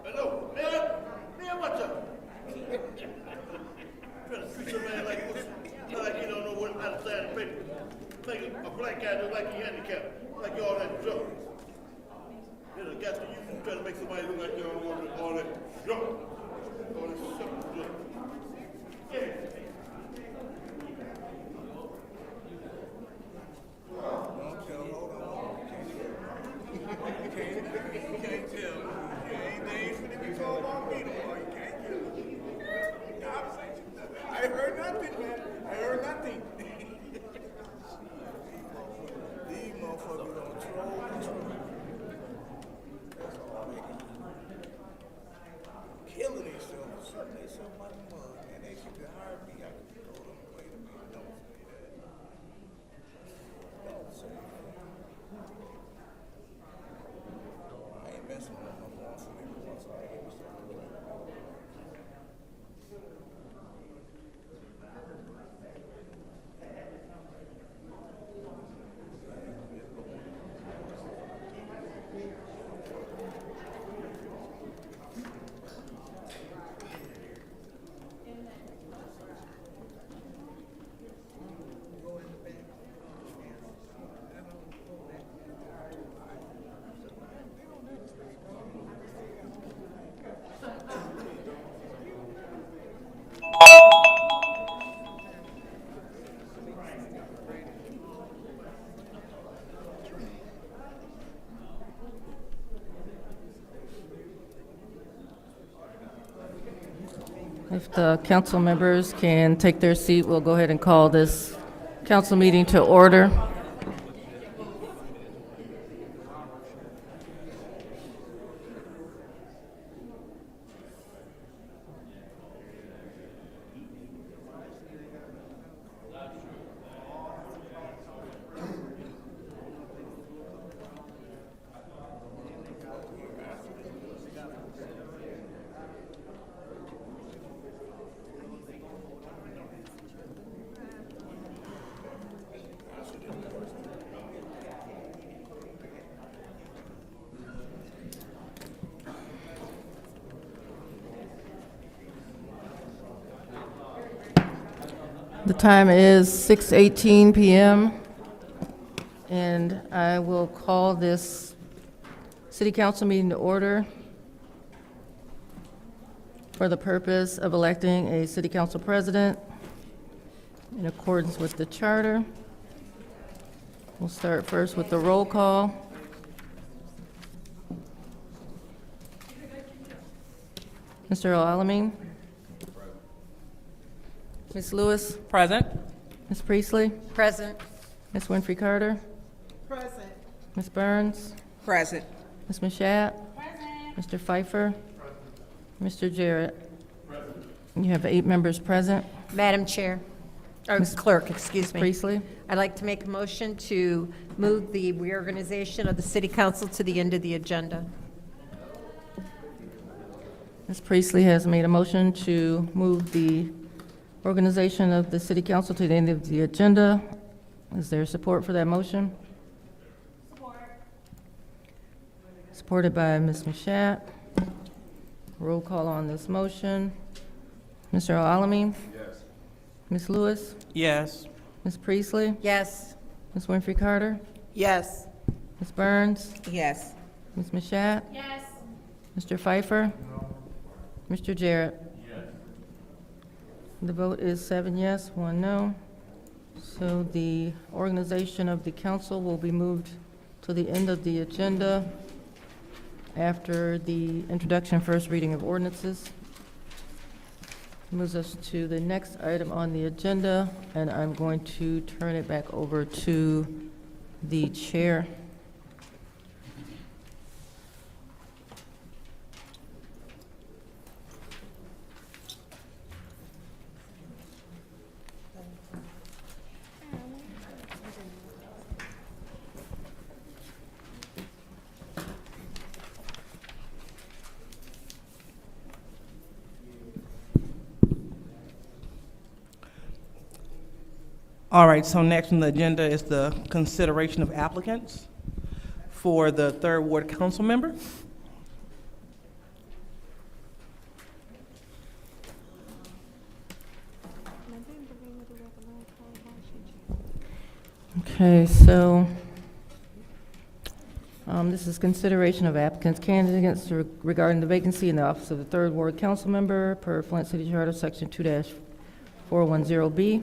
[SPEAKER 7] Hello, man, what's up? Trying to treat somebody like this, like you don't know what how to sign the paper. Make a black guy look like he handicapped, like you all that drunk. You know, got to you trying to make somebody look like you don't want all that drunk, all that simple drunk. Yeah.
[SPEAKER 8] I heard nothing, man. I heard nothing. These motherfuckers don't troll. That's all they do. Killing themselves. Shutting themselves like a mug. And they should have hired me. I could have told them, wait a minute, don't say that. Don't say that. I ain't messing with them no more. So maybe once I get me something.
[SPEAKER 4] If the council members can take their seat, we'll go ahead and call this council meeting to order. The time is 6:18 p.m. and I will call this city council meeting to order for the purpose of electing a city council president in accordance with the charter. We'll start first with the roll call. Mr. Al-Alamin. Ms. Lewis.
[SPEAKER 19] Present.
[SPEAKER 4] Ms. Priestley.
[SPEAKER 15] Present.
[SPEAKER 4] Ms. Winfrey Carter.
[SPEAKER 17] Present.
[SPEAKER 4] Ms. Burns.
[SPEAKER 16] Present.
[SPEAKER 4] Ms. Mashat. Mr. Pfeiffer. Mr. Jarrett. You have 8 members present.
[SPEAKER 15] Madam Chair, or Clerk, excuse me.
[SPEAKER 4] Priestley.
[SPEAKER 15] I'd like to make a motion to move the reorganization of the city council to the end of the agenda.
[SPEAKER 4] Ms. Priestley has made a motion to move the organization of the city council to the end of the agenda. Is there support for that motion? Support. Supported by Ms. Mashat. Roll call on this motion. Mr. Al-Alamin? Yes. Ms. Lewis?
[SPEAKER 19] Yes.
[SPEAKER 4] Ms. Priestley?
[SPEAKER 15] Yes.
[SPEAKER 4] Ms. Winfrey Carter?
[SPEAKER 16] Yes.
[SPEAKER 4] Ms. Burns?
[SPEAKER 16] Yes.
[SPEAKER 4] Ms. Mashat?
[SPEAKER 3] Yes.
[SPEAKER 4] Mr. Pfeiffer? Mr. Jarrett? The vote is 7 yes, 1 no. So the organization of the council will be moved to the end of the agenda. After the introduction, first reading of ordinances, moves us to the next item on the agenda, and I'm going to turn it back over to the chair.
[SPEAKER 19] All right, so next on the agenda is the consideration of applicants for the 3rd Ward Council member.
[SPEAKER 4] Okay, so this is consideration of applicants, candidates regarding the vacancy in the office of the 3rd Ward Council member per Flint City Charter, Section 2-410B.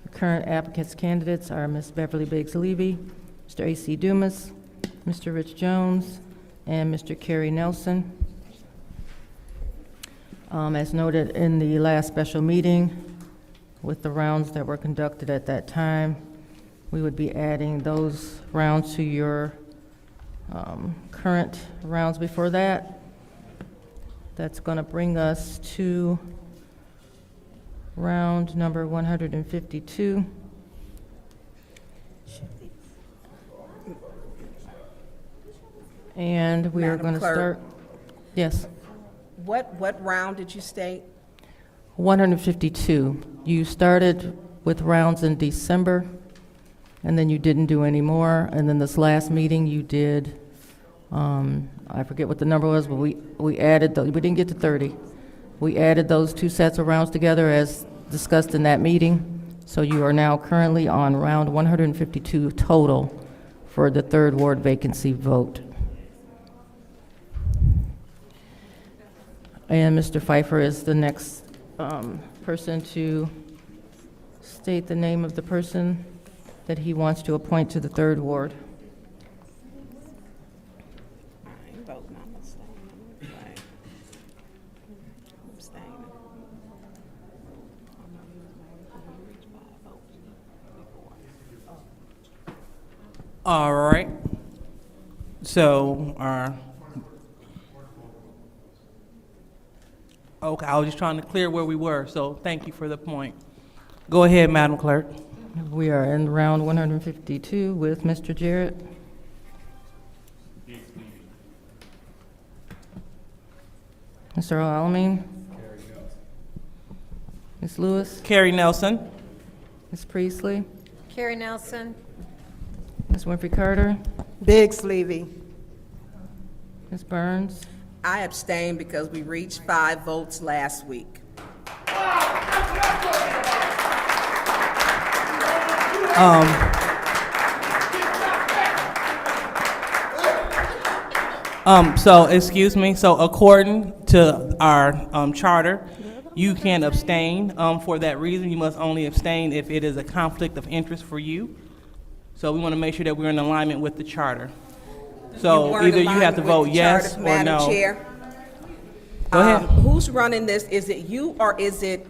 [SPEAKER 4] The current applicants candidates are Ms. Beverly Biggs Levy, Mr. A.C. Dumas, Mr. Rich Jones, and Mr. Kerry Nelson. As noted in the last special meeting, with the rounds that were conducted at that time, we would be adding those rounds to your current rounds before that. That's going to bring us to round number 152. And we are
[SPEAKER 16] Madam
[SPEAKER 4] going to
[SPEAKER 16] Clerk.
[SPEAKER 4] start. Yes.
[SPEAKER 16] What round did you state?
[SPEAKER 4] 152. You started with rounds in December, and then you didn't do any more. And then this last meeting you did, I forget what the number was, but we added, we didn't get to 30. We added those two sets of rounds together as discussed in that meeting. So you are now currently on round 152 total for the 3rd Ward vacancy vote. And Mr. Pfeiffer is the next person to state the name of the person that he wants to appoint to the 3rd Ward.
[SPEAKER 19] All right. So, okay, I was just trying to clear where we were, so thank you for the point. Go ahead, Madam Clerk.
[SPEAKER 4] We are in round 152 with Mr. Jarrett. Mr. Alamin. Ms. Lewis.
[SPEAKER 19] Kerry Nelson.
[SPEAKER 4] Ms. Priestley.
[SPEAKER 15] Kerry Nelson.
[SPEAKER 4] Ms. Winfrey Carter.
[SPEAKER 17] Biggs Levy.
[SPEAKER 4] Ms. Burns.
[SPEAKER 16] I abstained because we reached 5 votes last week.
[SPEAKER 19] So, excuse me, so according to our charter, you can abstain. For that reason, you must only abstain if it is a conflict of interest for you. So we want to make sure that we're in alignment with the charter. So
[SPEAKER 16] weren't
[SPEAKER 19] either you have to
[SPEAKER 16] aligned
[SPEAKER 19] vote
[SPEAKER 16] with the
[SPEAKER 19] yes
[SPEAKER 16] charter,
[SPEAKER 19] or
[SPEAKER 16] Madam
[SPEAKER 19] no.
[SPEAKER 16] Chair.
[SPEAKER 19] Go ahead.
[SPEAKER 16] Who's running this? Is it you or is it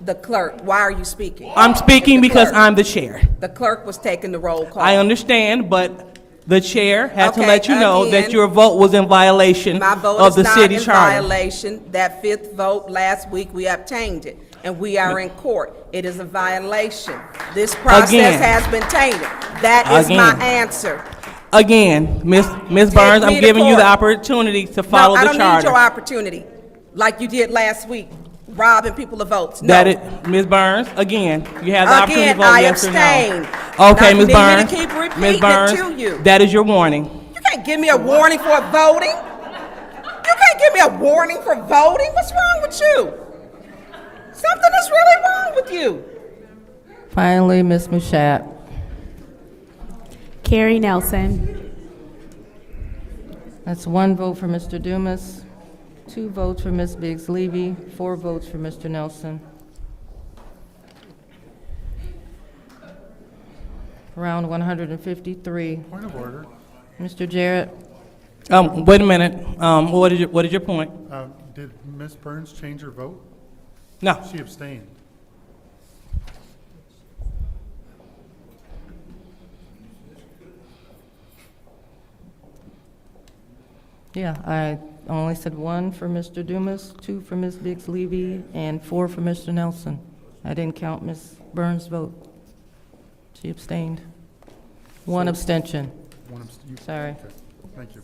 [SPEAKER 16] the clerk? Why are you speaking?
[SPEAKER 19] I'm speaking
[SPEAKER 16] The
[SPEAKER 19] because
[SPEAKER 16] clerk.
[SPEAKER 19] I'm the chair.
[SPEAKER 16] The clerk was taking the roll call.
[SPEAKER 19] I understand, but the chair had to
[SPEAKER 16] Okay,
[SPEAKER 19] let you know that
[SPEAKER 16] again,
[SPEAKER 19] your vote was in violation
[SPEAKER 16] My vote
[SPEAKER 19] of
[SPEAKER 16] is
[SPEAKER 19] the
[SPEAKER 16] not
[SPEAKER 19] city
[SPEAKER 16] in
[SPEAKER 19] charter.
[SPEAKER 16] violation. That 5th vote last week, we obtained it, and we are in court. It is a violation. This process
[SPEAKER 19] Again.
[SPEAKER 16] has been tainted. That is my
[SPEAKER 19] Again.
[SPEAKER 16] answer.
[SPEAKER 19] Again, Ms. Burns,
[SPEAKER 16] me
[SPEAKER 19] I'm
[SPEAKER 16] to
[SPEAKER 19] giving you the
[SPEAKER 16] court.
[SPEAKER 19] opportunity to follow
[SPEAKER 16] No,
[SPEAKER 19] the
[SPEAKER 16] I don't need your
[SPEAKER 19] charter.
[SPEAKER 16] opportunity, like you did last week, robbing people of votes. No.
[SPEAKER 19] That is, Ms. Burns, again, you have the opportunity to
[SPEAKER 16] Again,
[SPEAKER 19] vote
[SPEAKER 16] I
[SPEAKER 19] yes or
[SPEAKER 16] abstain.
[SPEAKER 19] no. Okay,
[SPEAKER 16] Now,
[SPEAKER 19] Ms.
[SPEAKER 16] you
[SPEAKER 19] Burns.
[SPEAKER 16] need me to keep repeating
[SPEAKER 19] Ms.
[SPEAKER 16] it
[SPEAKER 19] Burns,
[SPEAKER 16] to you.
[SPEAKER 19] that is your warning.
[SPEAKER 16] You can't give me a warning for voting. You can't give me a warning for voting. What's wrong with you? Something is really wrong with you.
[SPEAKER 4] Finally, Ms. Mushat.
[SPEAKER 3] Kerry Nelson.
[SPEAKER 4] That's 1 vote for Mr. Dumas, 2 votes for Ms. Biggs Levy, 4 votes for Mr. Nelson. Round 153.
[SPEAKER 20] Point of order.
[SPEAKER 4] Mr. Jarrett.
[SPEAKER 19] Wait a minute. What is your point?
[SPEAKER 20] Did Ms. Burns change her vote?
[SPEAKER 19] No.
[SPEAKER 20] She abstained.
[SPEAKER 4] Yeah, I only said 1 for Mr. Dumas, 2 for Ms. Biggs Levy, and 4 for Mr. Nelson. I didn't count Ms. Burns' vote. She abstained. One abstention. Sorry.
[SPEAKER 20] Okay. Thank you.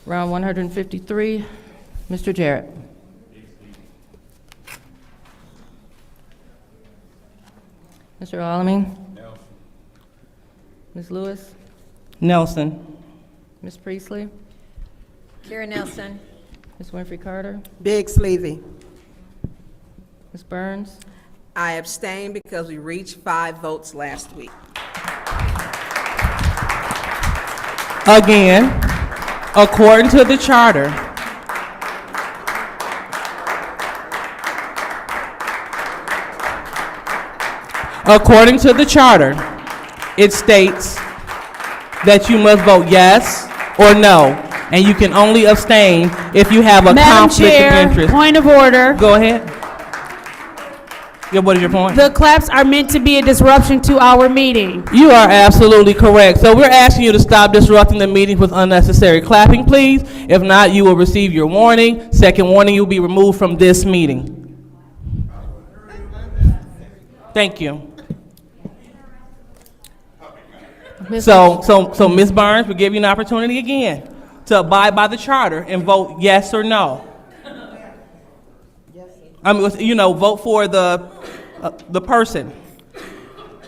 [SPEAKER 4] Round 153, Mr. Jarrett. Mr. Alamin? Nelson. Ms. Lewis?
[SPEAKER 19] Nelson.
[SPEAKER 4] Ms. Priestley?
[SPEAKER 15] Karen Nelson.
[SPEAKER 4] Ms. Winfrey Carter?
[SPEAKER 17] Biggs Levy.
[SPEAKER 4] Ms. Burns?
[SPEAKER 16] I abstain because we reached 5 votes last week.
[SPEAKER 19] Again, according to the charter, it states that you must vote yes or no, and you can only abstain if you have a conflict of
[SPEAKER 3] Madam
[SPEAKER 19] interest.
[SPEAKER 3] Chair, point of order.
[SPEAKER 19] Go ahead. Yeah, what is your point?
[SPEAKER 3] The claps are meant to be a disruption to our meeting.
[SPEAKER 19] You are absolutely correct. So we're asking you to stop disrupting the meeting with unnecessary clapping, please. If not, you will receive your warning. Second warning, you'll be removed from this meeting. Thank you. So Ms. Burns, we give you an opportunity again to abide by the charter and vote yes or no. I mean, vote for the person.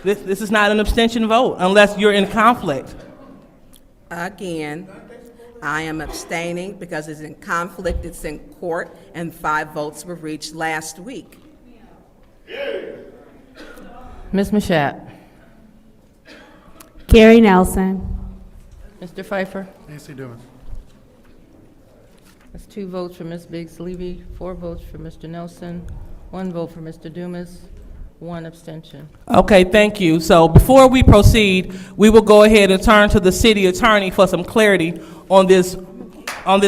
[SPEAKER 19] This is not an abstention vote unless you're in conflict.
[SPEAKER 16] Again, I am abstaining because it's in conflict, it's in court, and 5 votes were reached last week.
[SPEAKER 4] Ms. Mashat?
[SPEAKER 3] Gary Nelson.
[SPEAKER 4] Mr. Pfeiffer?
[SPEAKER 20] Nancy doing?
[SPEAKER 4] That's 2 votes for Ms. Biggs Levy, 4 votes for Mr. Nelson, 1 vote for Mr. Dumas, 1 abstention.
[SPEAKER 19] Okay, thank you. So before we proceed, we will go ahead and turn to the city attorney for some clarity on this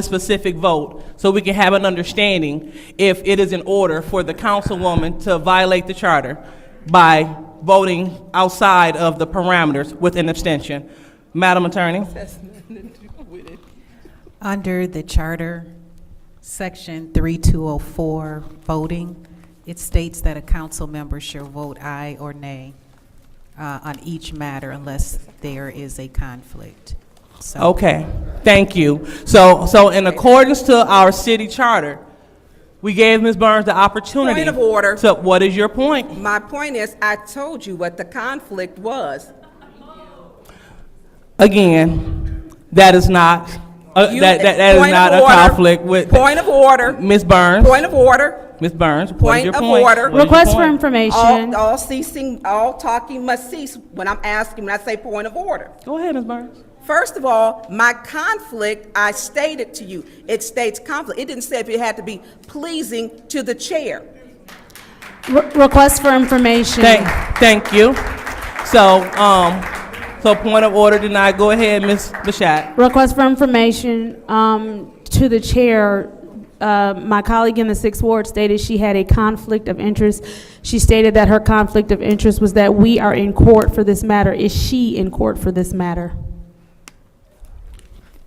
[SPEAKER 19] specific vote, so we can have an understanding if it is in order for the councilwoman to violate the charter by voting outside of the parameters with an abstention. Madam Attorney?
[SPEAKER 9] Under the charter, section 3204, voting, it states that a council member shall vote aye or nay on each matter unless there is a conflict. So,
[SPEAKER 19] Okay, thank you. So in accordance to our city charter, we gave Ms. Burns the opportunity.
[SPEAKER 16] Point of order.
[SPEAKER 19] So what is your point?
[SPEAKER 16] My point is, I told you what the conflict was.
[SPEAKER 19] Again, that is not, that is
[SPEAKER 16] Point
[SPEAKER 19] not
[SPEAKER 16] of
[SPEAKER 19] a
[SPEAKER 16] order.
[SPEAKER 19] conflict with.
[SPEAKER 16] Point of order.
[SPEAKER 19] Ms. Burns.
[SPEAKER 16] Point of order.
[SPEAKER 19] Ms. Burns, what is
[SPEAKER 16] Point
[SPEAKER 19] your
[SPEAKER 16] of
[SPEAKER 19] point?
[SPEAKER 16] order.
[SPEAKER 19] What is your
[SPEAKER 3] Request for
[SPEAKER 19] point?
[SPEAKER 3] information.
[SPEAKER 16] All talking must cease when I'm asking, when I say point of order.
[SPEAKER 19] Go ahead, Ms. Burns.
[SPEAKER 16] First of all, my conflict, I stated to you, it states conflict. It didn't say if it had to be pleasing to the chair.
[SPEAKER 3] Request for information.
[SPEAKER 19] Thank you. So point of order denied. Go ahead, Ms. Mashat.
[SPEAKER 3] Request for information to the chair. My colleague in the 6th Ward stated she had a conflict of interest. She stated that her conflict of interest was that we are in court for this matter. Is she in court for this matter?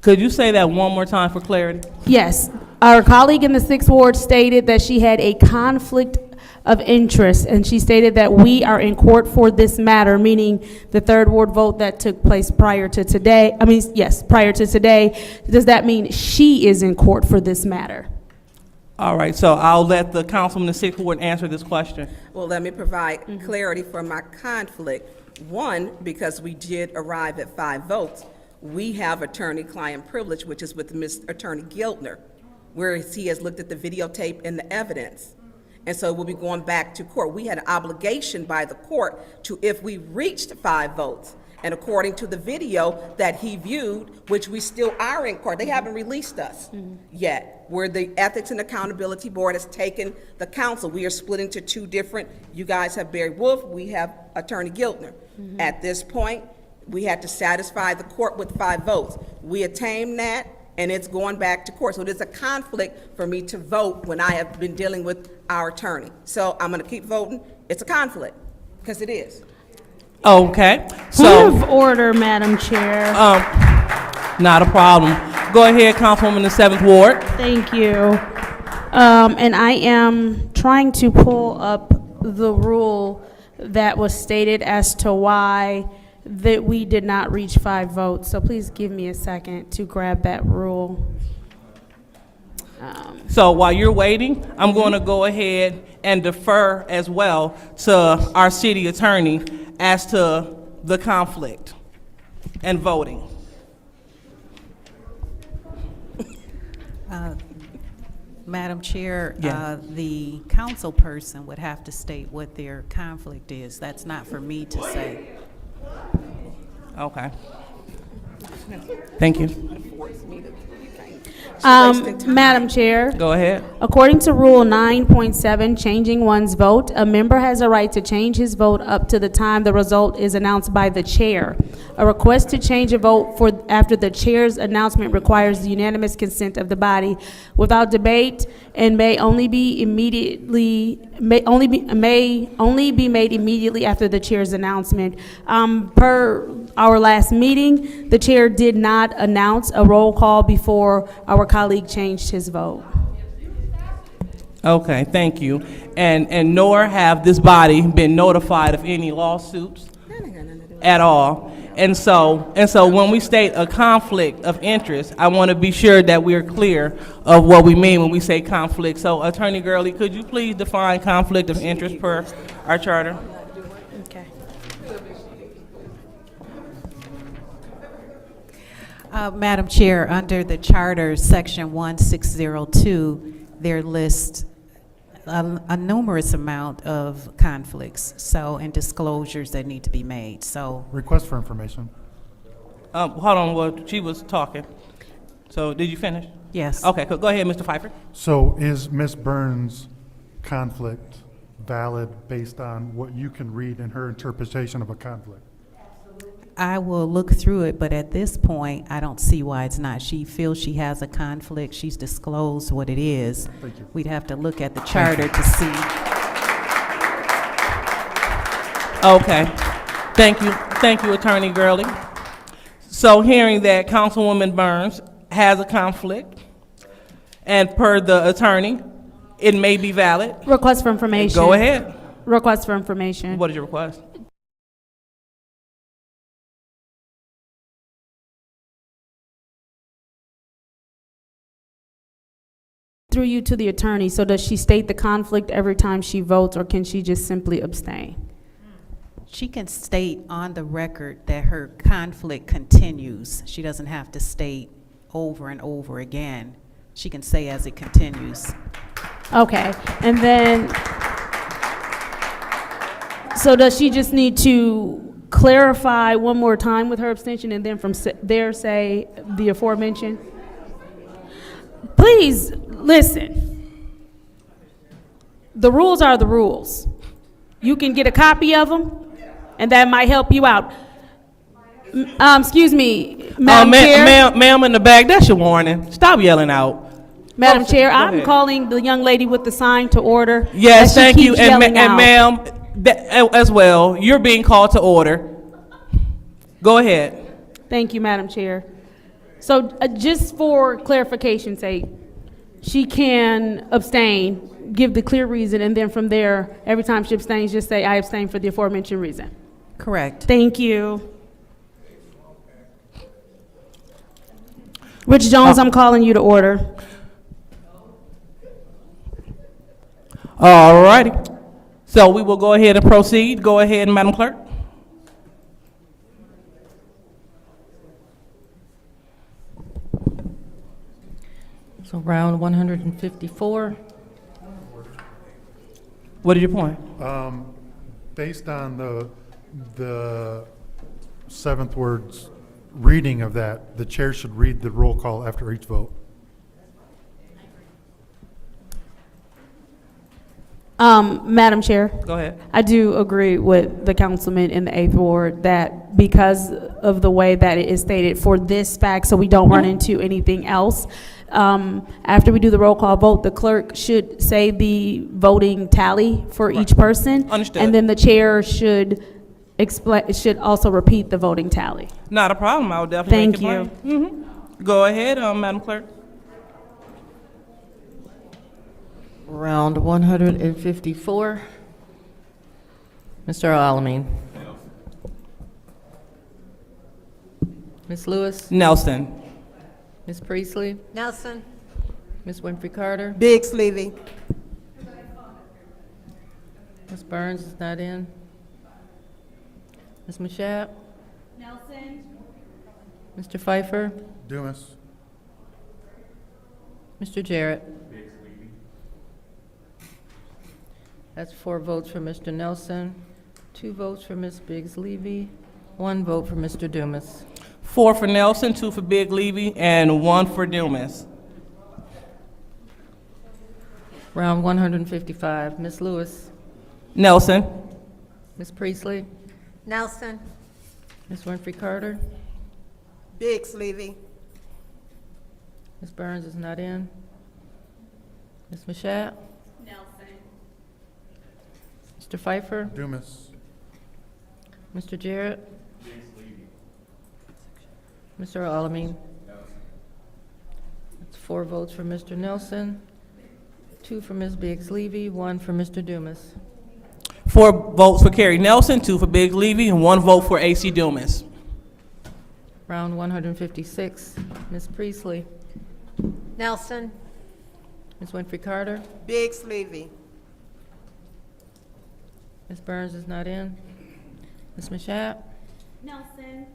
[SPEAKER 19] Could you say that one more time for clarity?
[SPEAKER 3] Yes. Our colleague in the 6th Ward stated that she had a conflict of interest, and she stated that we are in court for this matter, meaning the 3rd Ward vote that took place prior to today. Prior to today. Does that mean she is in court for this matter?
[SPEAKER 19] All right, so I'll let the councilman in the 6th Ward answer this question.
[SPEAKER 16] Well, let me provide clarity for my conflict. One, because we did arrive at 5 votes, we have attorney-client privilege, which is with Mr. Attorney Giltner, where he has looked at the videotape and the evidence. And so we'll be going back to court. We had an obligation by the court to, if we reached 5 votes, and according to the video that he viewed, which we still are in court, they haven't released us yet, where the Ethics and Accountability Board has taken the council. We are split into 2 different, you guys have Barry Wolf, we have Attorney Giltner. At this point, We had to satisfy the court with 5 votes. We attained that, and it's going back to court. So there's a conflict for me to vote when I have been dealing with our attorney. So I'm going to keep voting. It's a conflict, because it is.
[SPEAKER 19] Okay,
[SPEAKER 3] Point
[SPEAKER 19] so,
[SPEAKER 3] of order, Madam Chair.
[SPEAKER 19] not a problem. Go ahead, Councilwoman in the 7th Ward.
[SPEAKER 3] Thank you. And I am trying to pull up the rule that was stated as to why that we did not reach 5 votes. So please give me a second to grab that rule.
[SPEAKER 19] So while you're waiting, I'm going to go ahead and defer as well to our city attorney as to the conflict and voting.
[SPEAKER 9] Madam Chair,
[SPEAKER 19] Yeah.
[SPEAKER 9] the council person would have to state what their conflict is. That's not for me to say.
[SPEAKER 19] Okay. Thank you.
[SPEAKER 3] Madam Chair.
[SPEAKER 19] Go ahead.
[SPEAKER 3] According to Rule 9.7, changing one's vote, a member has a right to change his vote up to the time the result is announced by the chair. A request to change a vote after the chair's announcement requires the unanimous consent of the body without debate and may only be made immediately after the chair's announcement. Per our last meeting, the chair did not announce a roll call before our colleague changed his vote.
[SPEAKER 19] Okay, thank you. And nor have this body been notified of any lawsuits at all. And so when we state a conflict of interest, I want to be sure that we're clear of what we mean when we say conflict. So Attorney Gurley, could you please define conflict of interest per our charter?
[SPEAKER 3] Okay.
[SPEAKER 9] Madam Chair, under the charter, section 1602, there lists a numerous amount of conflicts, so, and disclosures that need to be made, so.
[SPEAKER 20] Request for information.
[SPEAKER 19] Hold on, well, she was talking. So did you finish?
[SPEAKER 9] Yes.
[SPEAKER 19] Okay, go ahead, Mr. Pfeiffer.
[SPEAKER 20] So is Ms. Burns' conflict valid based on what you can read in her interpretation of a conflict?
[SPEAKER 9] I will look through it, but at this point, I don't see why it's not. She feels she has a conflict. She's disclosed what it is.
[SPEAKER 20] Thank you.
[SPEAKER 9] We'd have to look at the charter to see.
[SPEAKER 19] Okay. Thank you, Attorney Gurley. So hearing that Councilwoman Burns has a conflict, and per the attorney, it may be valid.
[SPEAKER 3] Request for information.
[SPEAKER 19] Go ahead.
[SPEAKER 3] Request for information.
[SPEAKER 19] What is your request?
[SPEAKER 3] Through you to the attorney, so does she state the conflict every time she votes, or can she just simply abstain?
[SPEAKER 9] She can state on the record that her conflict continues. She doesn't have to state over and over again. She can say as it continues.
[SPEAKER 3] Okay, and then, so does she just need to clarify one more time with her abstention, and then from there say the aforementioned? Please, listen. The rules are the rules. You can get a copy of them, and that might help you out. Excuse me, Madam Chair.
[SPEAKER 19] Ma'am in the back, that's your warning. Stop yelling out.
[SPEAKER 3] Madam Chair,
[SPEAKER 19] go
[SPEAKER 3] I'm
[SPEAKER 19] ahead.
[SPEAKER 3] calling the young lady with the sign to order.
[SPEAKER 19] Yes,
[SPEAKER 3] as she
[SPEAKER 19] thank you.
[SPEAKER 3] keeps
[SPEAKER 19] And
[SPEAKER 3] yelling out.
[SPEAKER 19] ma'am, as well, you're being called to order. Go ahead.
[SPEAKER 3] Thank you, Madam Chair. So just for clarification's sake, she can abstain, give the clear reason, and then from there, every time she abstains, just say, I abstain for the aforementioned reason.
[SPEAKER 9] Correct.
[SPEAKER 3] Thank you. Rich Jones, I'm calling you to order.
[SPEAKER 19] All righty. So we will go ahead and proceed. Go ahead, Madam Clerk.
[SPEAKER 4] So round 154.
[SPEAKER 19] What is your point?
[SPEAKER 20] Based on the 7th word's reading of that, the chair should read the roll call after each vote.
[SPEAKER 3] Madam Chair.
[SPEAKER 19] Go ahead.
[SPEAKER 3] I do agree with the councilman in the 8th Ward that because of the way that it is stated for this fact, so we don't run into anything else, after we do the roll call vote, the clerk should say the voting tally for each person.
[SPEAKER 19] Understood.
[SPEAKER 3] And then the chair should also repeat the voting tally.
[SPEAKER 19] Not a problem. I will definitely
[SPEAKER 3] Thank
[SPEAKER 19] make it plain. Mhm. Go ahead, Madam Clerk.
[SPEAKER 4] Round 154. Mr. Alamin. Ms. Lewis.
[SPEAKER 19] Nelson.
[SPEAKER 4] Ms. Priestley.
[SPEAKER 15] Nelson.
[SPEAKER 4] Ms. Winfrey Carter.
[SPEAKER 17] Biggs Levy.
[SPEAKER 4] Ms. Burns is not in. Ms. Mashat.
[SPEAKER 3] Nelson.
[SPEAKER 4] Mr. Pfeiffer.
[SPEAKER 20] Dumas.
[SPEAKER 4] Mr. Jarrett. That's 4 votes for Mr. Nelson, 2 votes for Ms. Biggs Levy, 1 vote for Mr. Dumas.
[SPEAKER 19] 4 for Nelson, 2 for Big Levy, and 1 for Dumas.
[SPEAKER 4] Round 155. Ms. Lewis.
[SPEAKER 19] Nelson.
[SPEAKER 4] Ms. Priestley.
[SPEAKER 15] Nelson.
[SPEAKER 4] Ms. Winfrey Carter.
[SPEAKER 17] Biggs Levy.
[SPEAKER 4] Ms. Burns is not in. Ms. Mashat.
[SPEAKER 3] Nelson.
[SPEAKER 4] Mr. Pfeiffer.
[SPEAKER 20] Dumas.
[SPEAKER 4] Mr. Jarrett. Mr. Alamin. That's 4 votes for Mr. Nelson, 2 for Ms. Biggs Levy, 1 for Mr. Dumas.
[SPEAKER 19] 4 votes for Carrie Nelson, 2 for Big Levy, and 1 vote for AC Dumas.
[SPEAKER 4] Round 156. Ms. Priestley.
[SPEAKER 15] Nelson.
[SPEAKER 4] Ms. Winfrey Carter.
[SPEAKER 17] Biggs Levy.
[SPEAKER 4] Ms. Burns is not in. Ms. Mashat.
[SPEAKER 3] Nelson.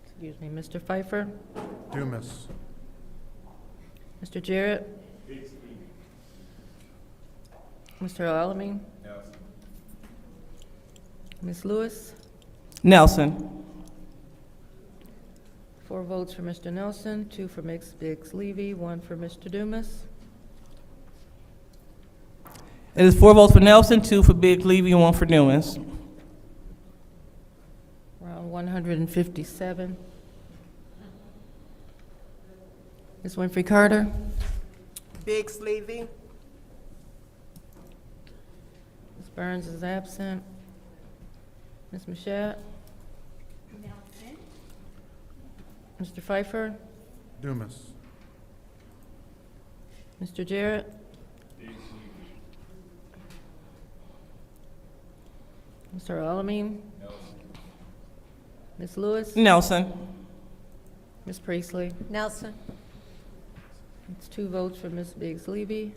[SPEAKER 4] Excuse me, Mr. Pfeiffer.
[SPEAKER 20] Dumas.
[SPEAKER 4] Mr. Jarrett. Mr. Alamin. Ms. Lewis.
[SPEAKER 19] Nelson.
[SPEAKER 4] 4 votes for Mr. Nelson, 2 for Ms. Biggs Levy, 1 for Mr. Dumas.
[SPEAKER 19] It is 4 votes for Nelson, 2 for Big Levy, and 1 for Dumas.
[SPEAKER 4] Round 157. Ms. Winfrey Carter.
[SPEAKER 17] Biggs Levy.
[SPEAKER 4] Ms. Burns is absent. Ms. Mashat.
[SPEAKER 3] Nelson.
[SPEAKER 4] Mr. Pfeiffer.
[SPEAKER 20] Dumas.
[SPEAKER 4] Mr. Jarrett. Mr. Alamin. Ms. Lewis.
[SPEAKER 19] Nelson.
[SPEAKER 4] Ms. Priestley.
[SPEAKER 15] Nelson.
[SPEAKER 4] It's 2 votes for Ms. Biggs Levy,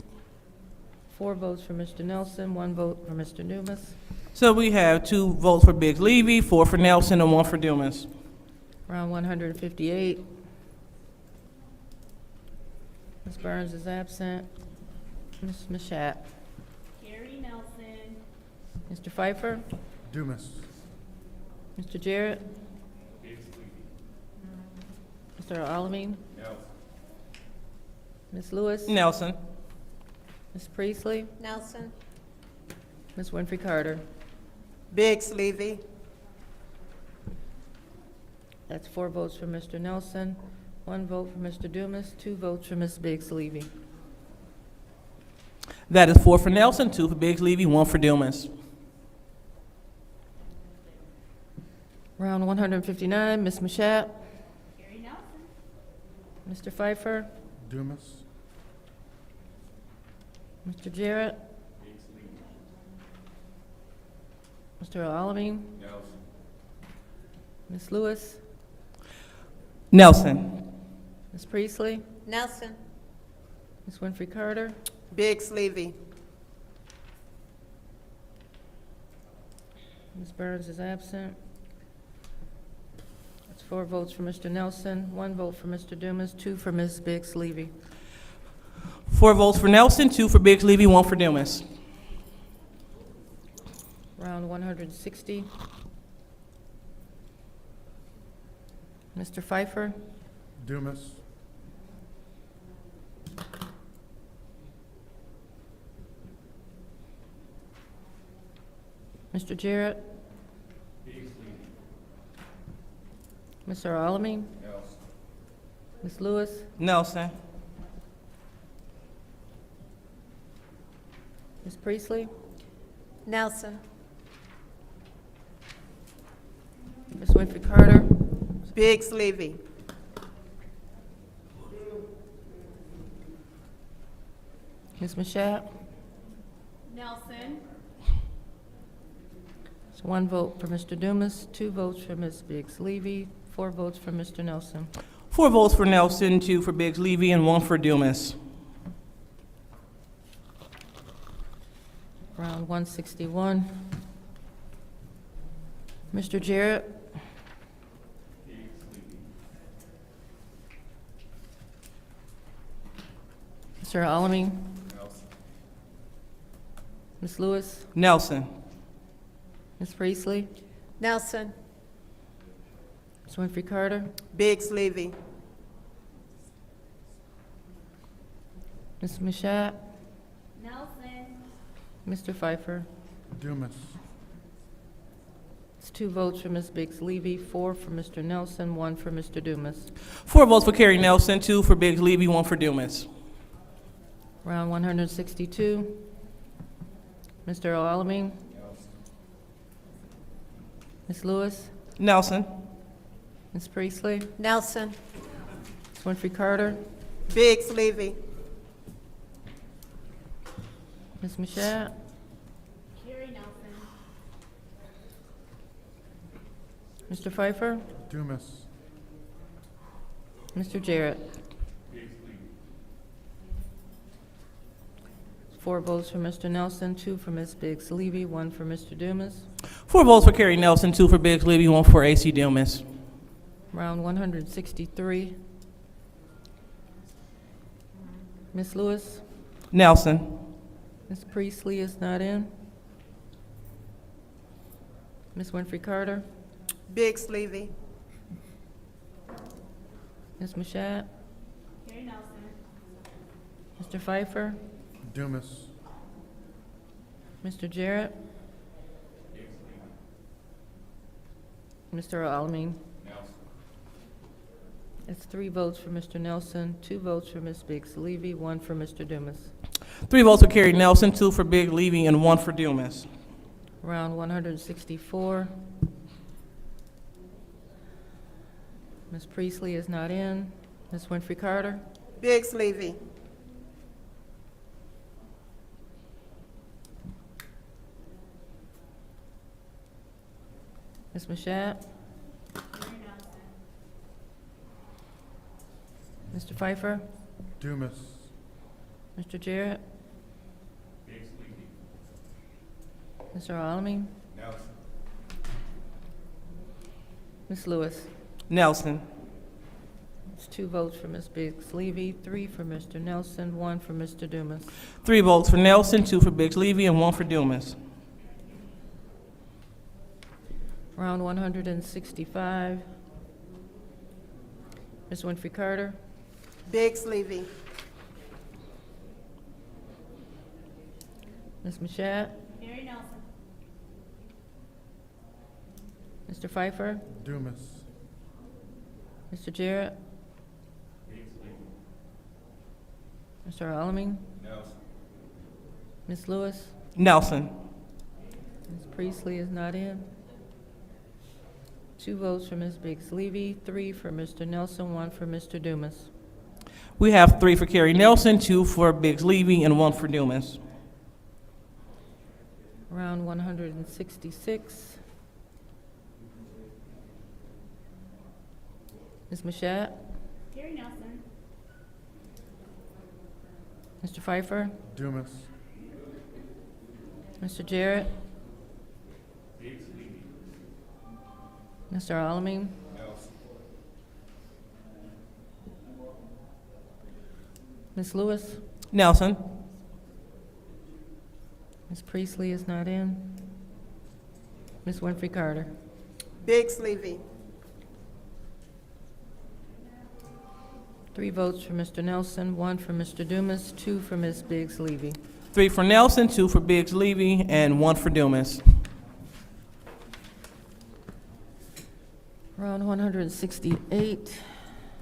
[SPEAKER 4] 4 votes for Mr. Nelson, 1 vote for Mr. Dumas.
[SPEAKER 19] So we have 2 votes for Big Levy, 4 for Nelson, and 1 for Dumas.
[SPEAKER 4] Round 158. Ms. Burns is absent. Ms. Mashat.
[SPEAKER 3] Carrie Nelson.
[SPEAKER 4] Mr. Pfeiffer.
[SPEAKER 20] Dumas.
[SPEAKER 4] Mr. Jarrett. Mr. Alamin. Ms. Lewis.
[SPEAKER 19] Nelson.
[SPEAKER 4] Ms. Priestley.
[SPEAKER 15] Nelson.
[SPEAKER 4] Ms. Winfrey Carter.
[SPEAKER 17] Biggs Levy.
[SPEAKER 4] That's 4 votes for Mr. Nelson, 1 vote for Mr. Dumas, 2 votes for Ms. Biggs Levy.
[SPEAKER 19] That is 4 for Nelson, 2 for Big Levy, 1 for Dumas.
[SPEAKER 4] Round 159, Ms. Mashat.
[SPEAKER 3] Carrie Nelson.
[SPEAKER 4] Mr. Pfeiffer.
[SPEAKER 20] Dumas.
[SPEAKER 4] Mr. Jarrett. Mr. Alamin. Ms. Lewis.
[SPEAKER 19] Nelson.
[SPEAKER 4] Ms. Priestley.
[SPEAKER 15] Nelson.
[SPEAKER 4] Ms. Winfrey Carter.
[SPEAKER 17] Biggs Levy.
[SPEAKER 4] Ms. Burns is absent. That's 4 votes for Mr. Nelson, 1 vote for Mr. Dumas, 2 for Ms. Biggs Levy.
[SPEAKER 19] 4 votes for Nelson, 2 for Big Levy, 1 for Dumas.
[SPEAKER 4] Round 160. Mr. Pfeiffer.
[SPEAKER 20] Dumas.
[SPEAKER 4] Mr. Jarrett? Mr. Alamin? Ms. Lewis?
[SPEAKER 19] Nelson.
[SPEAKER 4] Ms. Priestley?
[SPEAKER 15] Nelson.
[SPEAKER 4] Ms. Winfrey Carter?
[SPEAKER 17] Biggs Levy.
[SPEAKER 4] Ms. Mashat?
[SPEAKER 3] Nelson.
[SPEAKER 4] It's 1 vote for Mr. Dumas, 2 votes for Ms. Biggs Levy, 4 votes for Mr. Nelson.
[SPEAKER 19] 4 votes for Nelson, 2 for Biggs Levy, and 1 for Dumas.
[SPEAKER 4] Round 161. Mr. Jarrett? Mr. Alamin? Ms. Lewis?
[SPEAKER 19] Nelson.
[SPEAKER 4] Ms. Priestley?
[SPEAKER 15] Nelson.
[SPEAKER 4] Ms. Winfrey Carter?
[SPEAKER 17] Biggs Levy.
[SPEAKER 4] Ms. Mashat?
[SPEAKER 3] Nelson.
[SPEAKER 4] Mr. Pfeiffer?
[SPEAKER 20] Dumas.
[SPEAKER 4] It's 2 votes for Ms. Biggs Levy, 4 for Mr. Nelson, 1 for Mr. Dumas.
[SPEAKER 19] 4 votes for Carrie Nelson, 2 for Biggs Levy, 1 for Dumas.
[SPEAKER 4] Round 162. Mr. Alamin? Ms. Lewis?
[SPEAKER 19] Nelson.
[SPEAKER 4] Ms. Priestley?
[SPEAKER 15] Nelson.
[SPEAKER 4] Ms. Winfrey Carter?
[SPEAKER 17] Biggs Levy.
[SPEAKER 4] Ms. Mashat?
[SPEAKER 3] Carrie Nelson.
[SPEAKER 4] Mr. Pfeiffer?
[SPEAKER 20] Dumas.
[SPEAKER 4] Mr. Jarrett? 4 votes for Mr. Nelson, 2 for Ms. Biggs Levy, 1 for Mr. Dumas.
[SPEAKER 19] 4 votes for Carrie Nelson, 2 for Biggs Levy, 1 for AC Dumas.
[SPEAKER 4] Round 163. Ms. Lewis?
[SPEAKER 19] Nelson.
[SPEAKER 4] Ms. Priestley is not in. Ms. Winfrey Carter?
[SPEAKER 17] Biggs Levy.
[SPEAKER 4] Ms. Mashat?
[SPEAKER 3] Carrie Nelson.
[SPEAKER 4] Mr. Pfeiffer?
[SPEAKER 20] Dumas.
[SPEAKER 4] Mr. Jarrett? Mr. Alamin? It's 3 votes for Mr. Nelson, 2 votes for Ms. Biggs Levy, 1 for Mr. Dumas.
[SPEAKER 19] 3 votes for Carrie Nelson, 2 for Biggs Levy, and 1 for Dumas.
[SPEAKER 4] Round 164. Ms. Priestley is not in. Ms. Winfrey Carter?
[SPEAKER 17] Biggs Levy.
[SPEAKER 4] Ms. Mashat? Mr. Pfeiffer?
[SPEAKER 20] Dumas.
[SPEAKER 4] Mr. Jarrett? Mr. Alamin? Ms. Lewis?
[SPEAKER 19] Nelson.
[SPEAKER 4] It's 2 votes for Ms. Biggs Levy, 3 for Mr. Nelson, 1 for Mr. Dumas.
[SPEAKER 19] 3 votes for Nelson, 2 for Biggs Levy, and 1 for Dumas.
[SPEAKER 4] Round 165. Ms. Winfrey Carter?
[SPEAKER 17] Biggs Levy.
[SPEAKER 4] Ms. Mashat?
[SPEAKER 3] Carrie Nelson.
[SPEAKER 4] Mr. Pfeiffer?
[SPEAKER 20] Dumas.
[SPEAKER 4] Mr. Jarrett? Mr. Alamin? Ms. Lewis?
[SPEAKER 19] Nelson.
[SPEAKER 4] Ms. Priestley is not in. 2 votes for Ms. Biggs Levy, 3 for Mr. Nelson, 1 for Mr. Dumas.
[SPEAKER 19] We have 3 for Carrie Nelson, 2 for Biggs Levy, and 1 for Dumas.
[SPEAKER 4] Round 166. Ms. Mashat?
[SPEAKER 3] Carrie Nelson.
[SPEAKER 4] Mr. Pfeiffer?
[SPEAKER 20] Dumas.
[SPEAKER 4] Mr. Jarrett? Mr. Alamin? Ms. Lewis?
[SPEAKER 19] Nelson.
[SPEAKER 4] Ms. Priestley is not in. Ms. Winfrey Carter?
[SPEAKER 17] Biggs Levy.
[SPEAKER 4] 3 votes for Mr. Nelson, 1 for Mr. Dumas, 2 for Ms. Biggs Levy.
[SPEAKER 19] 3 for Nelson, 2 for Biggs Levy, and 1 for Dumas.
[SPEAKER 4] Round 168,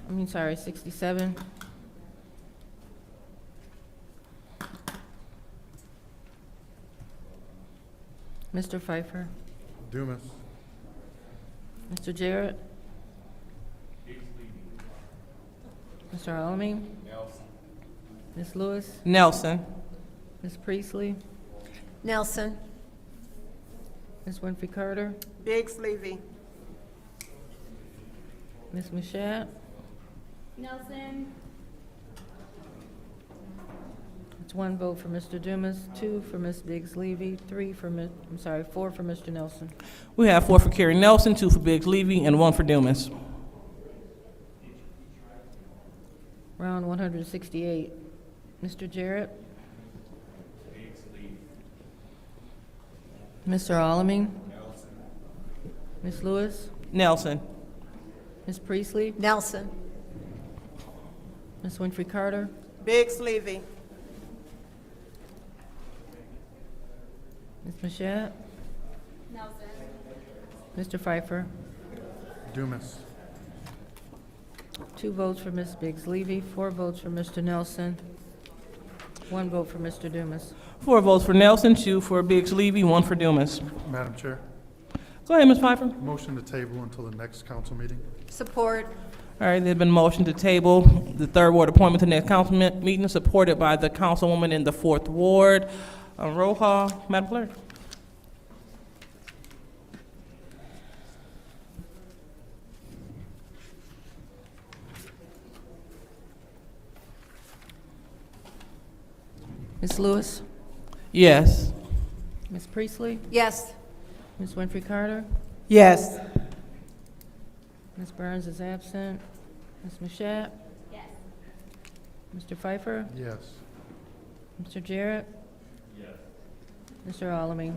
[SPEAKER 4] 67. Mr. Pfeiffer,
[SPEAKER 20] Dumas.
[SPEAKER 4] Mr. Jarrett, Mr. Alamin, Ms. Lewis,
[SPEAKER 19] Nelson.
[SPEAKER 4] Ms. Priestley,
[SPEAKER 15] Nelson.
[SPEAKER 4] Ms. Winfrey Carter,
[SPEAKER 17] Biggs Levy.
[SPEAKER 4] Ms. Mashat.
[SPEAKER 3] Nelson.
[SPEAKER 4] It's 1 vote for Mr. Dumas, 2 for Ms. Biggs Levy, 4 for Mr. Nelson.
[SPEAKER 19] We have 4 for Carrie Nelson, 2 for Biggs Levy, and 1 for Dumas.
[SPEAKER 4] Round 168, Mr. Jarrett, Mr. Alamin, Ms. Lewis,
[SPEAKER 19] Nelson.
[SPEAKER 4] Ms. Priestley,
[SPEAKER 15] Nelson.
[SPEAKER 4] Ms. Winfrey Carter,
[SPEAKER 17] Biggs Levy.
[SPEAKER 4] Ms. Mashat,
[SPEAKER 3] Nelson.
[SPEAKER 4] Mr. Pfeiffer.
[SPEAKER 20] Dumas.
[SPEAKER 4] 2 votes for Ms. Biggs Levy, 4 votes for Mr. Nelson, 1 vote for Mr. Dumas.
[SPEAKER 19] 4 votes for Nelson, 2 for Biggs Levy, 1 for Dumas.
[SPEAKER 20] Madam Chair,
[SPEAKER 19] Go ahead, Ms. Pfeiffer.
[SPEAKER 20] motion to table until the next council meeting.
[SPEAKER 15] Support.
[SPEAKER 19] All right, there's been a motion to table the 3rd Ward appointment to the next council meeting, supported by the councilwoman in the 4th Ward. Roll call, Madam Clerk.
[SPEAKER 4] Ms. Lewis,
[SPEAKER 19] Yes.
[SPEAKER 4] Ms. Priestley,
[SPEAKER 15] Yes.
[SPEAKER 4] Ms. Winfrey Carter,
[SPEAKER 17] Yes.
[SPEAKER 4] Ms. Burns is absent, Ms. Mashat,
[SPEAKER 3] Yes.
[SPEAKER 4] Mr. Pfeiffer,
[SPEAKER 20] Yes.
[SPEAKER 4] Mr. Jarrett, Mr. Alamin.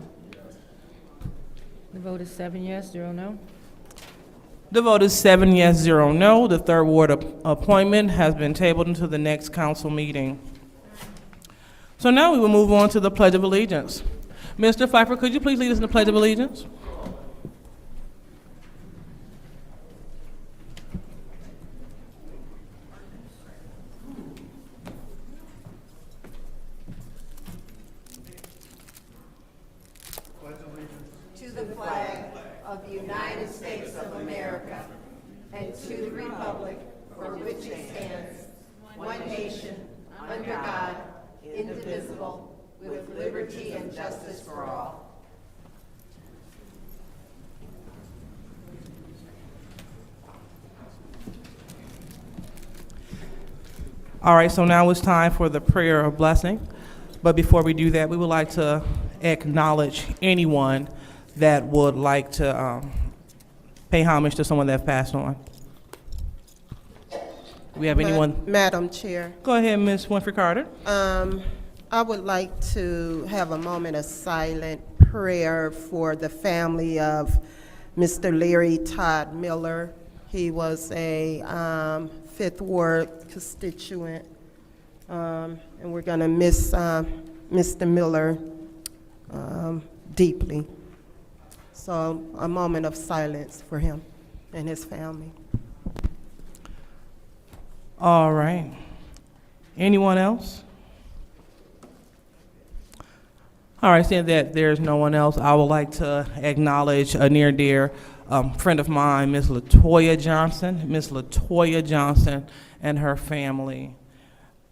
[SPEAKER 4] The vote is 7 yes, 0 no.
[SPEAKER 19] The vote is 7 yes, 0 no. The 3rd Ward appointment has been tabled until the next council meeting. So now we will move on to the Pledge of Allegiance. Mr. Pfeiffer, could you please lead us in the Pledge of Allegiance?
[SPEAKER 15] To the flag of the United States of America and to the republic for which it stands, one nation, under God, indivisible, with liberty and justice for all.
[SPEAKER 19] All right, so now it's time for the prayer of blessing. But before we do that, we would like to acknowledge anyone that would like to pay homage to someone that passed on. Do we have anyone?
[SPEAKER 17] Madam Chair,
[SPEAKER 19] Go ahead, Ms. Winfrey Carter.
[SPEAKER 17] I would like to have a moment of silent prayer for the family of Mr. Larry Todd Miller. He was a 5th Ward constituent, and we're going to miss Mr. Miller deeply. So a moment of silence for him and his family.
[SPEAKER 19] All right. Anyone else? All right, seeing that there's no one else, I would like to acknowledge a near dear friend of mine, Ms. LaToya Johnson and her family.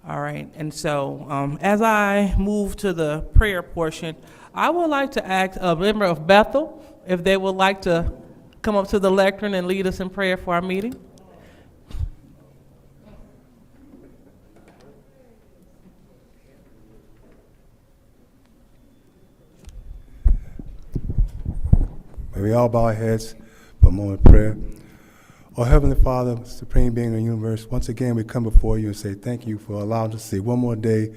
[SPEAKER 19] All right, and so as I move to the prayer portion, I would like to ask a member of Bethel if they would like to come up to the lectern and lead us in prayer for our meeting.
[SPEAKER 10] May we all bow our heads for a moment of prayer. Oh, Heavenly Father, Supreme Being in the universe, once again we come before you and say thank you for allowing us to see one more day,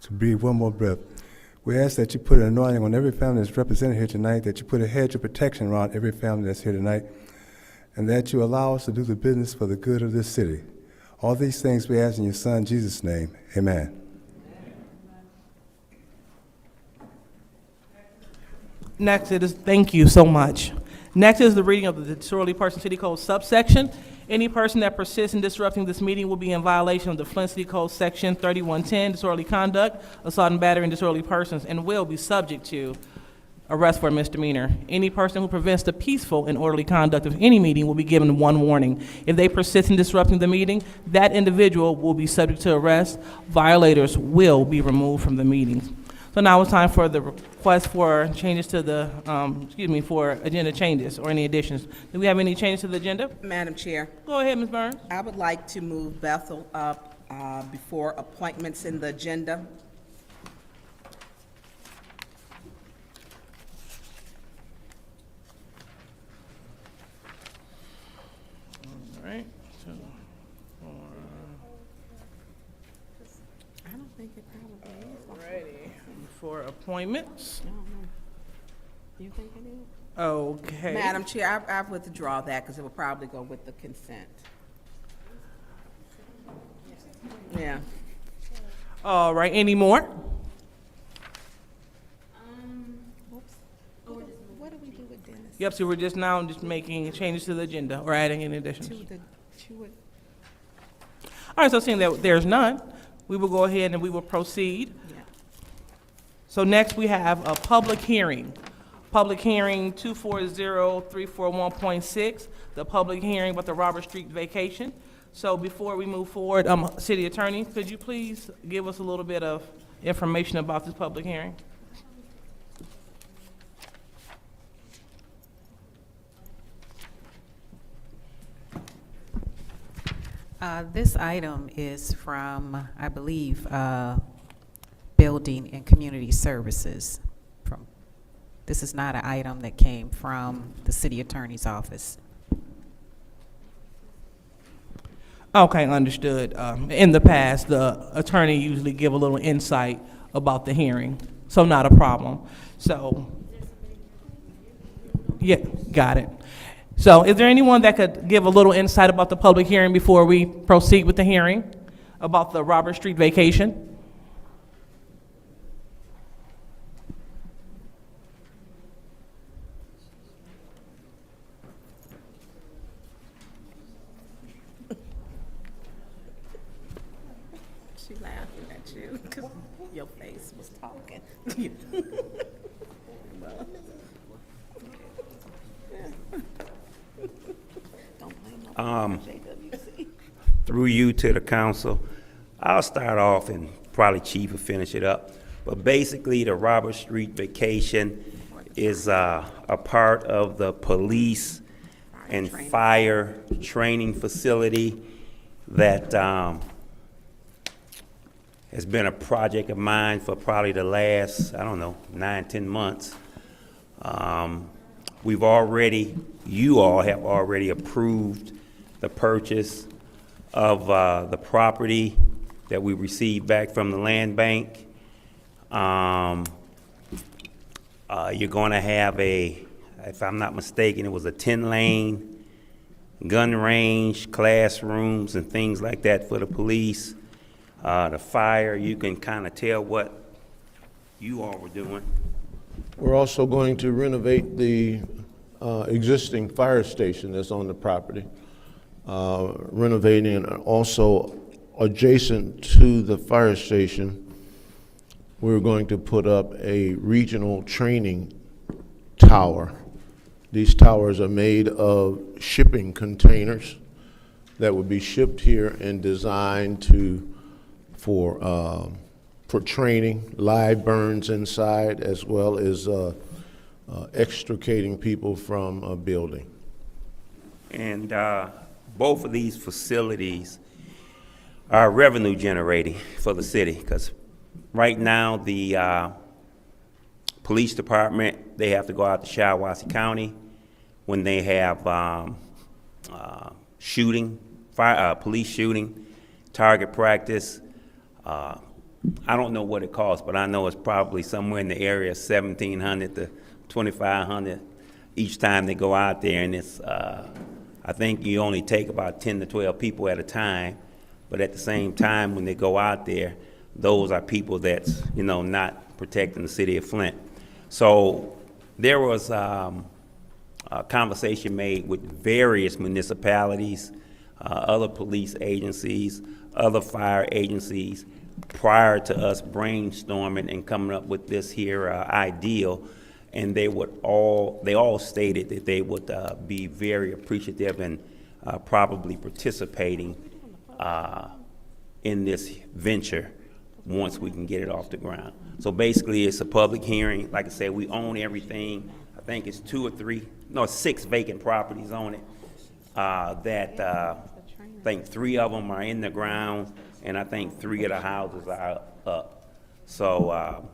[SPEAKER 10] to breathe one more breath. We ask that you put an anointing on every family that's represented here tonight, that you put a hedge of protection around every family that's here tonight, and that you allow us to do the business for the good of this city. All these things we ask in your Son, Jesus' name. Amen.
[SPEAKER 19] Next, it is thank you so much. Next is the reading of the disorderly person city code subsection. Any person that persists in disrupting this meeting will be in violation of the Flint City Code Section 3110, disorderly conduct, assault and battery, and disorderly persons, and will be subject to arrest for a misdemeanor. Any person who prevents the peaceful and orderly conduct of any meeting will be given one warning. If they persist in disrupting the meeting, that individual will be subject to arrest. Violators will be removed from the meetings. So now it's time for the request for changes to the, for agenda changes or any additions. Do we have any changes to the agenda?
[SPEAKER 16] Madam Chair,
[SPEAKER 19] Go ahead, Ms. Burns.
[SPEAKER 16] I would like to move Bethel up before appointments in the agenda.
[SPEAKER 19] All right. So,
[SPEAKER 16] I don't think it probably is.
[SPEAKER 19] ready for appointments.
[SPEAKER 16] You think it is?
[SPEAKER 19] Okay.
[SPEAKER 16] Madam Chair, I withdraw that because it will probably go with the consent. Yeah.
[SPEAKER 19] All right, any more?
[SPEAKER 16] What do we do with Dennis?
[SPEAKER 19] Yep, so we're just now just making changes to the agenda or adding in additions. All right, so seeing that there's none, we will go ahead and we will proceed. So next we have a public hearing. Public hearing 240341.6, the public hearing about the Robert Street vacation. So before we move forward, City Attorney, could you please give us a little bit of information about this public hearing?
[SPEAKER 9] This item is from, I believe, Building and Community Services. This is not an item that came from the city attorney's office.
[SPEAKER 19] Okay, understood. In the past, the attorney usually give a little insight about the hearing, so not a problem. So, yeah, got it. So is there anyone that could give a little insight about the public hearing before we proceed with the hearing about the Robert Street vacation?
[SPEAKER 16] She laughing at you because your face was talking.
[SPEAKER 22] Through you to the council, I'll start off and probably Chief will finish it up. But basically, the Robert Street vacation is a part of the police and fire training facility that has been a project of mine for probably the last, 9-10 months. You all have already approved the purchase of the property that we received back from the land bank. You're going to have if I'm not mistaken, it was a 10-lane gun range, classrooms, and things like that for the police. The fire, you can kind of tell what you all were doing.
[SPEAKER 13] We're also going to renovate the existing fire station that's on the property. Renovating, and also adjacent to the fire station, we're going to put up a regional training tower. These towers are made of shipping containers that would be shipped here and designed for training, live burns inside, as well as extricating people from a building.
[SPEAKER 22] And both of these facilities are revenue generating for the city, because right now the police department, they have to go out to Shiawassee County when they have police shooting, target practice. I don't know what it costs, but I know it's probably somewhere in the area of $1,700 to $2,500 each time they go out there, and it's I think you only take about 10 to 12 people at a time, but at the same time when they go out there, those are people that's not protecting the city of Flint. So there was a conversation made with various municipalities, other police agencies, other fire agencies, prior to us brainstorming and coming up with this here ideal. And they all stated that they would be very appreciative and probably participating in this venture once we can get it off the ground. So basically, it's a public hearing. Like I said, we own everything. I think it's 6 vacant properties on it. I think 3 of them are in the ground, and I think 3 of the houses are up. So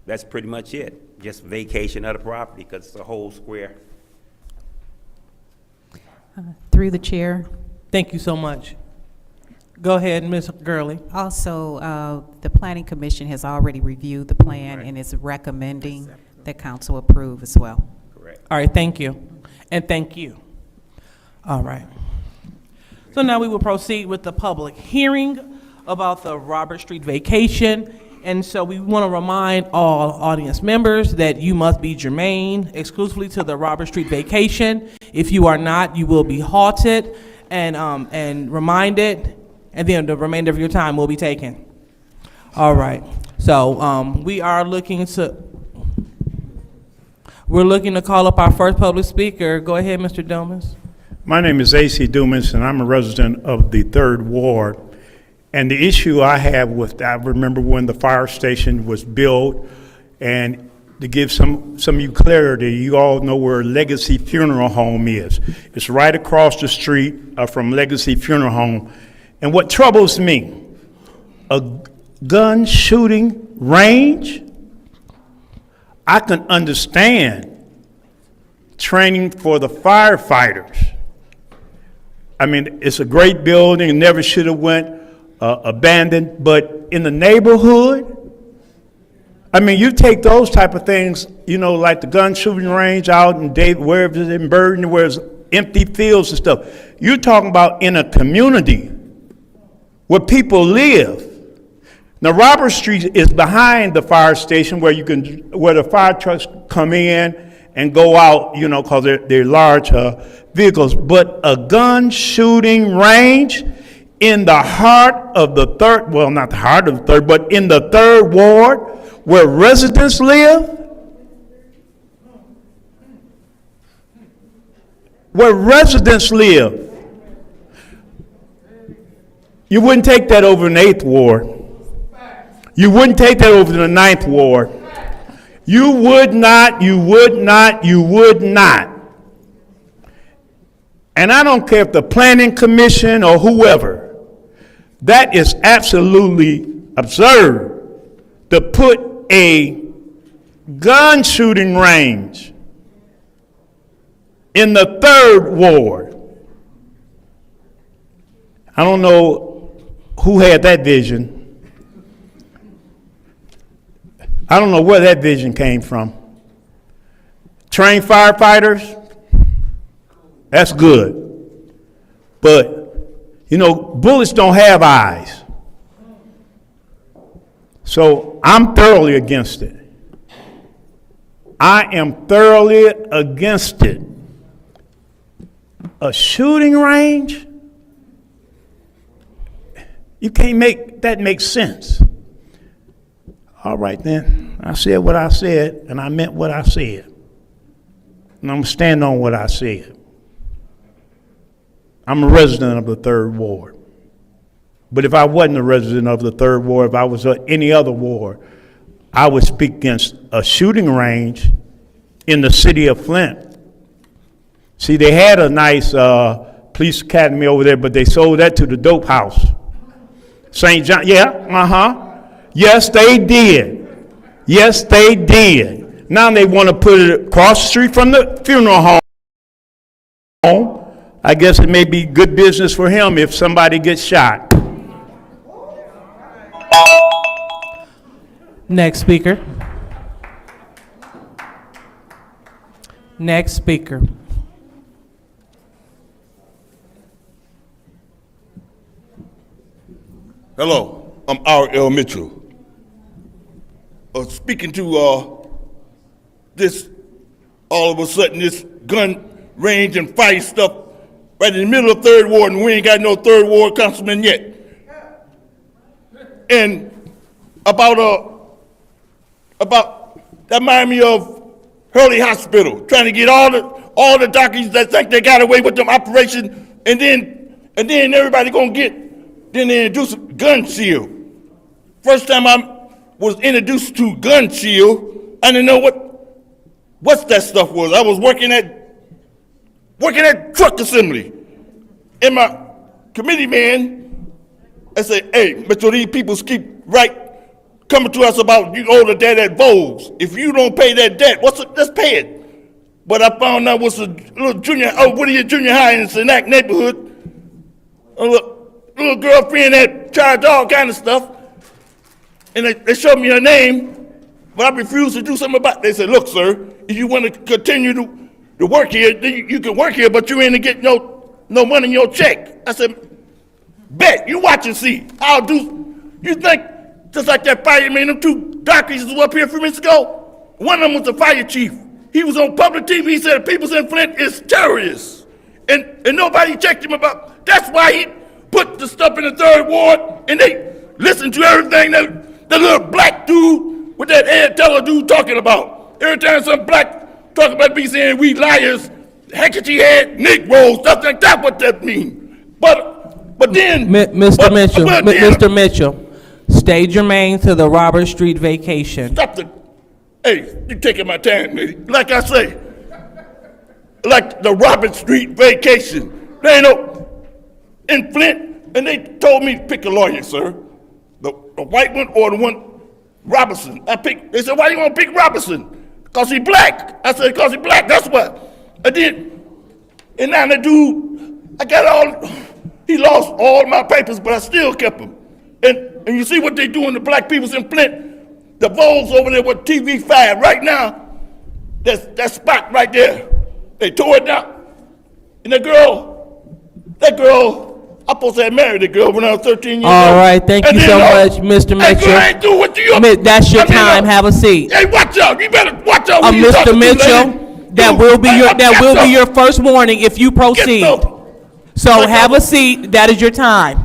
[SPEAKER 22] that's pretty much it. Just vacation of the property, because it's a whole square.
[SPEAKER 9] Through the chair.
[SPEAKER 19] Thank you so much. Go ahead, Ms. Gurley.
[SPEAKER 9] Also, the Planning Commission has already reviewed the plan and is recommending that council approve as well.
[SPEAKER 22] Correct.
[SPEAKER 19] All right, thank you. And thank you. All right. So now we will proceed with the public hearing about the Robert Street vacation. And so we want to remind all audience members that you must be germane exclusively to the Robert Street vacation. If you are not, you will be halted and reminded, and then the remainder of your time will be taken. All right. So we're looking to call up our first public speaker. Go ahead, Mr. Dumas.
[SPEAKER 6] My name is A.C. Dumas, and I'm a resident of the 3rd Ward. And the issue I have with, I remember when the fire station was built, and to give some of you clarity, you all know where Legacy Funeral Home is. It's right across the street from Legacy Funeral Home. And what troubles me, a gun shooting range, I can understand training for the firefighters. I mean, it's a great building, it never should have went abandoned, but in the neighborhood, I mean, you take those type of things, you know, like the gun shooting range out in wherever it's in Burton, where it's empty fields and stuff. You're talking about in a community where people live. Now, Robert Street is behind the fire station where the fire trucks come in and go out, you know, because they're large vehicles. But a gun shooting range in the heart of the 3rd, well, not the heart of the 3rd, but in the 3rd Ward where residents live, you wouldn't take that over in the 8th Ward. You wouldn't take that over in the 9th Ward. You would not. And I don't care if the Planning Commission or whoever, that is absolutely absurd to put a gun shooting range in the 3rd Ward. I don't know who had that vision. I don't know where that vision came from. Trained firefighters, that's good. But, you know, bullets don't have eyes. So I'm thoroughly against it. I am thoroughly against it. A shooting range? You can't make that make sense. All right then, I said what I said, and I meant what I said. And I'm going to stand on what I said. I'm a resident of the 3rd Ward. But if I wasn't a resident of the 3rd Ward, if I was any other ward, I would speak against a shooting range in the city of Flint. See, they had a nice police academy over there, but they sold that to the dope house. St. John, Yes, they did. Yes, they did. Now they want to put it across the street from the funeral home. I guess it may be good business for him if somebody gets shot.
[SPEAKER 19] Next speaker. Next speaker.
[SPEAKER 7] Hello, I'm R.L. Mitchell. Speaking to this, all of a sudden, this gun range and fight stuff right in the middle of Third Ward, and we ain't got no Third Ward councilman yet. And about that remind me of Hurley Hospital, trying to get all the doctors that think they got away with them operations, and then everybody gonna get, then they introduce gun shield. First time I was introduced to gun shield, I didn't know what that stuff was. I was working at truck assembly. And my committee man, I said, hey, Mitchell, these people keep coming to us about you owe the debt at Vogues. If you don't pay that debt, let's pay it. But I found out what's a little junior high in the Senac neighborhood. A little girlfriend that charged all kind of stuff. And they showed me her name, but I refused to do something about it. They said, look, sir, if you want to continue to work here, you can work here, but you ain't gonna get no money in your check. I said, bet, you watch and see. I'll do, you think, just like that fireman, them two doctors who was up here a few minutes ago, one of them was the fire chief. He was on public TV, he said the people in Flint is terrorists. And nobody checked him about, that's why he put the stuff in the Third Ward, and they listened to everything that the little black dude with that Ed Teller dude talking about. Every time some black talk about me saying we liars, handkerchief head, Negroes, stuff like that, what that mean. But then,
[SPEAKER 19] Mr. Mitchell, stay germane to the Robert Street vacation.
[SPEAKER 7] Stop hey, you taking my time, lady. Like I say, like the Robert Street vacation. They ain't no, in Flint, and they told me to pick a lawyer, sir. The white one or the one, Robinson. They said, why do you want to pick Robinson? Because he black. I said, because he black, that's what. And now the dude, he lost all my papers, but I still kept them. And you see what they doing to black people in Flint? The Vogues over there with TV5 right now, that spot right there, they tore it down. And that girl, I'm supposed to have married the girl when I was 13 years old.
[SPEAKER 19] All right, thank you so much, Mr. Mitchell.
[SPEAKER 7] Girl, I ain't do what you
[SPEAKER 19] That's your time. Have a seat.
[SPEAKER 7] Hey, watch out! You better watch out.
[SPEAKER 19] Mr. Mitchell, that will be your first warning if you proceed. So have a seat. That is your time.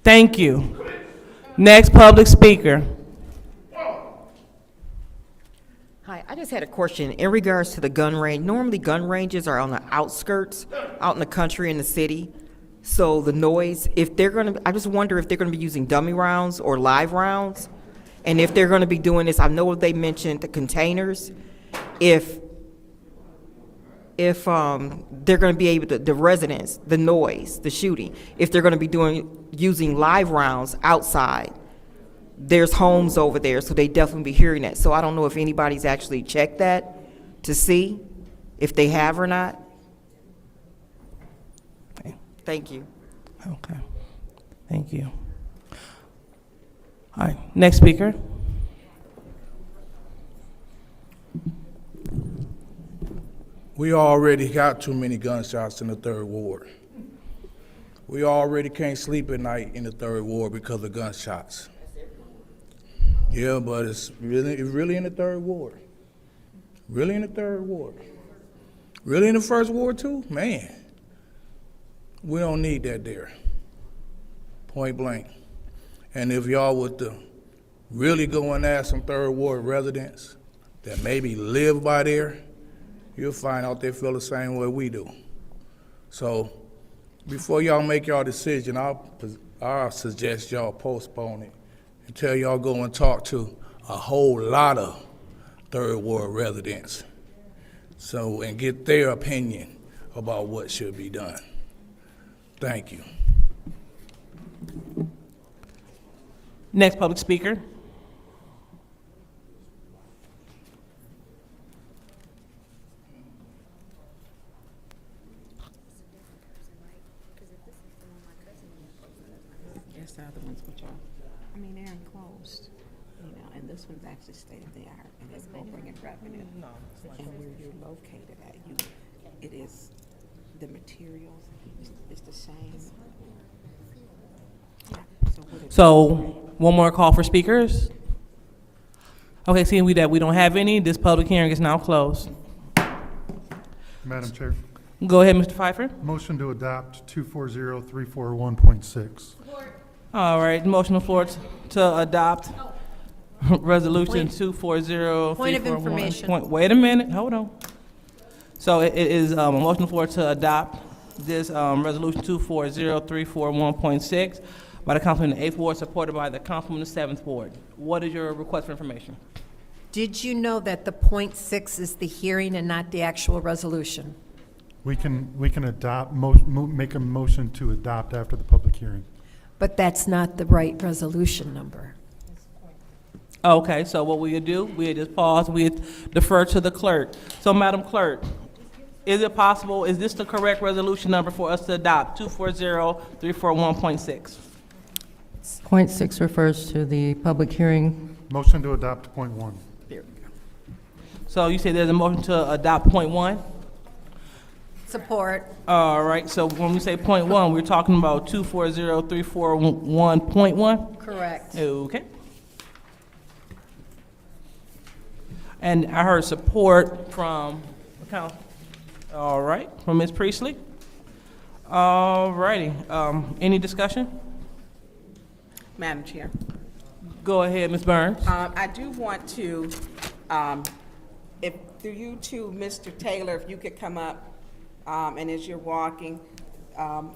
[SPEAKER 19] Thank you. Next public speaker.
[SPEAKER 2] Hi, I just had a question in regards to the gun range. Normally gun ranges are on the outskirts, out in the country, in the city. So the noise, I just wonder if they're gonna be using dummy rounds or live rounds. And if they're gonna be doing this, I know they mentioned the containers. If they're gonna be able to, the residents, the noise, the shooting, if they're gonna be using live rounds outside. There's homes over there, so they definitely be hearing that. So I don't know if anybody's actually checked that to see if they have or not.
[SPEAKER 19] Okay.
[SPEAKER 2] Thank you.
[SPEAKER 19] Okay. Thank you. All right, next speaker.
[SPEAKER 8] We already got too many gunshots in the Third Ward. We already can't sleep at night in the Third Ward because of gunshots. Yeah, but it's really in the Third Ward. Really in the Third Ward. Really in the First Ward too? Man, we don't need that there. Point blank. And if y'all would really go and ask some Third Ward residents that maybe live by there, you'll find out they feel the same way we do. So before y'all make y'all decision, I'll suggest y'all postpone it until y'all go and talk to a whole lot of Third Ward residents, and get their opinion about what should be done. Thank you.
[SPEAKER 19] Next public speaker.
[SPEAKER 1] Yes, the other ones, which are, I mean, they're enclosed, and this one's actually state of the art, and it's going to bring in revenue. No. And where you're located at, it is, the materials, it's the same. Yeah,
[SPEAKER 19] So, one more call for speakers. Okay, seeing we don't have any, this public hearing is now closed.
[SPEAKER 20] Madam Chair,
[SPEAKER 19] Go ahead, Mr. Pfeiffer.
[SPEAKER 20] motion to adopt 240341.6.
[SPEAKER 19] All right, motion on the floor to adopt resolution 240341.
[SPEAKER 15] Point of information.
[SPEAKER 19] Wait a minute, hold on. So it is a motion on the floor to adopt this resolution 240341.6 by the councilman in the 8th Ward, supported by the councilman in the 7th Ward. What is your request for information?
[SPEAKER 15] Did you know that the .6 is the hearing and not the actual resolution?
[SPEAKER 20] We can adopt, make a motion to adopt after the public hearing.
[SPEAKER 15] But that's not the right resolution number.
[SPEAKER 19] Okay, so what we do, we just pause, we defer to the clerk. So, Madam Clerk, is it possible, is this the correct resolution number for us to adopt, 240341.6?
[SPEAKER 4] Point 6 refers to the public hearing.
[SPEAKER 20] Motion to adopt point 1.
[SPEAKER 19] So you say there's a motion to adopt point 1?
[SPEAKER 15] Support.
[SPEAKER 19] All right, so when we say point 1, we're talking about 240341.1?
[SPEAKER 15] Correct.
[SPEAKER 19] Okay. And I heard support from the council. All right, from Ms. Priestley. All righty, any discussion?
[SPEAKER 16] Madam Chair.
[SPEAKER 19] Go ahead, Ms. Burns.
[SPEAKER 16] I do want to, if through you two, Mr. Taylor, if you could come up, and as you're walking,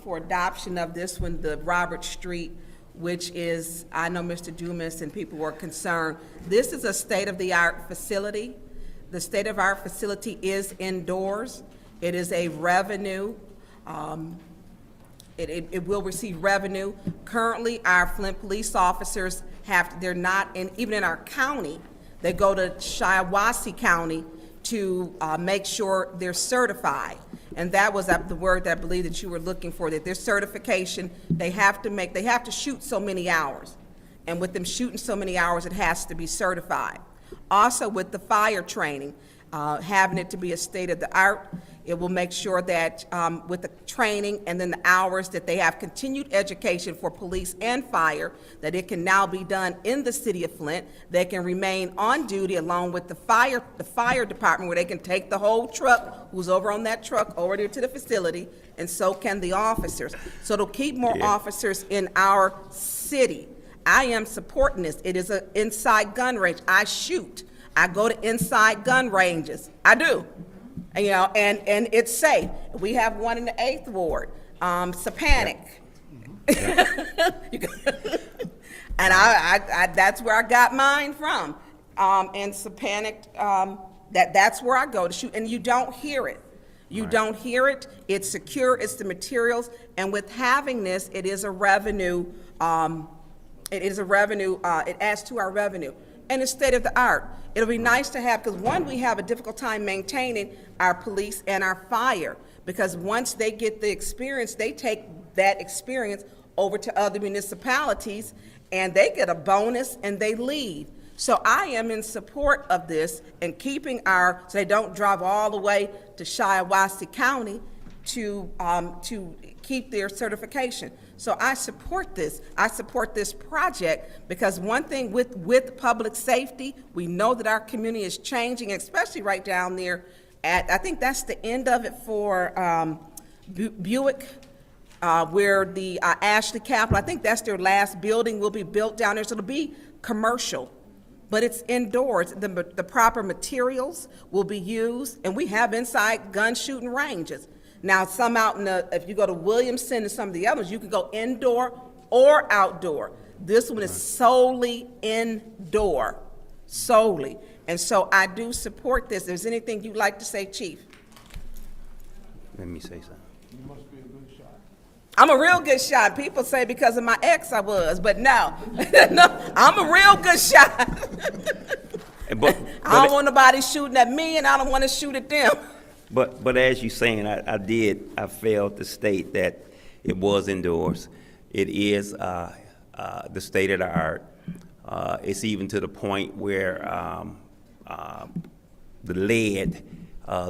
[SPEAKER 16] for adoption of this one, the Robert Street, which is, I know Mr. Dumas and people were concerned. This is a state-of-the-art facility. The state-of-the-art facility is indoors. It is a revenue, it will receive revenue. Currently, our Flint police officers they're not even in our county, they go to Shiawassee County to make sure they're certified. And that was the word that I believe that you were looking for, that their certification, they have to shoot so many hours. And with them shooting so many hours, it has to be certified. Also with the fire training, having it to be a state-of-the-art, it will make sure that with the training and then the hours that they have continued education for police and fire, that it can now be done in the city of Flint. They can remain on duty along with the fire department, where they can take the whole truck, who's over on that truck, over there to the facility, and so can the officers. So it'll keep more officers in our city. I am supporting this. It is an inside gun range. I shoot. I go to inside gun ranges. I do. And, you know, and it's safe. We have one in the 8th Ward, Sapanic. And I that's where I got mine from. And Sapanic, that's where I go to shoot, and you don't hear it. You don't hear it. It's secure. It's the materials, and with having this, it is a revenue. It is a revenue. It adds to our revenue, and it's state of the art. It'll be nice to have, because one, we have a difficult time maintaining our police and our fire, because once they get the experience, they take that experience over to other municipalities, and they get a bonus and they leave. So I am in support of this and keeping so they don't drive all the way to Shiawassee County to keep their certification. So I support this. I support this project, because one thing with public safety, we know that our community is changing, especially right down there I think that's the end of it for Buick, where the Ashley Capital, I think that's their last building will be built down there. So it'll be commercial, but it's indoors. The proper materials will be used, and we have inside gun shooting ranges. Now, some out if you go to Williamson and some of the others, you can go indoor or outdoor. This one is solely indoor, solely. And so I do support this. If there's anything you'd like to say, Chief?
[SPEAKER 22] Let me say something.
[SPEAKER 8] You must be a good shot.
[SPEAKER 16] I'm a real good shot. People say because of my ex I was, but no. No, I'm a real good shot. I don't want nobody shooting at me, and I don't want to shoot at them.
[SPEAKER 22] But as you're saying, I failed to state that it was indoors. It is the state of the art. It's even to the point where the lead,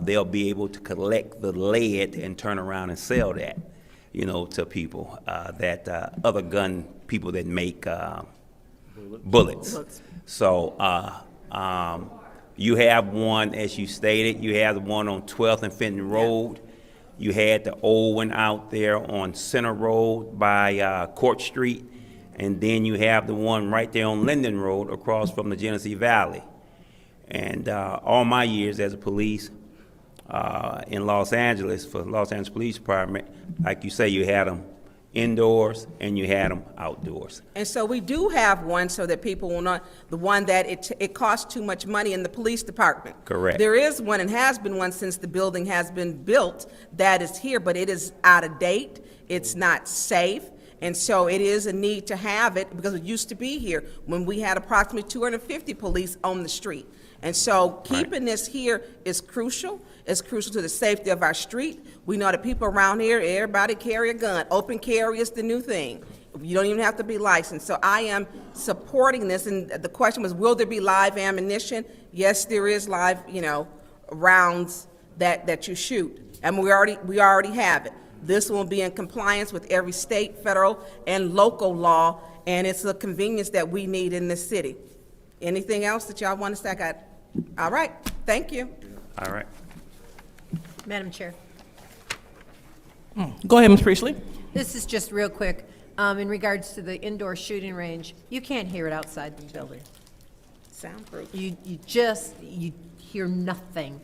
[SPEAKER 22] they'll be able to collect the lead and turn around and sell that, to people, that other gun people that make bullets. So You have one, as you stated, you have the one on 12th and Fenton Road. You had the old one out there on Center Road by Court Street. And then you have the one right there on Linden Road across from the Genesee Valley. And all my years as a police in Los Angeles, for Los Angeles Police Department, like you say, you had them indoors and you had them outdoors.
[SPEAKER 16] And so we do have one so that people will not, the one that it costs too much money in the police department.
[SPEAKER 22] Correct.
[SPEAKER 16] There is one and has been one since the building has been built that is here, but it is out of date. It's not safe. And so it is a need to have it because it used to be here when we had approximately 250 police on the street. And so keeping this here is crucial. It's crucial to the safety of our street. We know that people around here, everybody carry a gun. Open carry is the new thing. You don't even have to be licensed. So I am supporting this. And the question was, will there be live ammunition? Yes, there is live, rounds that you shoot. And we already have it. This will be in compliance with every state, federal, and local law, and it's a convenience that we need in this city. Anything else that y'all want to say? All right, thank you.
[SPEAKER 22] All right.
[SPEAKER 15] Madam Chair.
[SPEAKER 19] Go ahead, Ms. Priestley.
[SPEAKER 15] This is just real quick. In regards to the indoor shooting range, you can't hear it outside the building.
[SPEAKER 16] Soundproof.
[SPEAKER 15] You hear nothing.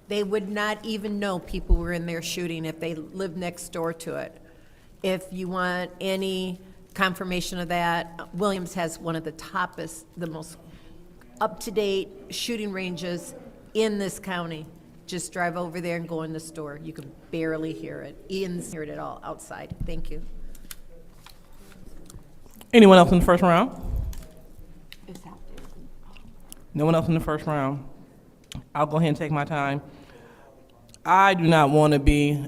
[SPEAKER 15] They would not even know people were in there shooting if they lived next door to it. If you want any confirmation of that, Williams has one of the the most up-to-date shooting ranges in this county. Just drive over there and go in the store. You can barely hear it. Ian's hear it at all outside. Thank you.
[SPEAKER 19] Anyone else in the first round? No one else in the first round. I'll go ahead and take my time. I do not want to be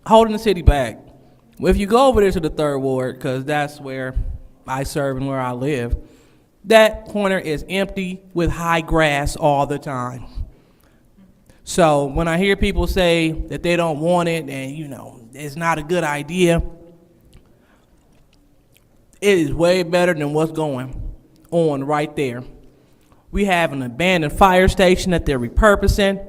[SPEAKER 19] holding the city back. If you go over there to the 3rd Ward, because that's where I serve and where I live, that corner is empty with high grass all the time. So when I hear people say that they don't want it and, it's not a good idea, it is way better than what's going on right there. We have an abandoned fire station that they're repurposing.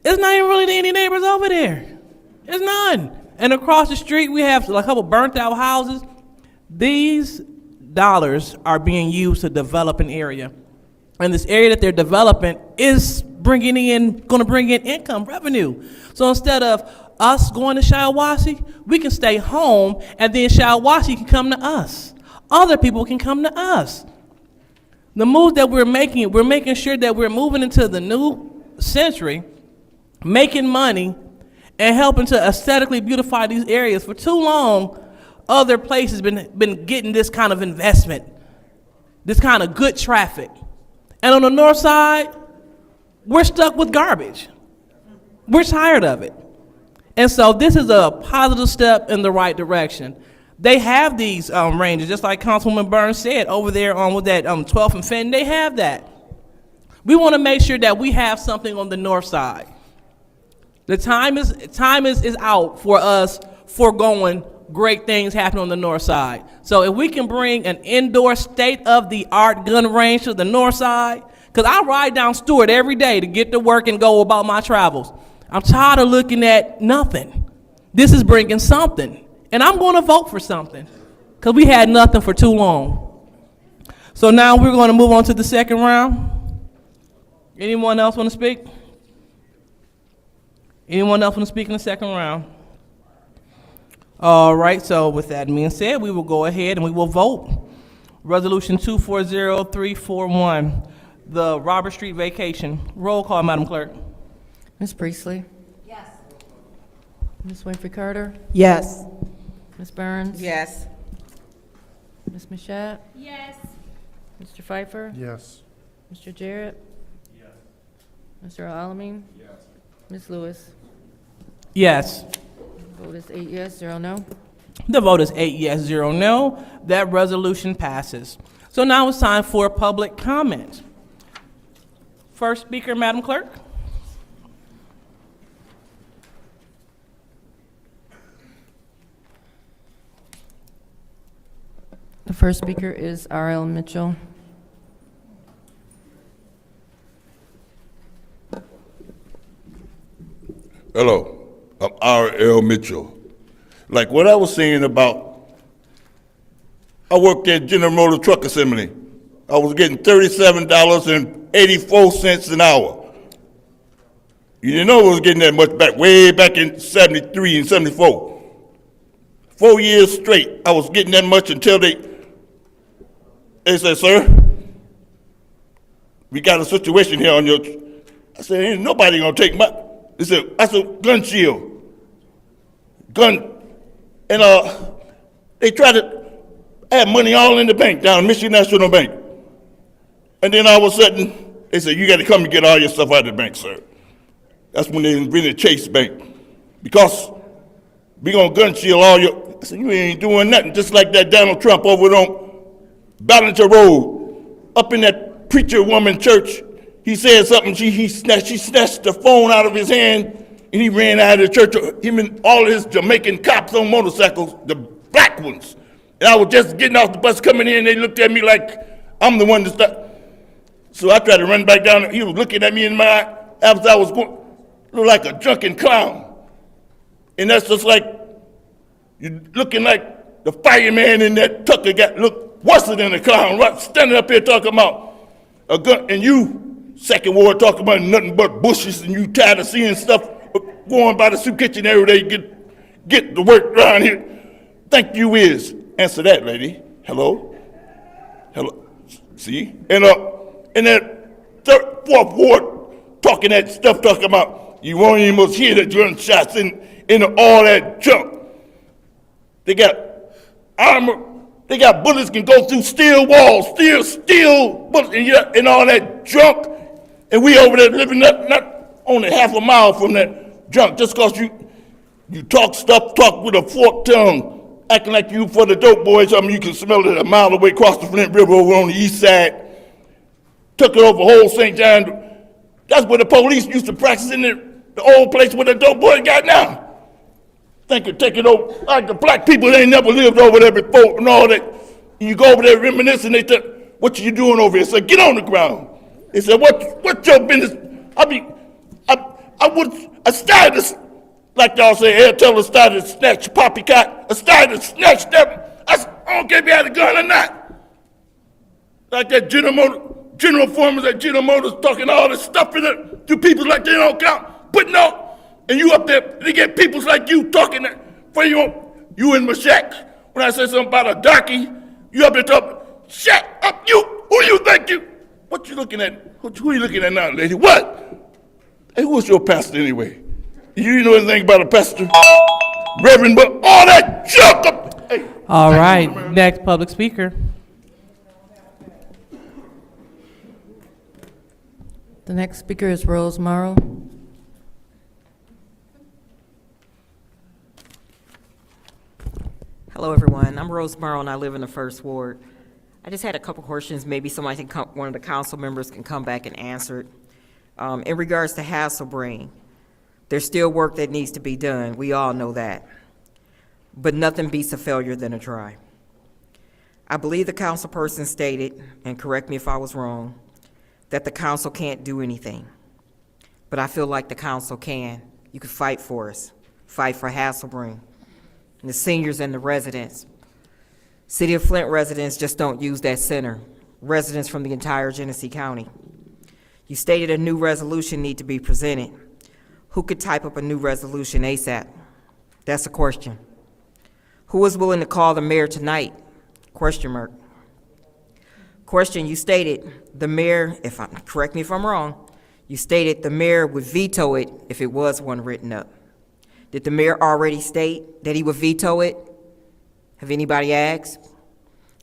[SPEAKER 19] There's not even really any neighbors over there. There's none. And across the street, we have a couple burnt out houses. These dollars are being used to develop an area. And this area that they're developing is going to bring in income revenue. So instead of us going to Shiawassee, we can stay home and then Shiawassee can come to us. Other people can come to us. The move that we're making sure that we're moving into the new century, making money and helping to aesthetically beautify these areas. For too long, other places been getting this kind of investment, this kind of good traffic. And on the north side, we're stuck with garbage. We're tired of it. And so this is a positive step in the right direction. They have these ranges, just like Councilwoman Burns said, over there on with that 12th and Fenton, they have that. We want to make sure that we have something on the north side. The time is out for us foregoing great things happening on the north side. So if we can bring an indoor state-of-the-art gun range to the north side, because I ride down Stewart every day to get to work and go about my travels. I'm tired of looking at nothing. This is bringing something. And I'm going to vote for something because we had nothing for too long. So now we're going to move on to the second round. Anyone else want to speak? Anyone else want to speak in the second round? All right, so with that being said, we will go ahead and we will vote. Resolution 240341, the Robert Street vacation. Roll call, Madam Clerk.
[SPEAKER 4] Ms. Priestley?
[SPEAKER 15] Yes.
[SPEAKER 4] Ms. Winfrey Carter?
[SPEAKER 17] Yes.
[SPEAKER 4] Ms. Burns?
[SPEAKER 16] Yes.
[SPEAKER 4] Ms. Mashat?
[SPEAKER 3] Yes.
[SPEAKER 4] Mr. Pfeiffer?
[SPEAKER 20] Yes.
[SPEAKER 4] Mr. Jarrett? Yes. Mr. Alamin? Yes. Ms. Lewis?
[SPEAKER 19] Yes.
[SPEAKER 4] Vote is 8 yes, 0 no.
[SPEAKER 19] The vote is 8 yes, 0 no. That resolution passes. So now it's time for public comment. First speaker, Madam Clerk.
[SPEAKER 4] The first speaker is R.L. Mitchell.
[SPEAKER 7] Hello, I'm R.L. Mitchell. Like what I was saying about, I worked at General Motors Truck Assembly. I was getting $37.84 an hour. You didn't know I was getting that much back, way back in 73 and 74. 4 years straight, I was getting that much until they said, sir, we got a situation here on your, I said, ain't nobody gonna take my, they said, I said, gun shield, gun, and they tried to have money all in the bank, down in Michigan National Bank. And then all of a sudden, they said, you gotta come and get all your stuff out of the bank, sir. That's when they really Chase Bank. Because we gonna gun shield all your, I said, you ain't doing nothing, just like that Donald Trump over on Ballinger Road, up in that preacher woman church. He said something, she snatched the phone out of his hand, and he ran out of the church, him and all his Jamaican cops on motorcycles, the black ones. And I was just getting off the bus coming in, they looked at me like I'm the one to stop. So I tried to run back down, he was looking at me in my eye, after I was going, looked like a drunken clown. And that's just like, you looking like the fireman in that Tucker got, look worse than a clown, right? Standing up here talking about a gun, and you, Second Ward, talking about nothing but bushes, and you tired of seeing stuff going by the soup kitchen every day, get the work around here. Thank you is, answer that, lady. Hello? Hello? See? And that fourth ward talking that stuff, talking about you won't even must hear the gunshots in all that junk. They got armor, they got bullets can go through steel walls, steel bullets, and all that junk. And we over there living not only half a mile from that junk, just because you talk with a forked tongue, acting like you for the dope boys. I mean, you can smell it a mile away across the Flint River over on the east side. Took it over whole St. John. That's where the police used to practice in the old place where the dope boys got now. Think of take it over, like the black people, they ain't never lived over there before and all that. And you go over there reminiscing, they say, what you doing over here? Say, get on the ground. They said, what's your business? I started to, like y'all say, Air Teller started to snatch poppycock. I started to snatch them. I don't care if you had a gun or not. Like that General Foreman at General Motors talking all this stuff in it to people like they don't count. But no, and you up there, they get people like you talking that for you in my shack. When I say something about a darky, you up there talking, shut up, you. Who you think you? What you looking at? Who you looking at now, lady? What? Hey, who's your pastor anyway? You know anything about a pastor? Reverend, but all that junk up. Hey,
[SPEAKER 19] all right, next public speaker.
[SPEAKER 4] The next speaker is Rose Morrow.
[SPEAKER 2] Hello, everyone. I'm Rose Morrow, and I live in the First Ward. I just had a couple questions. Maybe somebody can one of the council members can come back and answer it. In regards to Hasselbring, there's still work that needs to be done. We all know that. But nothing beats a failure than a try. I believe the council person stated, and correct me if I was wrong, that the council can't do anything. But I feel like the council can. You can fight for us. Fight for Hasselbring. And the seniors and the residents. City of Flint residents just don't use that center. Residents from the entire Genesee County. You stated a new resolution need to be presented. Who could type up a new resolution ASAP? That's a question. Who is willing to call the mayor tonight? Question mark. Question, you stated the mayor, correct me if I'm wrong, you stated the mayor would veto it if it was one written up. Did the mayor already state that he would veto it? Have anybody asked?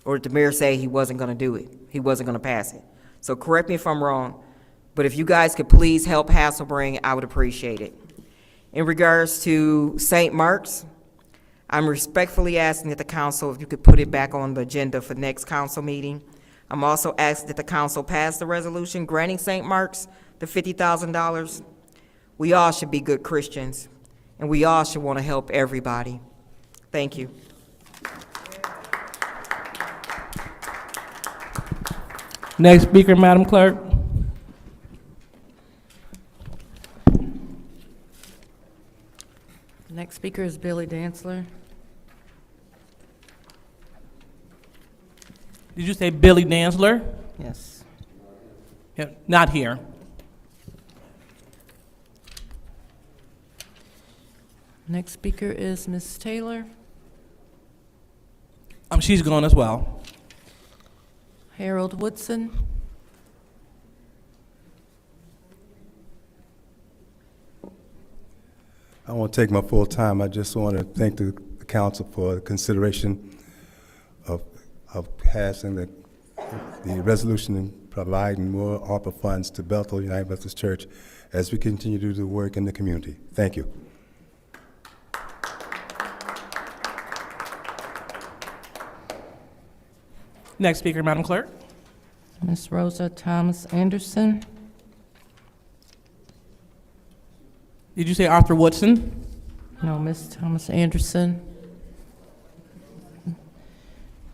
[SPEAKER 2] Or did the mayor say he wasn't gonna do it? He wasn't gonna pass it? So correct me if I'm wrong, but if you guys could please help Hasselbring, I would appreciate it. In regards to St. Mark's, I'm respectfully asking that the council, if you could put it back on the agenda for next council meeting. I'm also asking that the council pass the resolution granting St. Mark's the $50,000. We all should be good Christians, and we all should want to help everybody. Thank you.
[SPEAKER 19] Next speaker, Madam Clerk.
[SPEAKER 4] Next speaker is Billy Dantzler.
[SPEAKER 19] Did you say Billy Dantzler?
[SPEAKER 4] Yes.
[SPEAKER 19] Yeah, not here.
[SPEAKER 4] Next speaker is Ms. Taylor.
[SPEAKER 19] She's gone as well.
[SPEAKER 4] Harold Woodson.
[SPEAKER 10] I won't take my full time. I just want to thank the council for the consideration of passing the resolution and providing more ARPA funds to Bethel United Methodist Church as we continue to do the work in the community. Thank you.
[SPEAKER 19] Next speaker, Madam Clerk.
[SPEAKER 4] Ms. Rosa Thomas Anderson.
[SPEAKER 19] Did you say Arthur Woodson?
[SPEAKER 4] No, Ms. Thomas Anderson.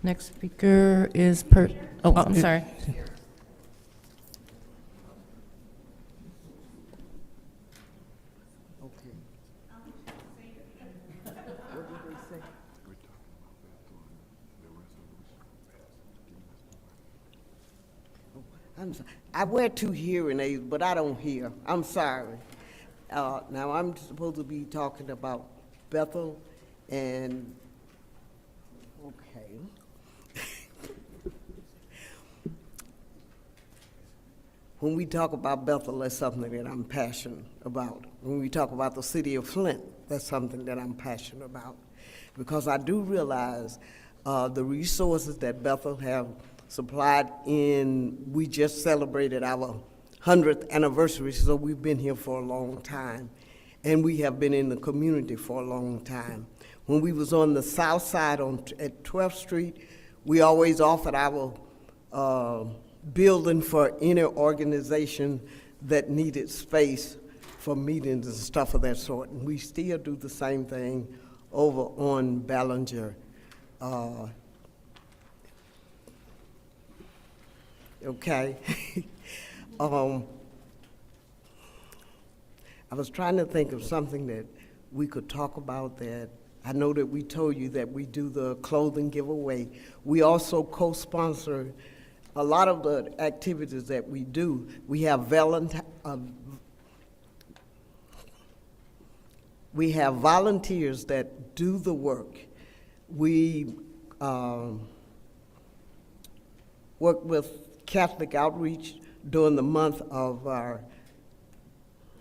[SPEAKER 4] Next speaker is I'm sorry.
[SPEAKER 14] I wear 2 hearing aids, but I don't hear. I'm sorry. Now, I'm supposed to be talking about Bethel and, okay. When we talk about Bethel, that's something that I'm passionate about. When we talk about the city of Flint, that's something that I'm passionate about. Because I do realize the resources that Bethel have supplied we just celebrated our 100th anniversary, so we've been here for a long time. And we have been in the community for a long time. When we was on the south side at 12th Street, we always offered our building for any organization that needed space for meetings and stuff of that sort. And we still do the same thing over on Ballinger. Okay. I was trying to think of something that we could talk about that. I know that we told you that we do the clothing giveaway. We also co-sponsor a lot of the activities that we do. We have volunteers that do the work. We work with Catholic Outreach during the month of our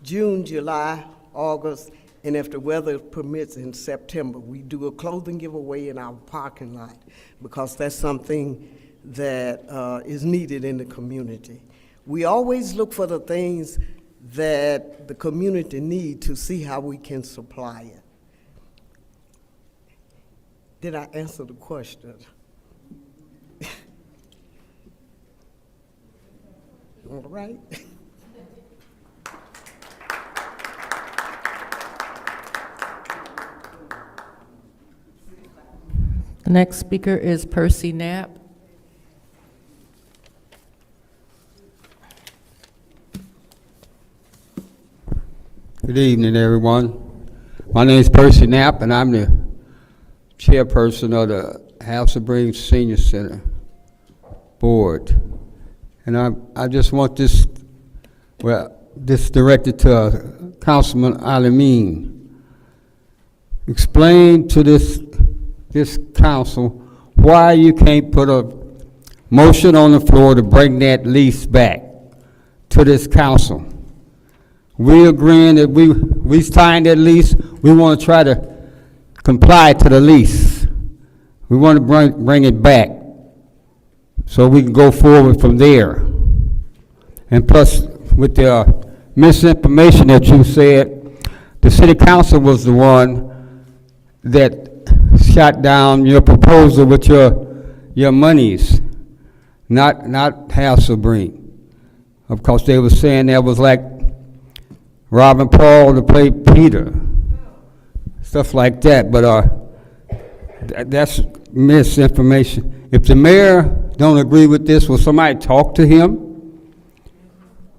[SPEAKER 14] June, July, August, and if the weather permits in September. We do a clothing giveaway in our parking lot because that's something that is needed in the community. We always look for the things that the community need to see how we can supply it. Did I answer the question? All right.
[SPEAKER 4] The next speaker is Percy Knapp.
[SPEAKER 11] Good evening, everyone. My name is Percy Knapp, and I'm the chairperson of the House of Brings Senior Center Board. And I just want this directed to Councilman Alameen. Explain to this council why you can't put a motion on the floor to bring that lease back to this council. We agreeing that we signed that lease, we want to try to comply to the lease. We want to bring it back so we can go forward from there. And plus, with the misinformation that you said, the city council was the one that shot down your proposal with your monies, not House of Breen. Of course, they were saying that was like Robin Paul to play Peter, stuff like that, but that's misinformation. If the mayor don't agree with this, will somebody talk to him?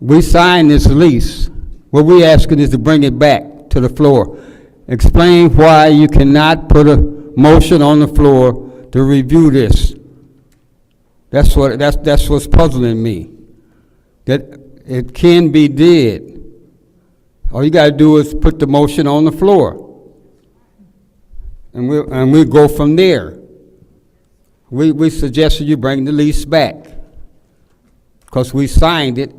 [SPEAKER 11] We signed this lease. What we asking is to bring it back to the floor. Explain why you cannot put a motion on the floor to review this. That's what's puzzling me. That it can be did. All you gotta do is put the motion on the floor. And we'll go from there. We suggested you bring the lease back, because we signed it.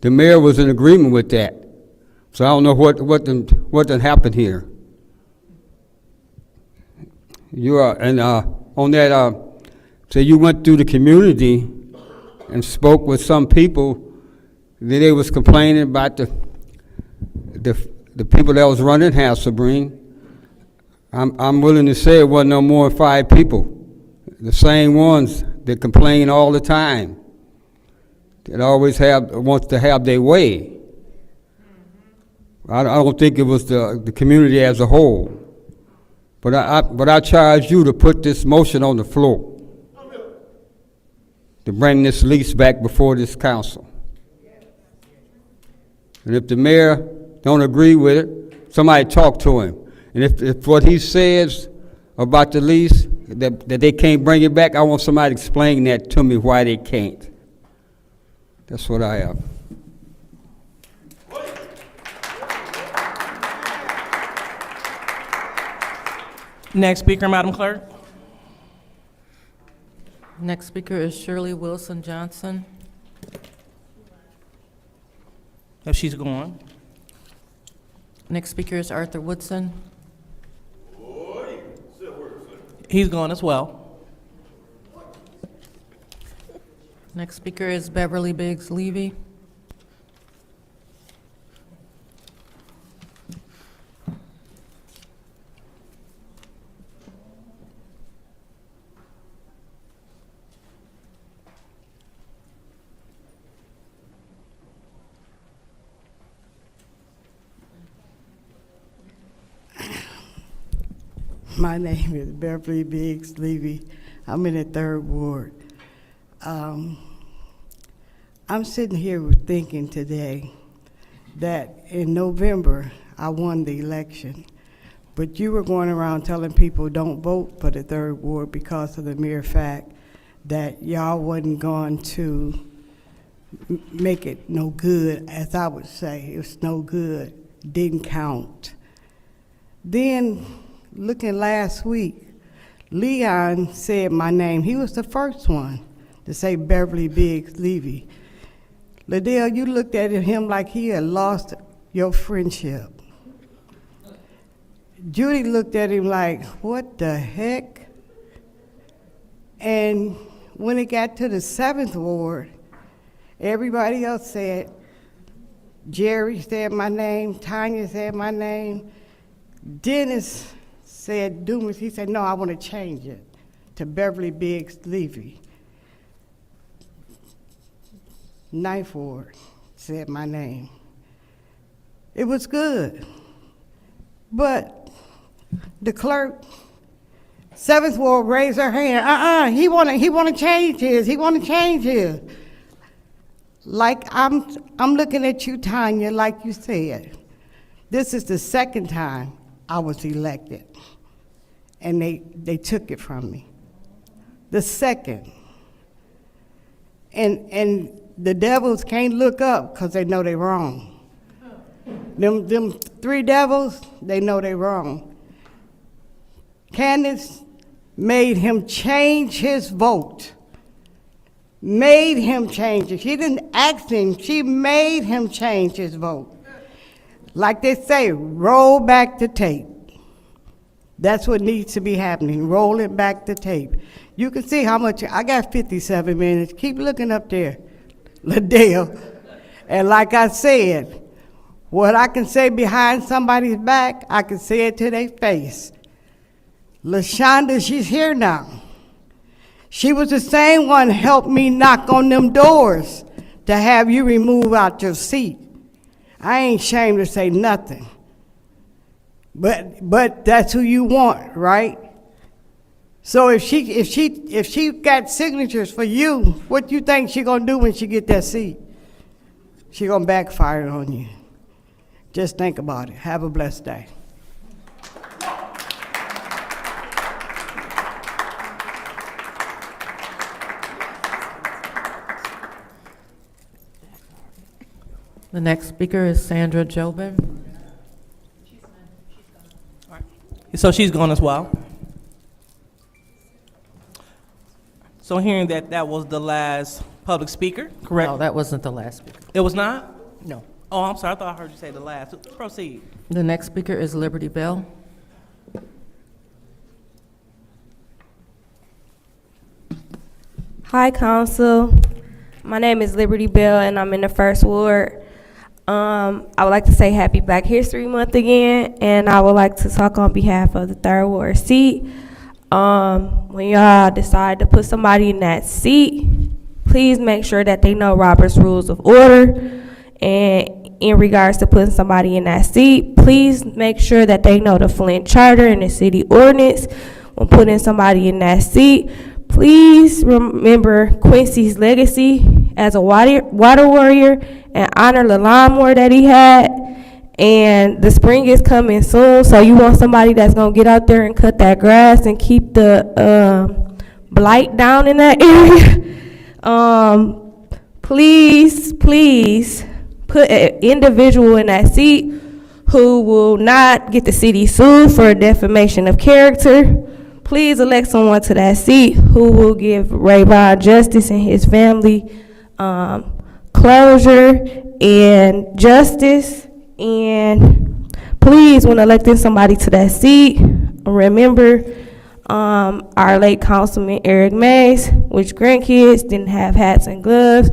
[SPEAKER 11] The mayor was in agreement with that. So I don't know what done happened here. You are, and on that, so you went through the community and spoke with some people. Then they was complaining about the people that was running Hasselbreen. I'm willing to say it wasn't no more than 5 people. The same ones that complain all the time. That always wants to have their way. I don't think it was the community as a whole. But I charge you to put this motion on the floor. To bring this lease back before this council. And if the mayor don't agree with it, somebody talk to him. And if what he says about the lease, that they can't bring it back, I want somebody to explain that to me, why they can't. That's what I have.
[SPEAKER 19] Next speaker, Madam Clerk.
[SPEAKER 4] Next speaker is Shirley Wilson Johnson.
[SPEAKER 19] If she's gone.
[SPEAKER 4] Next speaker is Arthur Woodson.
[SPEAKER 19] He's gone as well.
[SPEAKER 4] Next speaker is Beverly Biggs Levy.
[SPEAKER 18] My name is Beverly Biggs Levy. I'm in the 3rd Ward. I'm sitting here thinking today that in November, I won the election, but you were going around telling people don't vote for the 3rd Ward because of the mere fact that y'all wasn't going to make it no good, as I would say. It was no good, didn't count. Then, looking last week, Leon said my name. He was the first one to say Beverly Biggs Levy. Liddell, you looked at him like he had lost your friendship. Judy looked at him like, what the heck? And when it got to the 7th Ward, everybody else said, Jerry said my name, Tanya said my name, Dennis said Dumas. He said, no, I want to change it to Beverly Biggs Levy. 9th Ward said my name. It was good. But the clerk, 7th Ward raised her hand. He wanna change his. He wanna change his. Like I'm looking at you, Tanya, like you said. This is the 2nd time I was elected, and they took it from me. The 2nd. And the devils can't look up because they know they're wrong. Them 3 devils, they know they're wrong. Candace made him change his vote. Made him change it. She didn't ask him, she made him change his vote. Like they say, roll back the tape. That's what needs to be happening, rolling back the tape. You can see how much, I got 57 minutes. Keep looking up there, Liddell. And like I said, what I can say behind somebody's back, I can say it to their face. LaShonda, she's here now. She was the same one who helped me knock on them doors to have you remove out your seat. I ain't ashamed to say nothing. But that's who you want, right? So if she got signatures for you, what you think she gonna do when she get that seat? She gonna backfire on you. Just think about it. Have a blessed day.
[SPEAKER 4] The next speaker is Sandra Jobin.
[SPEAKER 19] So she's gone as well. So hearing that that was the last public speaker, correct?
[SPEAKER 4] No, that wasn't the last speaker.
[SPEAKER 19] It was not?
[SPEAKER 4] No.
[SPEAKER 19] Oh, I'm sorry, I thought I heard you say the last. Proceed.
[SPEAKER 4] The next speaker is Liberty Bell.
[SPEAKER 12] Hi, Council. My name is Liberty Bell, and I'm in the 1st Ward. I would like to say Happy Black History Month again, and I would like to talk on behalf of the 3rd Ward seat. When y'all decide to put somebody in that seat, please make sure that they know Robert's Rules of Order. And in regards to putting somebody in that seat, please make sure that they know the Flint Charter and the city ordinance. When putting somebody in that seat, please remember Quincy's legacy as a water warrior and honor the lawnmower that he had. And the spring is coming soon, so you want somebody that's gonna get out there and cut that grass and keep the blight down in that area. Please put an individual in that seat who will not get the city sued for defamation of character. Please elect someone to that seat who will give Rayvon justice and his family closure and justice. And please, when electing somebody to that seat, remember our late Councilman Eric Mays, which grandkids didn't have hats and gloves.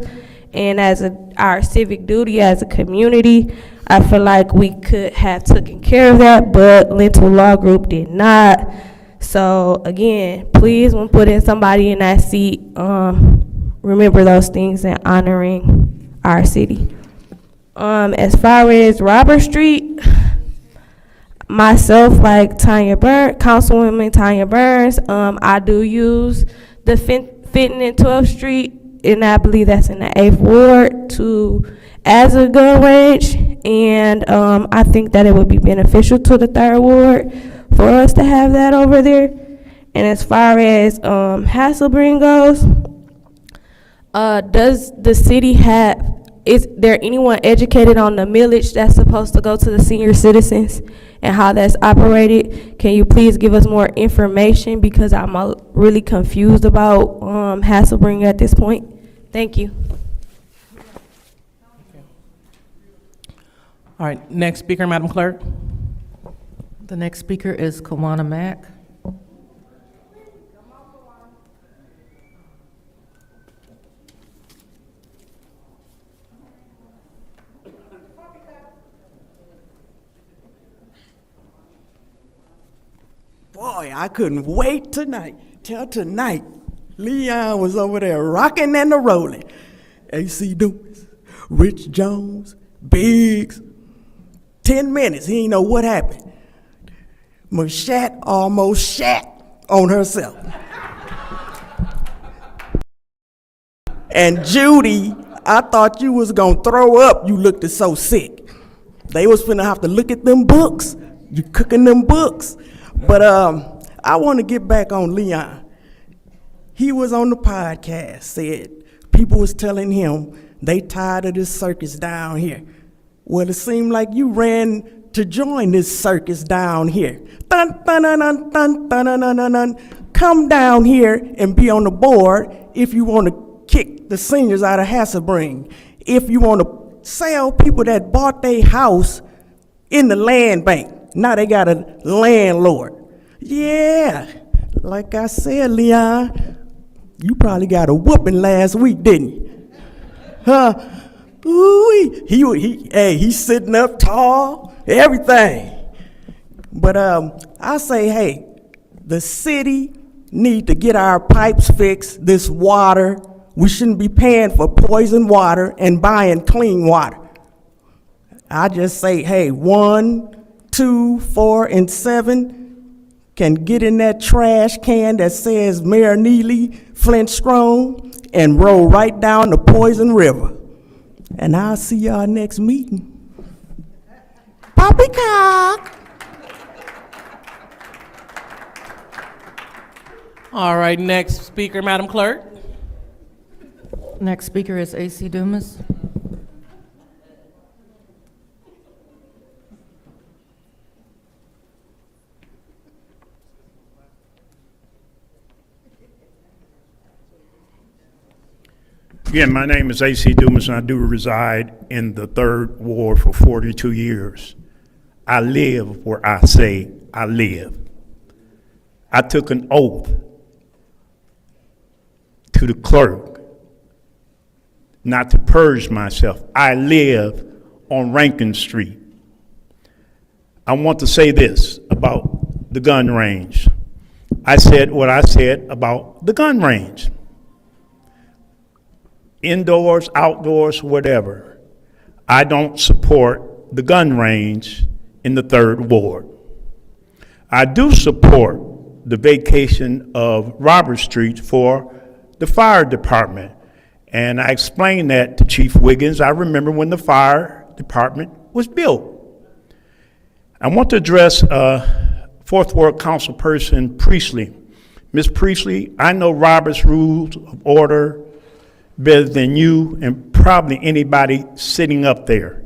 [SPEAKER 12] And as our civic duty as a community, I feel like we could have taken care of that, but Lentil Law Group did not. So again, please, when putting somebody in that seat, remember those things and honoring our city. As far as Robert Street, myself, like Councilwoman Tanya Burns, I do use the Fenton and 12th Street, and I believe that's in the 8th Ward, as a gun range. And I think that it would be beneficial to the 3rd Ward for us to have that over there. And as far as Hasselbring goes, does the city is there anyone educated on the millage that's supposed to go to the senior citizens and how that's operated? Can you please give us more information, because I'm really confused about Hasselbring at this point? Thank you.
[SPEAKER 19] All right, next speaker, Madam Clerk.
[SPEAKER 4] The next speaker is Kawana Mack.
[SPEAKER 21] Boy, I couldn't wait till tonight. Leon was over there rocking and rolling. AC Dumas, Rich Jones, Biggs. 10 minutes, he didn't know what happened. Mashat almost shat on herself. And Judy, I thought you was gonna throw up. You looked so sick. They was finna have to look at them books. You cooking them books. But I want to get back on Leon. He was on the podcast, said people was telling him they tired of this circus down here. Well, it seemed like you ran to join this circus down here. Dun, dun, dun, dun, dun, dun, dun, dun, dun. Come down here and be on the board if you want to kick the seniors out of Hasselbring. If you want to sell people that bought their house in the land bank. Now they got a landlord. Yeah, like I said, Leon, you probably got a whooping last week, didn't you? Huh? Ooh, he's sitting up tall, everything. But I say, hey, the city need to get our pipes fixed, this water. We shouldn't be paying for poison water and buying clean water. I just say, hey, 1, 2, 4, and 7 can get in that trash can that says Mayor Neely, Flint Strong, and roll right down the Poison River. And I'll see y'all next meeting. Poppycock!
[SPEAKER 19] All right, next speaker, Madam Clerk.
[SPEAKER 4] Next speaker is AC Dumas.
[SPEAKER 6] Again, my name is A.C. Dumas, and I do reside in the 3rd Ward for 42 years. I live where I say I live. I took an oath to the clerk not to purge myself. I live on Rankin Street. I want to say this about the gun range. I said what I said about the gun range. Indoors, outdoors, whatever. I don't support the gun range in the 3rd Ward. I do support the vacation of Robert Street for the fire department. And I explained that to Chief Wiggins. I remember when the fire department was built. I want to address 4th Ward Councilperson Priestley. Ms. Priestley, I know Robert's Rules of Order better than you and probably anybody sitting up there,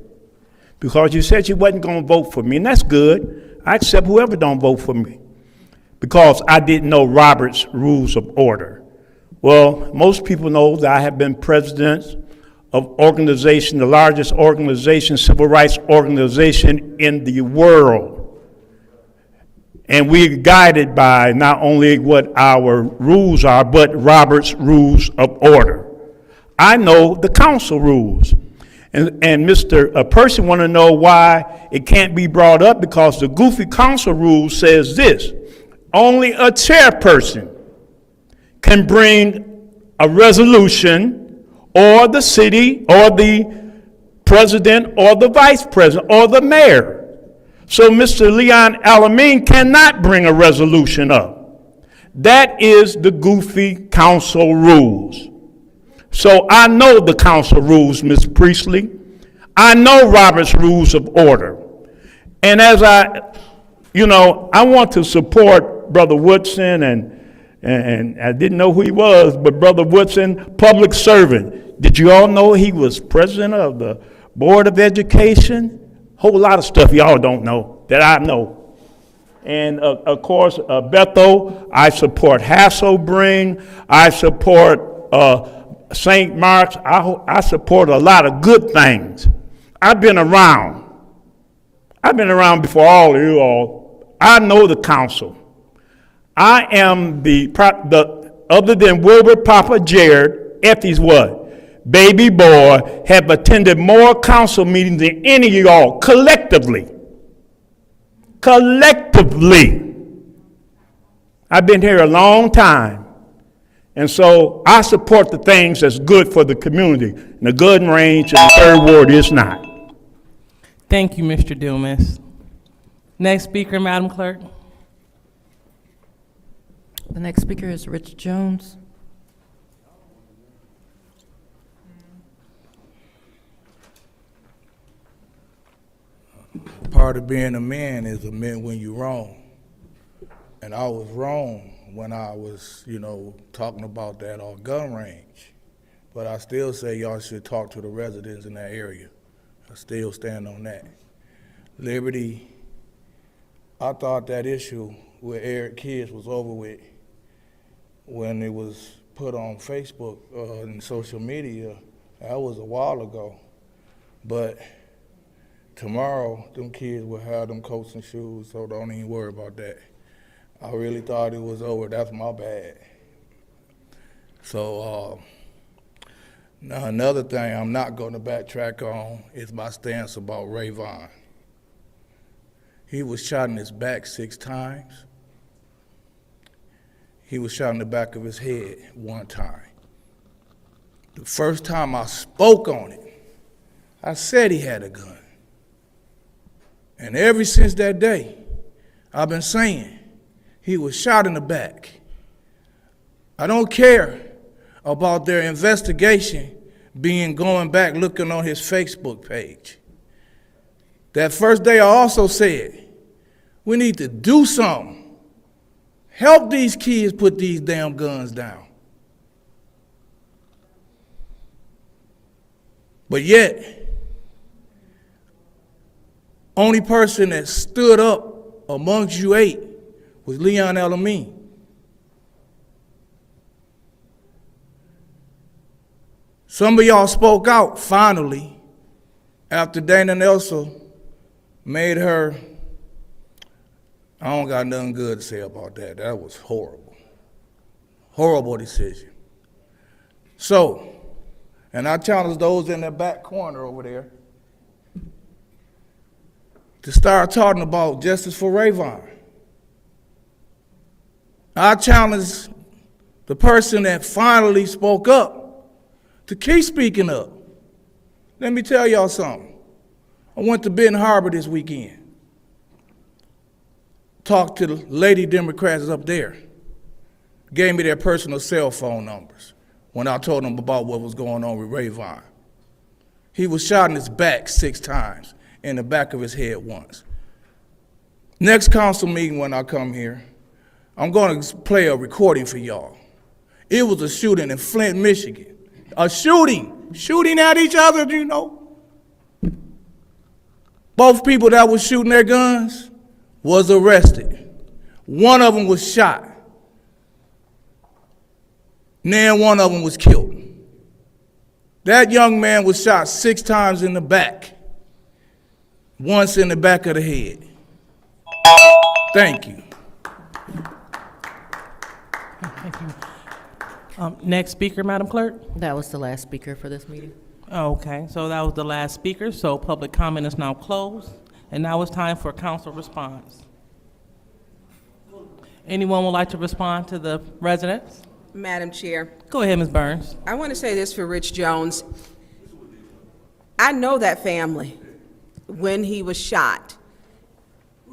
[SPEAKER 6] because you said you wasn't going to vote for me, and that's good. I accept whoever don't vote for me, because I didn't know Robert's Rules of Order. Well, most people know that I have been president of organization, the largest organization, civil rights organization in the world. And we're guided by not only what our rules are, but Robert's Rules of Order. I know the council rules. And Mr. Percy want to know why it can't be brought up, because the goofy council rule says this: only a chairperson can bring a resolution, or the city, or the president, or the vice president, or the mayor. So Mr. Leon Alameen cannot bring a resolution up. That is the goofy council rules. So I know the council rules, Ms. Priestley. I know Robert's Rules of Order. And as I want to support Brother Woodson, and I didn't know who he was, but Brother Woodson, public servant. Did you all know he was president of the Board of Education? Whole lot of stuff y'all don't know that I know. And of course, Bethel, I support Hasselbring. I support St. Mark's. I support a lot of good things. I've been around. I've been around before all of you all. I know the council. I am other than Wilbur Papa Jared, Effie's what? Baby boy, have attended more council meetings than any of y'all collectively. Collectively. I've been here a long time. And so I support the things that's good for the community. And the gun range in the 3rd Ward is not.
[SPEAKER 19] Thank you, Mr. Dumas. Next speaker, Madam Clerk.
[SPEAKER 4] The next speaker is Rich Jones.
[SPEAKER 8] Part of being a man is admit when you're wrong. And I was wrong when I was, talking about that gun range. But I still say y'all should talk to the residents in that area. I still stand on that. Liberty, I thought that issue with Eric Kids was over with when it was put on Facebook and social media. That was a while ago. But tomorrow, them kids will have them coats and shoes, so don't even worry about that. I really thought it was over. That's my bad. So now another thing I'm not going to backtrack on is my stance about Rayvon. He was shot in his back 6 times. He was shot in the back of his head 1 time. The first time I spoke on it, I said he had a gun. And ever since that day, I've been saying he was shot in the back. I don't care about their investigation going back looking on his Facebook page. That first day I also said, we need to do something. Help these kids put these damn guns down. But yet, only person that stood up amongst you 8 was Leon Alameen. Some of y'all spoke out finally after Dana Nelson made her, I don't got nothing good to say about that. That was horrible. Horrible decision. So, and I challenge those in the back corner over there to start talking about justice for Rayvon. I challenge the person that finally spoke up to keep speaking up. Let me tell y'all something. I went to Benton Harbor this weekend. Talked to the lady Democrats up there. Gave me their personal cell phone numbers when I told them about what was going on with Rayvon. He was shot in his back 6 times, in the back of his head once. Next council meeting when I come here, I'm going to play a recording for y'all. It was a shooting in Flint, Michigan. A shooting at each other, you know. Both people that was shooting their guns was arrested. One of them was shot. Then one of them was killed. That young man was shot 6 times in the back, once in the back of the head. Thank you.
[SPEAKER 19] Thank you. Next speaker, Madam Clerk.
[SPEAKER 4] That was the last speaker for this meeting.
[SPEAKER 19] Okay, so that was the last speaker, so public comment is now closed, and now it's time for council response. Anyone would like to respond to the residents?
[SPEAKER 16] Madam Chair,
[SPEAKER 19] Go ahead, Ms. Burns.
[SPEAKER 16] I want to say this for Rich Jones. I know that family when he was shot,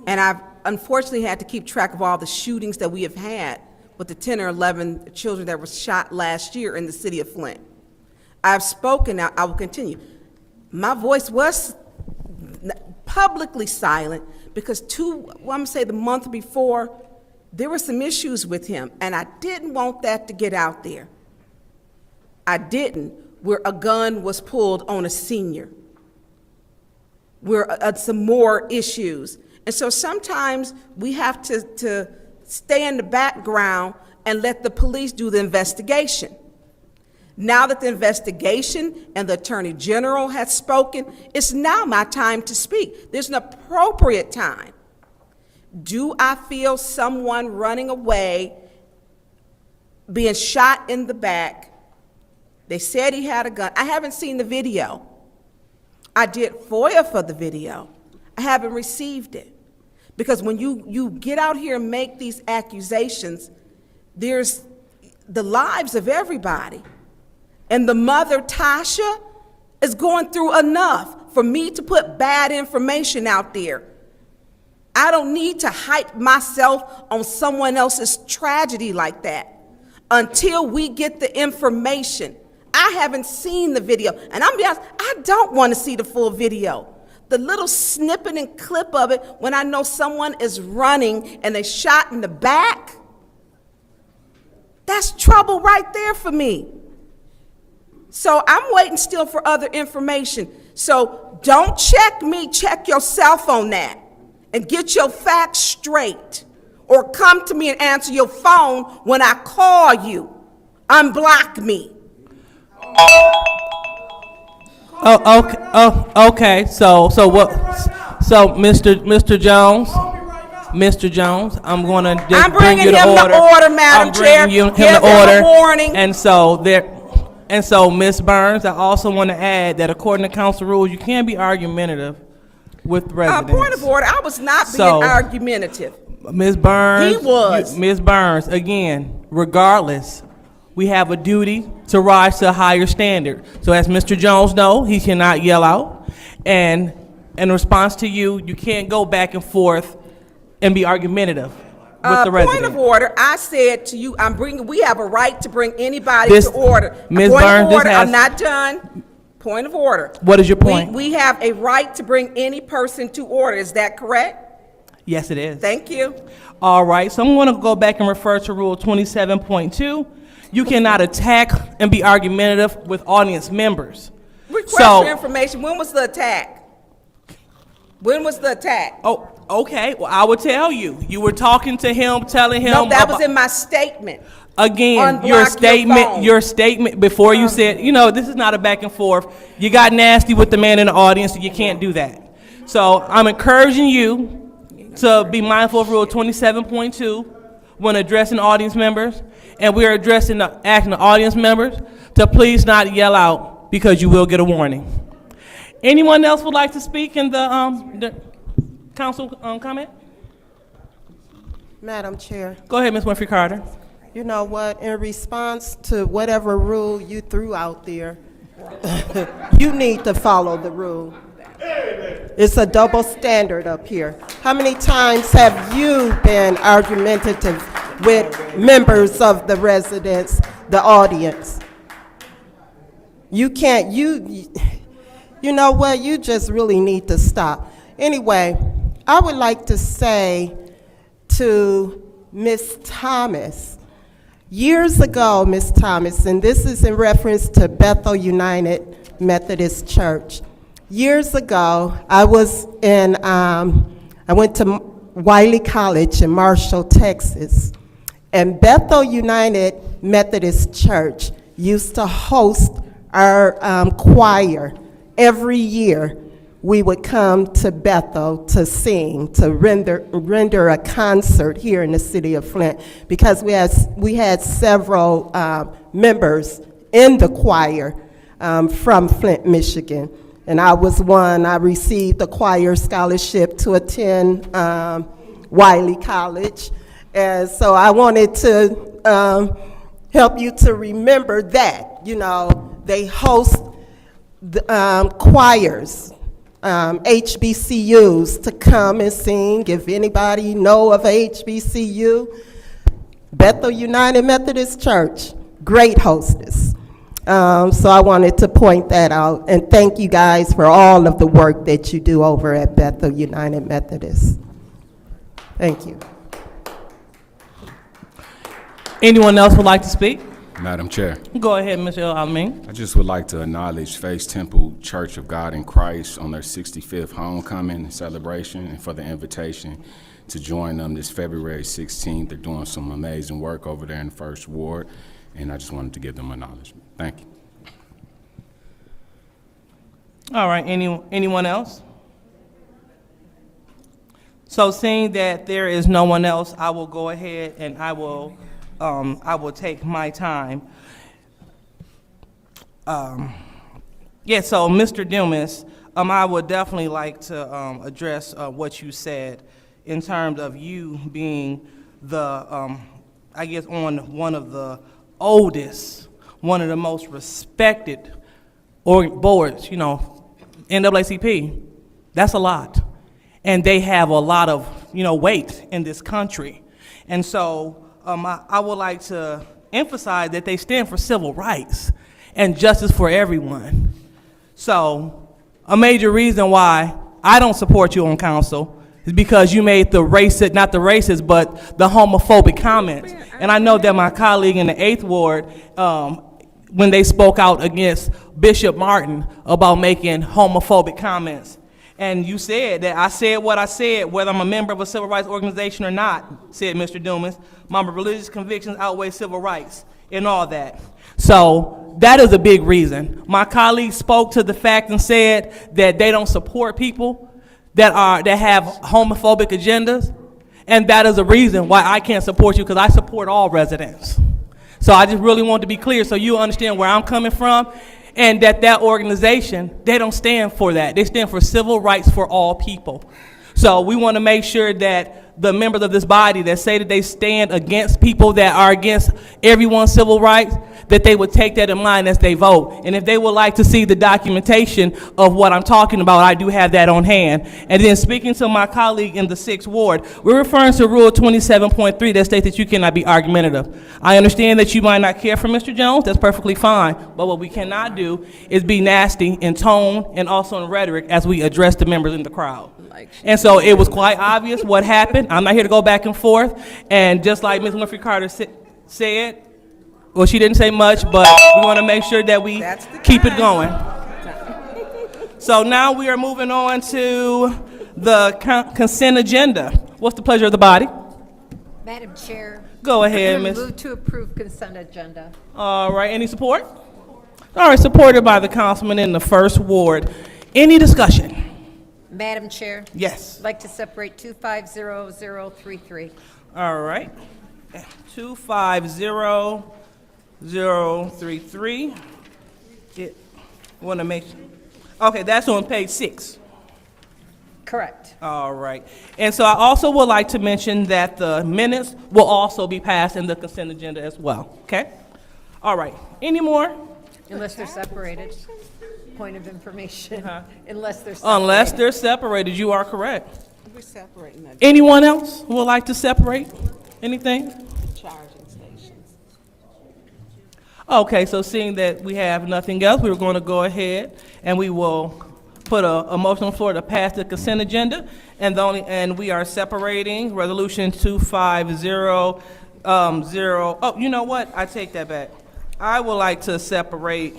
[SPEAKER 16] and I've unfortunately had to keep track of all the shootings that we have had with the 10 or 11 children that were shot last year in the city of Flint. I've spoken, I will continue. My voice was publicly silent because I'm gonna say the month before, there were some issues with him, and I didn't want that to get out there. I didn't, where a gun was pulled on a senior, where some more issues. And so sometimes we have to stay in the background and let the police do the investigation. Now that the investigation and the Attorney General has spoken, it's now my time to speak. There's an appropriate time. Do I feel someone running away, being shot in the back? They said he had a gun. I haven't seen the video. I did FOIA for the video. I haven't received it. Because when you get out here and make these accusations, there's the lives of everybody. And the mother, Tasha, is going through enough for me to put bad information out there. I don't need to hype myself on someone else's tragedy like that until we get the information. I haven't seen the video, and I'm being honest, I don't want to see the full video. The little snippet and clip of it when I know someone is running and they shot in the back, that's trouble right there for me. So I'm waiting still for other information. So don't check me, check yourself on that and get your facts straight, or come to me and answer your phone when I call you. Unblock me.
[SPEAKER 19] Oh, okay. Oh, okay. So what? So, Mr. Jones, I'm gonna just bring you
[SPEAKER 16] him
[SPEAKER 19] the order.
[SPEAKER 16] The order, Madam Chair.
[SPEAKER 19] I'm bringing him
[SPEAKER 16] Give
[SPEAKER 19] the
[SPEAKER 16] him
[SPEAKER 19] order.
[SPEAKER 16] a warning.
[SPEAKER 19] And so, Ms. Burns, I also want to add that according to council rules, you can't be argumentative with residents.
[SPEAKER 16] Point of order. I was not being argumentative.
[SPEAKER 19] Ms. Burns.
[SPEAKER 16] He was.
[SPEAKER 19] Ms. Burns, again, regardless, we have a duty to rise to a higher standard. So as Mr. Jones knows, he cannot yell out. And in response to you, you can't go back and forth and be argumentative with the resident.
[SPEAKER 16] Point of order, I said to you, we have a right to bring anybody to order.
[SPEAKER 19] Ms.
[SPEAKER 16] Point
[SPEAKER 19] Burns,
[SPEAKER 16] of order, I'm not done. Point of order.
[SPEAKER 19] What is your point?
[SPEAKER 16] We have a right to bring any person to order, is that correct?
[SPEAKER 19] Yes, it is.
[SPEAKER 16] Thank you.
[SPEAKER 19] All right, so I'm going to go back and refer to Rule 27.2. You cannot attack and be argumentative with audience members.
[SPEAKER 16] Request for information. When was the attack? When was the attack?
[SPEAKER 19] Oh, Okay, well, I will tell you. You were talking to him, telling him.
[SPEAKER 16] No, that was
[SPEAKER 19] about-
[SPEAKER 16] in my statement.
[SPEAKER 19] Again,
[SPEAKER 16] Unblock
[SPEAKER 19] your statement before you said, this is not a back and forth. You got nasty with the man in the audience, and you can't do that. So I'm encouraging you to be mindful of Rule 27.2 when addressing audience members, and we're asking the audience members to please not yell out because you will get a warning. Anyone else would like to speak in the council comment?
[SPEAKER 17] Madam Chair.
[SPEAKER 19] Go ahead, Ms. Winfrey Carter.
[SPEAKER 17] You know what, in response to whatever rule you threw out there, you need to follow the rule. It's a double standard up here. How many times have you been argumentative with members of the residents, the audience? You can't, you know what, you just really need to stop. Anyway, I would like to say to Ms. Thomas, years ago, Ms. Thomas, and this is in reference to Bethel United Methodist Church. Years ago, I went to Wiley College in Marshall, Texas, and Bethel United Methodist Church used to host our choir every year. We would come to Bethel to sing, to render a concert here in the city of Flint, because we had several members in the choir from Flint, Michigan. And I was one. I received a choir scholarship to attend Wiley College. And so I wanted to help you to remember that. They host the, choirs, HBCUs to come and sing. If anybody know of HBCU, Bethel United Methodist Church, great hostess. So I wanted to point that out, and thank you guys for all of the work that you do over at Bethel United Methodist. Thank you.
[SPEAKER 19] Anyone else would like to speak?
[SPEAKER 5] Madam Chair.
[SPEAKER 19] Go ahead, Mr. Amin.
[SPEAKER 5] I just would like to acknowledge Faith Temple Church of God in Christ on their 65th homecoming celebration, and for the invitation to join them this February 16th. They're doing some amazing work over there in the First Ward, and I just wanted to give them acknowledgement. Thank you.
[SPEAKER 19] All right, anyone else? So seeing that there is no one else, I will go ahead and I will take my time. So Mr. Dumas, I would definitely like to address what you said in terms of you being the, I guess, on one of the oldest, one of the most respected boards, NAACP. That's a lot. And they have a lot of, weight in this country. And so I would like to emphasize that they stand for civil rights and justice for everyone. So a major reason why I don't support you on council is because you made the racist, not the racist, but the homophobic comments. And I know that my colleague in the 8th Ward, when they spoke out against Bishop Martin about making homophobic comments, and you said that I said what I said, whether I'm a member of a civil rights organization or not, said Mr. Dumas. My religious convictions outweigh civil rights and all that. So that is a big reason. My colleague spoke to the fact and said that they don't support people that have homophobic agendas, and that is a reason why I can't support you, because I support all residents. So I just really want to be clear so you understand where I'm coming from, and that organization, they don't stand for that. They stand for civil rights for all people. So we want to make sure that the members of this body that say that they stand against people that are against everyone's civil rights, that they would take that in mind as they vote. And if they would like to see the documentation of what I'm talking about, I do have that on hand. And then speaking to my colleague in the 6th Ward, we're referring to Rule 27.3 that states that you cannot be argumentative. I understand that you might not care for Mr. Jones, that's perfectly fine, but what we cannot do is be nasty in tone and also in rhetoric as we address the members in the crowd. And so it was quite obvious what happened. I'm not here to go back and forth, and just like Ms. Winfrey Carter said, well, she didn't say much, but we want to make sure that we keep it going. So now we are moving on to the consent agenda. What's the pleasure of the body?
[SPEAKER 15] Madam Chair.
[SPEAKER 19] Go ahead, Ms.
[SPEAKER 15] Move to approve consent agenda.
[SPEAKER 19] All right, any support? All right, supported by the councilman in the first ward. Any discussion?
[SPEAKER 15] Madam Chair.
[SPEAKER 19] Yes.
[SPEAKER 15] I'd like to separate 250033.
[SPEAKER 19] All right. 250033. Want to make, okay, that's on page 6.
[SPEAKER 15] Correct.
[SPEAKER 19] All right. And so I also would like to mention that the minutes will also be passed in the consent agenda as well, okay? All right. Any more?
[SPEAKER 15] Unless they're separated. Point of information. Unless they're separated.
[SPEAKER 19] Unless they're separated, you are correct.
[SPEAKER 16] We're separating that.
[SPEAKER 19] Anyone else who would like to separate anything?
[SPEAKER 16] Charging stations.
[SPEAKER 19] Okay, so seeing that we have nothing else, we're going to go ahead and we will put a motion on the floor to pass the consent agenda, and we are separating resolution 2500. Oh, you know what? I take that back. I would like to separate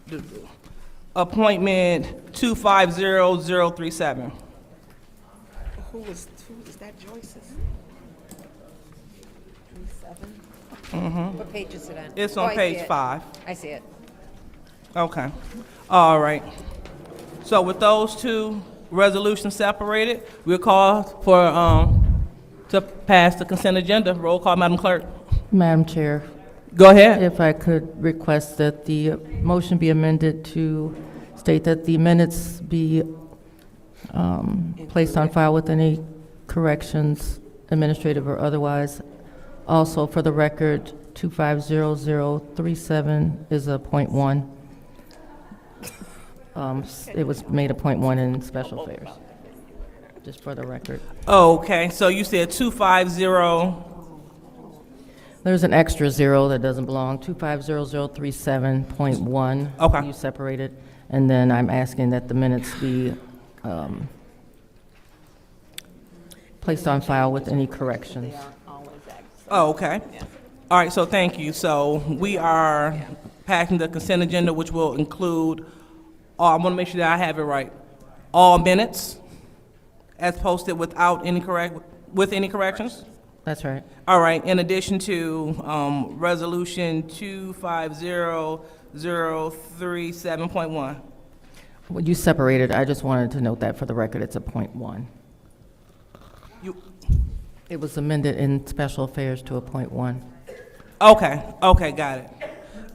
[SPEAKER 19] the appointment 250037.
[SPEAKER 16] Who is that Joyce's?
[SPEAKER 19] 37?
[SPEAKER 15] What page is it on?
[SPEAKER 19] It's
[SPEAKER 15] Oh,
[SPEAKER 19] on
[SPEAKER 15] I see
[SPEAKER 19] page
[SPEAKER 15] it.
[SPEAKER 19] 5.
[SPEAKER 15] I see it.
[SPEAKER 19] Okay. All right. So with those two resolutions separated, we'll call for, to pass the consent agenda. Roll call, Madam Clerk.
[SPEAKER 4] Madam Chair.
[SPEAKER 19] Go ahead.
[SPEAKER 4] If I could request that the motion be amended to state that the minutes be placed on file with any corrections, administrative or otherwise. Also, for the record, 250037 is a .1. It was made a .1 in special affairs, just for the record.
[SPEAKER 19] Okay, so you said 250.
[SPEAKER 4] There's an extra 0 that doesn't belong, 250037.1.
[SPEAKER 19] Okay.
[SPEAKER 4] You separated, and then I'm asking that the minutes be placed on file with any corrections.
[SPEAKER 19] Oh, okay. All right, so thank you. So we are passing the consent agenda, which will include, I want to make sure that I have it right, all minutes as posted without any with any corrections?
[SPEAKER 4] That's right.
[SPEAKER 19] All right, in addition to resolution 250037.1.
[SPEAKER 4] When you separated, I just wanted to note that for the record, it's a .1. It was amended in special affairs to a .1.
[SPEAKER 19] Okay, okay, got it.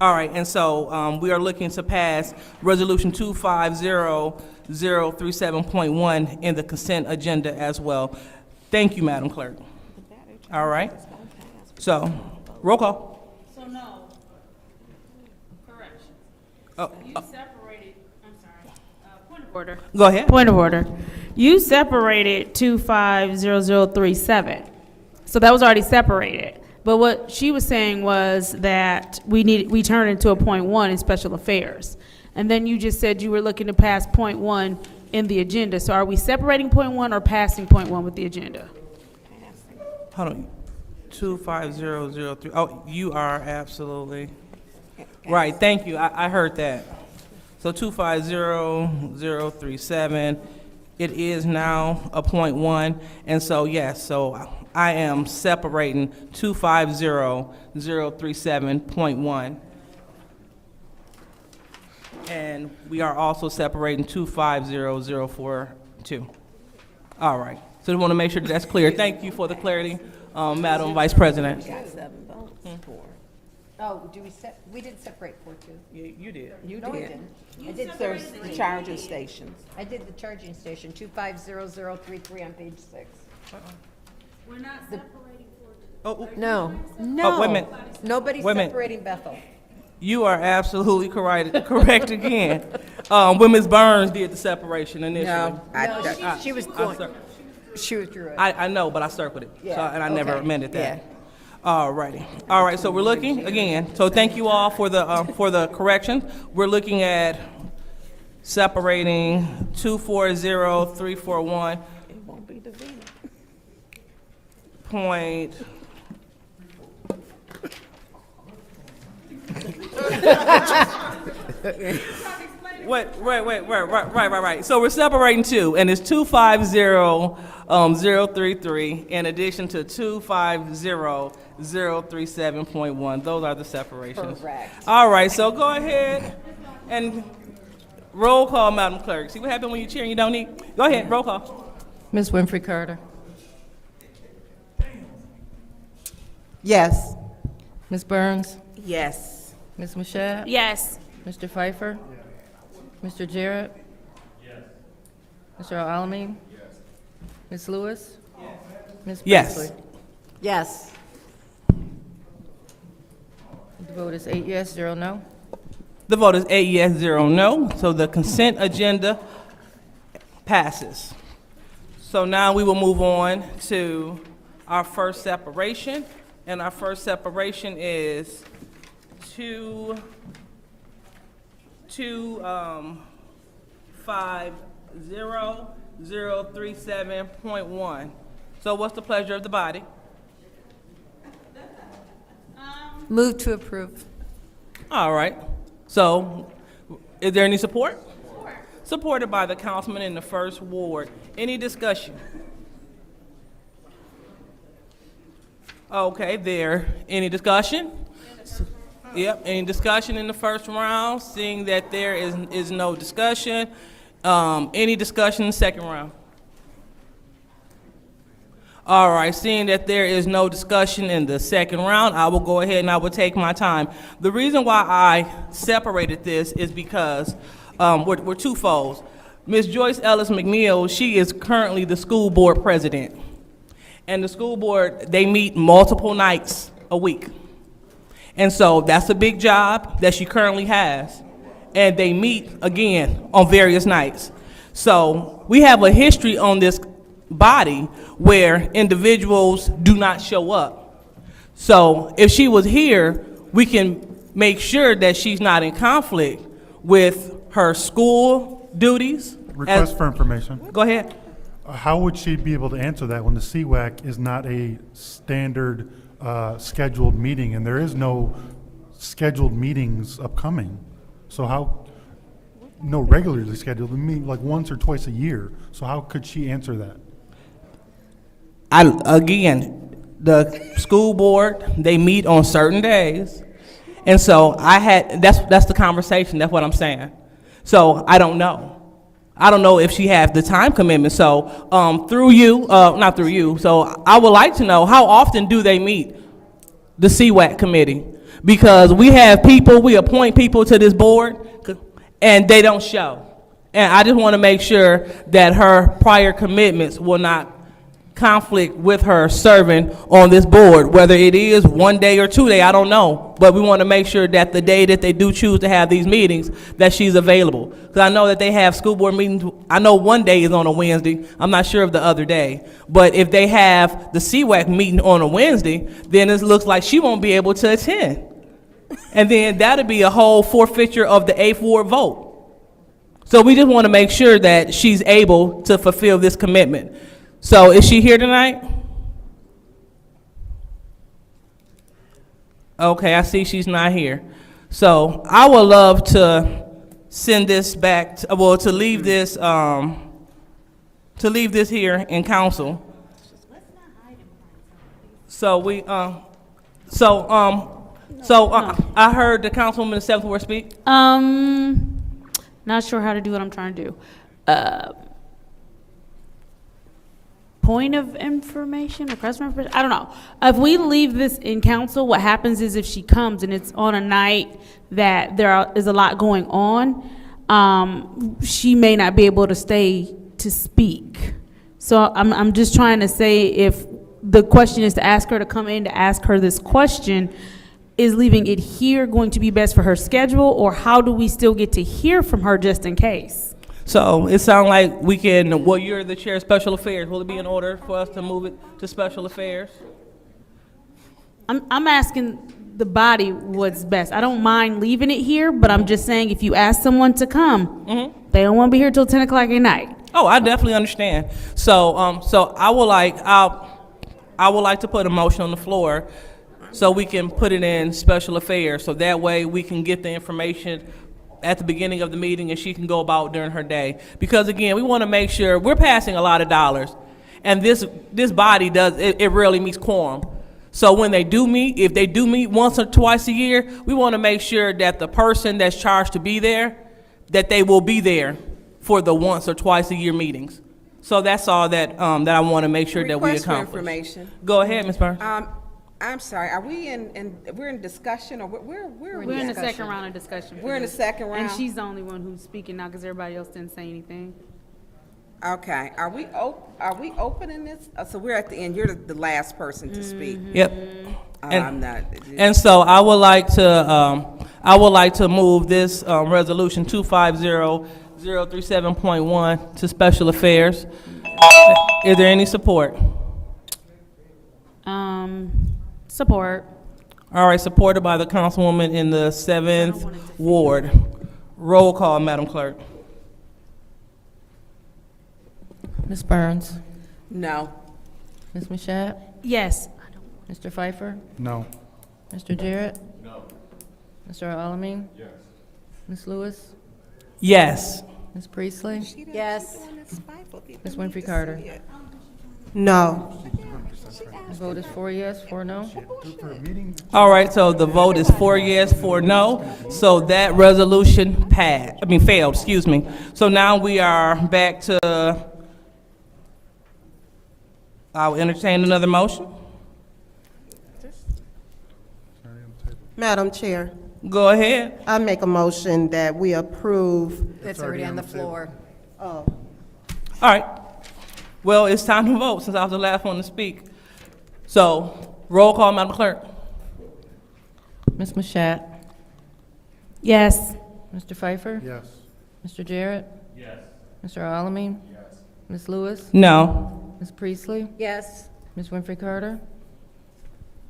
[SPEAKER 19] All right, and so we are looking to pass resolution 250037.1 in the consent agenda as well. Thank you, Madam Clerk. All right, so roll call.
[SPEAKER 3] So no. Correction.
[SPEAKER 19] Oh,
[SPEAKER 3] You separated, I'm sorry, point of order.
[SPEAKER 19] Go ahead.
[SPEAKER 3] Point of order. You separated 250037. So that was already separated. But what she was saying was that we turned into a .1 in special affairs. And then you just said you were looking to pass .1 in the agenda. So are we separating .1 or passing .1 with the agenda?
[SPEAKER 19] Hold on, 25003. Oh, you are absolutely right. Thank you. I heard that. So 250037. It is now a .1, and so yes. So I am separating 250037.1, and we are also separating 250042. All right. So we want to make sure that's clear. Thank you for the clarity, Madam Vice President.
[SPEAKER 16] Got 7 votes for.
[SPEAKER 15] Oh, we did separate 4 too.
[SPEAKER 19] You did.
[SPEAKER 16] You
[SPEAKER 15] No, we
[SPEAKER 16] did.
[SPEAKER 15] didn't.
[SPEAKER 16] You did the charging stations.
[SPEAKER 15] I did the charging station, 250033 on page 6.
[SPEAKER 3] We're not separating 4.
[SPEAKER 19] Oh,
[SPEAKER 15] No,
[SPEAKER 19] oh,
[SPEAKER 15] no.
[SPEAKER 19] wait a minute.
[SPEAKER 15] Nobody's
[SPEAKER 19] Wait a minute.
[SPEAKER 15] separating Bethel.
[SPEAKER 19] You are absolutely correct again. When Ms. Burns did the separation initially.
[SPEAKER 16] No,
[SPEAKER 15] No, she was going, she withdrew it.
[SPEAKER 19] I know, but I circled it, so,
[SPEAKER 15] Yeah,
[SPEAKER 19] and I never
[SPEAKER 15] okay.
[SPEAKER 19] amended that.
[SPEAKER 15] Yeah.
[SPEAKER 19] All righty. All right, so we're looking, again, so thank you all for the correction. We're looking at separating 240341.
[SPEAKER 16] It won't be the Vena.
[SPEAKER 19] Point. Right. So we're separating two, and it's 250-033 in addition to 250-037.1. Those are the separations.
[SPEAKER 2] Correct.
[SPEAKER 19] All right, so go ahead and roll call, Madam Clerk. See what happened when you cheer and you don't eat? Go ahead, roll call.
[SPEAKER 4] Ms. Winfrey Carter.
[SPEAKER 17] Yes.
[SPEAKER 4] Ms. Burns.
[SPEAKER 16] Yes.
[SPEAKER 4] Ms. Mashat.
[SPEAKER 3] Yes.
[SPEAKER 4] Mr. Pfeiffer. Mr. Jarrett. Mr. Alamin. Ms. Lewis. Ms.
[SPEAKER 19] Yes.
[SPEAKER 4] Priestley.
[SPEAKER 15] Yes.
[SPEAKER 4] The vote is 8 yes, 0 no.
[SPEAKER 19] The vote is 8 yes, 0 no, so the consent agenda passes. So now we will move on to our first separation, and our first separation is 250-037.1. So what's the pleasure of the body?
[SPEAKER 15] Move to approve.
[SPEAKER 19] All right. So, is there any support? Supported by the councilman in the first ward. Any discussion? Okay, any discussion? Yep, any discussion in the first round? Seeing that there is no discussion, any discussion in the second round? All right, seeing that there is no discussion in the second round, I will go ahead and I will take my time. The reason why I separated this is because we're twofold. Ms. Joyce Ellis McNeil, she is currently the school board president. And the school board, they meet multiple nights a week. And so that's a big job that she currently has. And they meet again on various nights. So we have a history on this body where individuals do not show up. So if she was here, we can make sure that she's not in conflict with her school duties.
[SPEAKER 20] Request for information.
[SPEAKER 19] Go ahead.
[SPEAKER 20] How would she be able to answer that when the CWAC is not a standard scheduled meeting, and there is no scheduled meetings upcoming? So how, no regularly scheduled, we meet like once or twice a year. So how could she answer that?
[SPEAKER 19] Again, the school board, they meet on certain days. And so that's the conversation, that's what I'm saying. So I don't know. I don't know if she has the time commitment. So through you, not through you, so I would like to know, how often do they meet, the CWAC committee? Because we have people, we appoint people to this board, and they don't show. And I just want to make sure that her prior commitments will not conflict with her serving on this board, whether it is 1 day or 2 days, I don't know. But we want to make sure that the day that they do choose to have these meetings, that she's available. Because I know that they have school board meetings, I know 1 day is on a Wednesday, I'm not sure of the other day. But if they have the CWAC meeting on a Wednesday, then it looks like she won't be able to attend. And then that'll be a whole forfeiture of the 8th ward vote. So we just want to make sure that she's able to fulfill this commitment. So is she here tonight? Okay, I see she's not here. So I would love to send this back, to leave this here in council. So I heard the councilwoman in the 7th ward speak.
[SPEAKER 3] Not sure how to do what I'm trying to do. Point of information, request for information, I don't know. If we leave this in council, what happens is if she comes and it's on a night that is a lot going on, she may not be able to stay to speak. So I'm just trying to say, if the question is to ask her to come in to ask her this question, is leaving it here going to be best for her schedule, or how do we still get to hear from her just in case?
[SPEAKER 19] So it sounds like we can, well, you're the chair of special affairs. Will it be in order for us to move it to special affairs?
[SPEAKER 3] I'm asking the body what's best. I don't mind leaving it here, but I'm just saying, if you ask someone to come, they don't want to be here till 10 o'clock at night.
[SPEAKER 19] Oh, I definitely understand. So, I would like to put a motion on the floor so we can put it in special affairs. So that way we can get the information at the beginning of the meeting and she can go about during her day. Because again, we want to make sure we're passing a lot of dollars, and this body does, it rarely meets quorum. So when they do meet, if they do meet once or twice a year, we want to make sure that the person that's charged to be there, that they will be there for the once or twice a year meetings. So that's all that that I want to make sure that we
[SPEAKER 16] Request for
[SPEAKER 19] accomplish.
[SPEAKER 16] information.
[SPEAKER 19] Go ahead, Ms. Burns.
[SPEAKER 16] I'm sorry, are we we're in discussion, or where
[SPEAKER 3] We're
[SPEAKER 16] we
[SPEAKER 3] in the
[SPEAKER 16] at?
[SPEAKER 3] second round of discussion. for
[SPEAKER 16] We're in the
[SPEAKER 3] this.
[SPEAKER 16] second round?
[SPEAKER 3] And she's the only one who's speaking now, because everybody else didn't say anything.
[SPEAKER 16] Okay, are we opening this? So we're at the end, you're the last person to speak.
[SPEAKER 19] Yep.
[SPEAKER 16] I'm not.
[SPEAKER 19] And so I would like to move this resolution 250037.1 to special affairs. Is there any support?
[SPEAKER 3] Support.
[SPEAKER 19] All right, supported by the councilwoman in the 7th Ward. Roll call, Madam Clerk.
[SPEAKER 4] Ms. Burns?
[SPEAKER 16] No.
[SPEAKER 4] Ms. Mashat?
[SPEAKER 3] Yes.
[SPEAKER 4] Mr. Pfeiffer?
[SPEAKER 20] No.
[SPEAKER 4] Mr. Jarrett? No. Mr. Alamin?
[SPEAKER 20] Yes.
[SPEAKER 4] Ms. Lewis?
[SPEAKER 19] Yes.
[SPEAKER 4] Ms. Priestley?
[SPEAKER 15] Yes.
[SPEAKER 4] Ms. Winfrey Carter?
[SPEAKER 17] No.
[SPEAKER 4] The vote is 4 yes, 4 no.
[SPEAKER 19] All right, so the vote is 4 yes, 4 no. So that resolution failed, excuse me. So now we are back to, I'll entertain another motion.
[SPEAKER 17] Madam Chair,
[SPEAKER 19] Go ahead.
[SPEAKER 17] I make a motion that we approve.
[SPEAKER 15] It's already on the floor.
[SPEAKER 17] Oh,
[SPEAKER 19] All right. Well, it's time to vote since I was the last one to speak. So, roll call, Madam Clerk.
[SPEAKER 4] Ms. Mashat?
[SPEAKER 3] Yes.
[SPEAKER 4] Mr. Pfeiffer?
[SPEAKER 20] Yes.
[SPEAKER 4] Mr. Jarrett?
[SPEAKER 20] Yes.
[SPEAKER 4] Mr. Alamin? Yes. Ms. Lewis?
[SPEAKER 19] No.
[SPEAKER 4] Ms. Priestley?
[SPEAKER 15] Yes.
[SPEAKER 4] Ms. Winfrey Carter?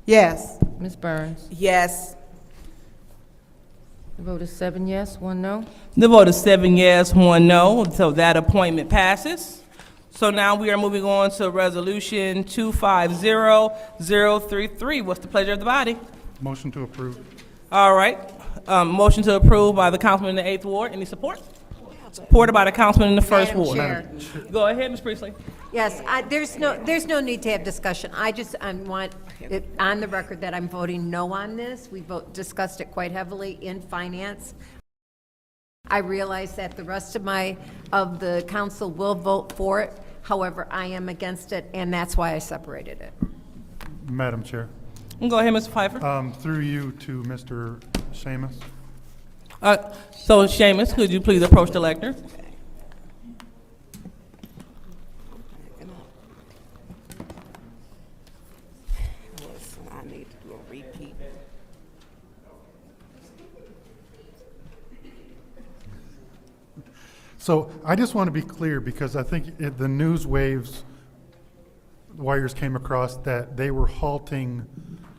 [SPEAKER 17] yes.
[SPEAKER 4] Ms. Burns?
[SPEAKER 16] Yes.
[SPEAKER 4] The vote is 7 yes, 1 no.
[SPEAKER 19] The vote is 7 yes, 1 no, so that appointment passes. So now we are moving on to Resolution 250033. What's the pleasure of the body?
[SPEAKER 20] Motion to approve.
[SPEAKER 19] All right. Motion to approve by the councilman in the 8th Ward. Any support? Supported by the councilman in the 1st
[SPEAKER 15] Madam
[SPEAKER 19] Ward.
[SPEAKER 15] Chair.
[SPEAKER 19] Go ahead, Ms. Priestley.
[SPEAKER 15] Yes, there's no need to have discussion. I want it on the record that I'm voting no on this. We discussed it quite heavily in finance. I realize that the rest of the council will vote for it. However, I am against it, and that's why I separated it.
[SPEAKER 20] Madam Chair.
[SPEAKER 19] Go ahead, Mr. Pfeiffer.
[SPEAKER 20] Through you to Mr. Seamus.
[SPEAKER 19] So, Seamus, could you please approach the lectern?
[SPEAKER 16] I need to do a repeat.
[SPEAKER 20] So I just want to be clear because I think the news wires came across that they were halting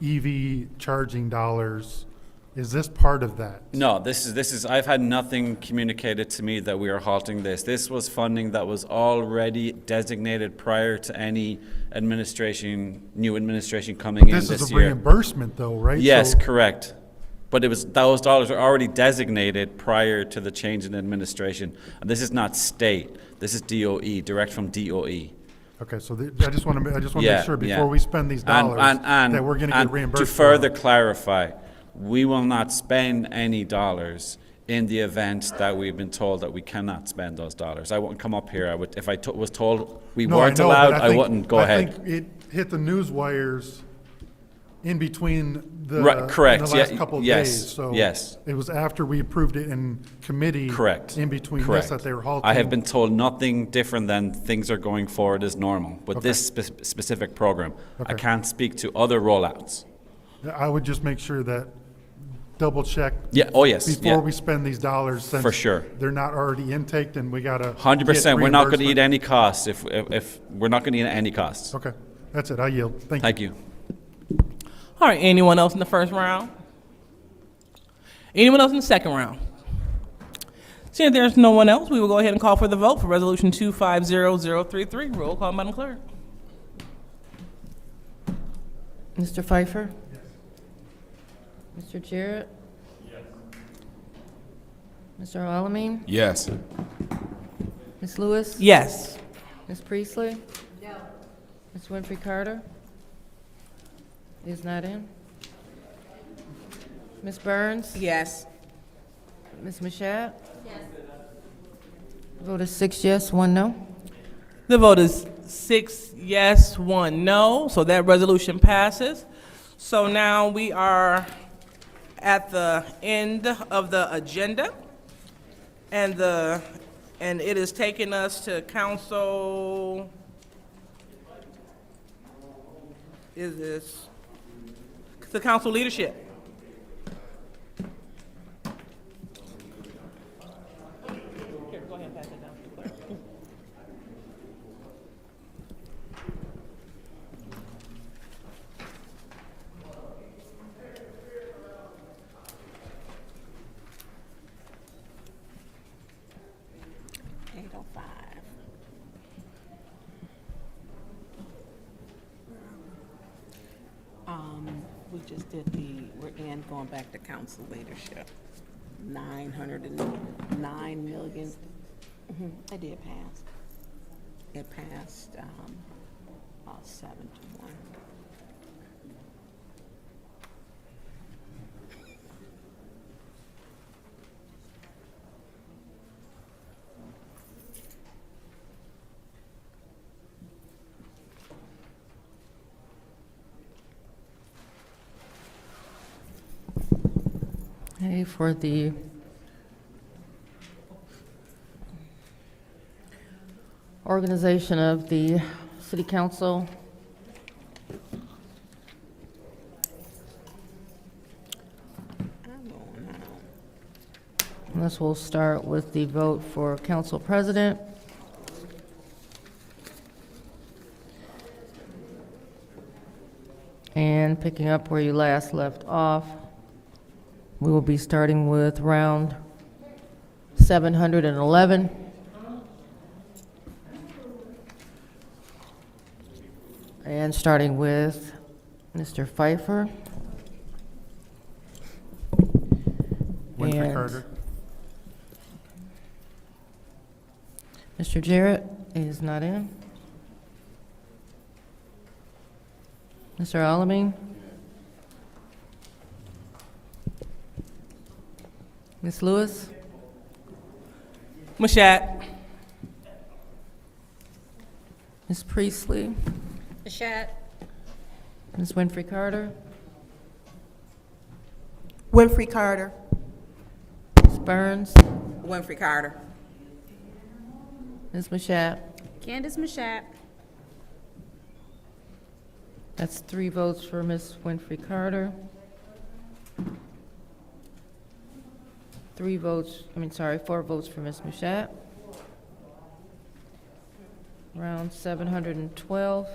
[SPEAKER 20] EV charging dollars. Is this part of that?
[SPEAKER 9] No, this is, I've had nothing communicated to me that we are halting this. This was funding that was already designated prior to any new administration coming in this year.
[SPEAKER 20] This is a reimbursement though, right?
[SPEAKER 9] Yes,
[SPEAKER 20] So-
[SPEAKER 9] correct. But those dollars are already designated prior to the change in administration. And this is not state, this is DOE, direct from DOE.
[SPEAKER 20] Okay, so I just want to make sure before we spend these dollars that we're going to get reimbursed.
[SPEAKER 9] To further clarify, we will not spend any dollars in the event that we've been told that we cannot spend those dollars. I wouldn't come up here. If I was told we weren't allowed, I wouldn't go ahead.
[SPEAKER 20] I think it hit the news wires in between the,
[SPEAKER 9] correct.
[SPEAKER 20] in the last couple of
[SPEAKER 9] yes.
[SPEAKER 20] days. So
[SPEAKER 9] yes.
[SPEAKER 20] it was after we approved it in committee.
[SPEAKER 9] Correct.
[SPEAKER 20] In between
[SPEAKER 9] Correct.
[SPEAKER 20] this that they were halting.
[SPEAKER 9] I have been told nothing different than things are going forward as normal with this specific program. I can't speak to other rollouts.
[SPEAKER 20] I would just make sure that double check.
[SPEAKER 9] Yeah. Oh yes.
[SPEAKER 20] Before we spend these dollars, since
[SPEAKER 9] for sure
[SPEAKER 20] they're not already intaked, and we gotta
[SPEAKER 9] 100%. We're not going to eat any costs if we're not going to eat any costs.
[SPEAKER 20] Okay, that's it. I yield. Thank you.
[SPEAKER 9] Thank you.
[SPEAKER 19] All right, anyone else in the first round? Anyone else in the second round? Seeing there's no one else, we will go ahead and call for the vote for Resolution 250033. Roll call, Madam Clerk.
[SPEAKER 4] Mr. Pfeiffer? Yes. Mr. Jarrett?
[SPEAKER 20] Yes.
[SPEAKER 4] Mr. Alamin?
[SPEAKER 5] Yes.
[SPEAKER 4] Ms. Lewis?
[SPEAKER 19] Yes.
[SPEAKER 4] Ms. Priestley? No. Ms. Winfrey Carter? Is not in. Ms. Burns?
[SPEAKER 16] Yes.
[SPEAKER 4] Ms. Mashat? Yes. Vote is 6 yes, 1 no.
[SPEAKER 19] The vote is 6 yes, 1 no, so that resolution passes. So now we are at the end of the agenda, and it is taking us to council. Is this the council leadership? Here, go ahead and pass it down to the clerk.
[SPEAKER 16] We just did we're going back to council leadership. 909 million. I did pass. It passed 7-1.
[SPEAKER 4] Okay, for the organization of the city council, this will start with the vote for council president. And picking up where you last left off, we will be starting with round 711. And starting with Mr. Pfeiffer.
[SPEAKER 20] Winfrey
[SPEAKER 4] And
[SPEAKER 20] Carter.
[SPEAKER 4] Mr. Jarrett is not in. Mr. Alamin? Ms. Lewis?
[SPEAKER 19] Mashat?
[SPEAKER 4] Ms. Priestley?
[SPEAKER 15] Mashat?
[SPEAKER 4] Ms. Winfrey Carter?
[SPEAKER 17] Winfrey Carter.
[SPEAKER 4] Ms. Burns?
[SPEAKER 16] Winfrey Carter.
[SPEAKER 4] Ms. Mashat?
[SPEAKER 3] Candace Mashat.
[SPEAKER 4] That's 3 votes for Ms. Winfrey Carter. 4 votes for Ms. Mashat. Round 712.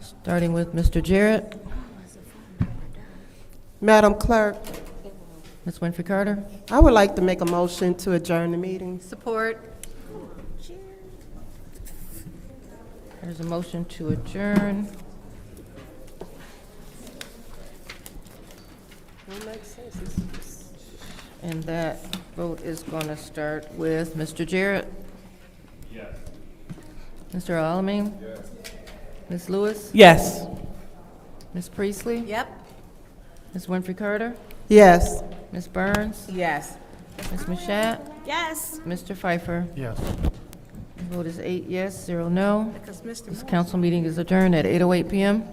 [SPEAKER 4] Starting with Mr. Jarrett.
[SPEAKER 17] Madam Clerk,
[SPEAKER 4] Ms. Winfrey Carter.
[SPEAKER 17] I would like to make a motion to adjourn the meeting.
[SPEAKER 15] Support.
[SPEAKER 4] There's a motion to adjourn. And that vote is going to start with Mr. Jarrett. Yes. Mr. Alamin. Yes. Ms. Lewis.
[SPEAKER 19] Yes.
[SPEAKER 4] Ms. Priestley.
[SPEAKER 15] Yep.
[SPEAKER 4] Ms. Winfrey Carter.
[SPEAKER 17] Yes.
[SPEAKER 4] Ms. Burns.
[SPEAKER 16] Yes.
[SPEAKER 4] Ms. Mashat.
[SPEAKER 3] Yes.
[SPEAKER 4] Mr. Pfeiffer.
[SPEAKER 20] Yes.
[SPEAKER 4] The vote is 8 yes, 0 no.
[SPEAKER 16] Because Mr.
[SPEAKER 4] This council meeting is adjourned at 8:08 p.m.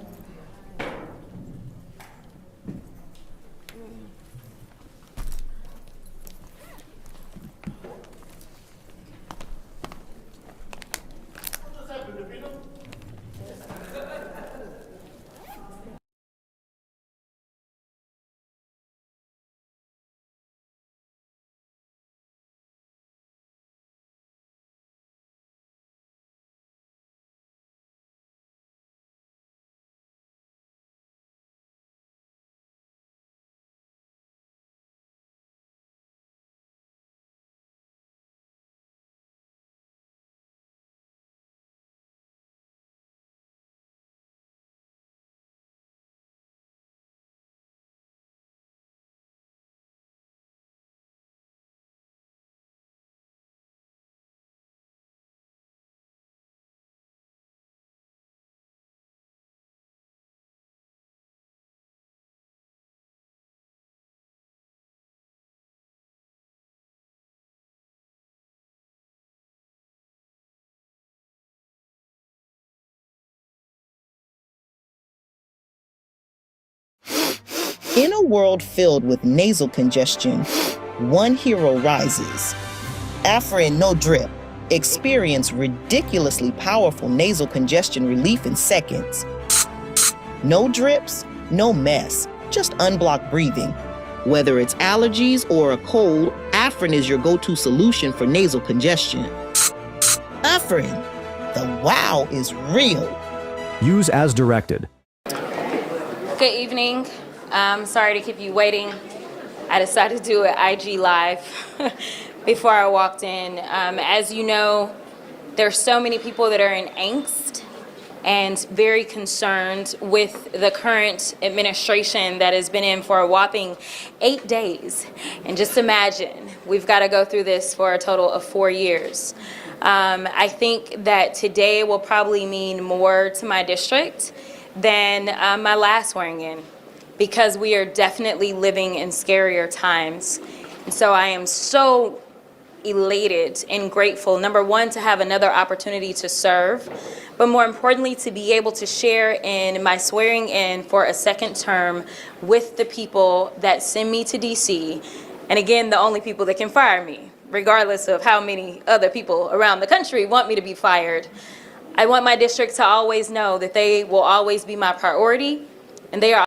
[SPEAKER 1] In a world filled with nasal congestion, one hero rises. Afrin No Drip. Experience ridiculously powerful nasal congestion relief in seconds. No drips, no mess, just unblocked breathing. Whether it's allergies or a cold, Afrin is your go-to solution for nasal congestion. Afrin, the wow is real.
[SPEAKER 13] Use as directed.
[SPEAKER 23] Good evening. Sorry to keep you waiting. I decided to do an IG Live before I walked in. As you know, there's so many people that are in angst and very concerned with the current administration that has been in for a whopping 8 days. And just imagine, we've got to go through this for a total of 4 years. I think that today will probably mean more to my district than my last swearing in, because we are definitely living in scarier times. And so I am so elated and grateful, number one, to have another opportunity to serve, but more importantly, to be able to share in my swearing in for a second term with the people that send me to DC, and again, the only people that can fire me, regardless of how many other people around the country want me to be fired. I want my district to always know that they will always be my priority, and they are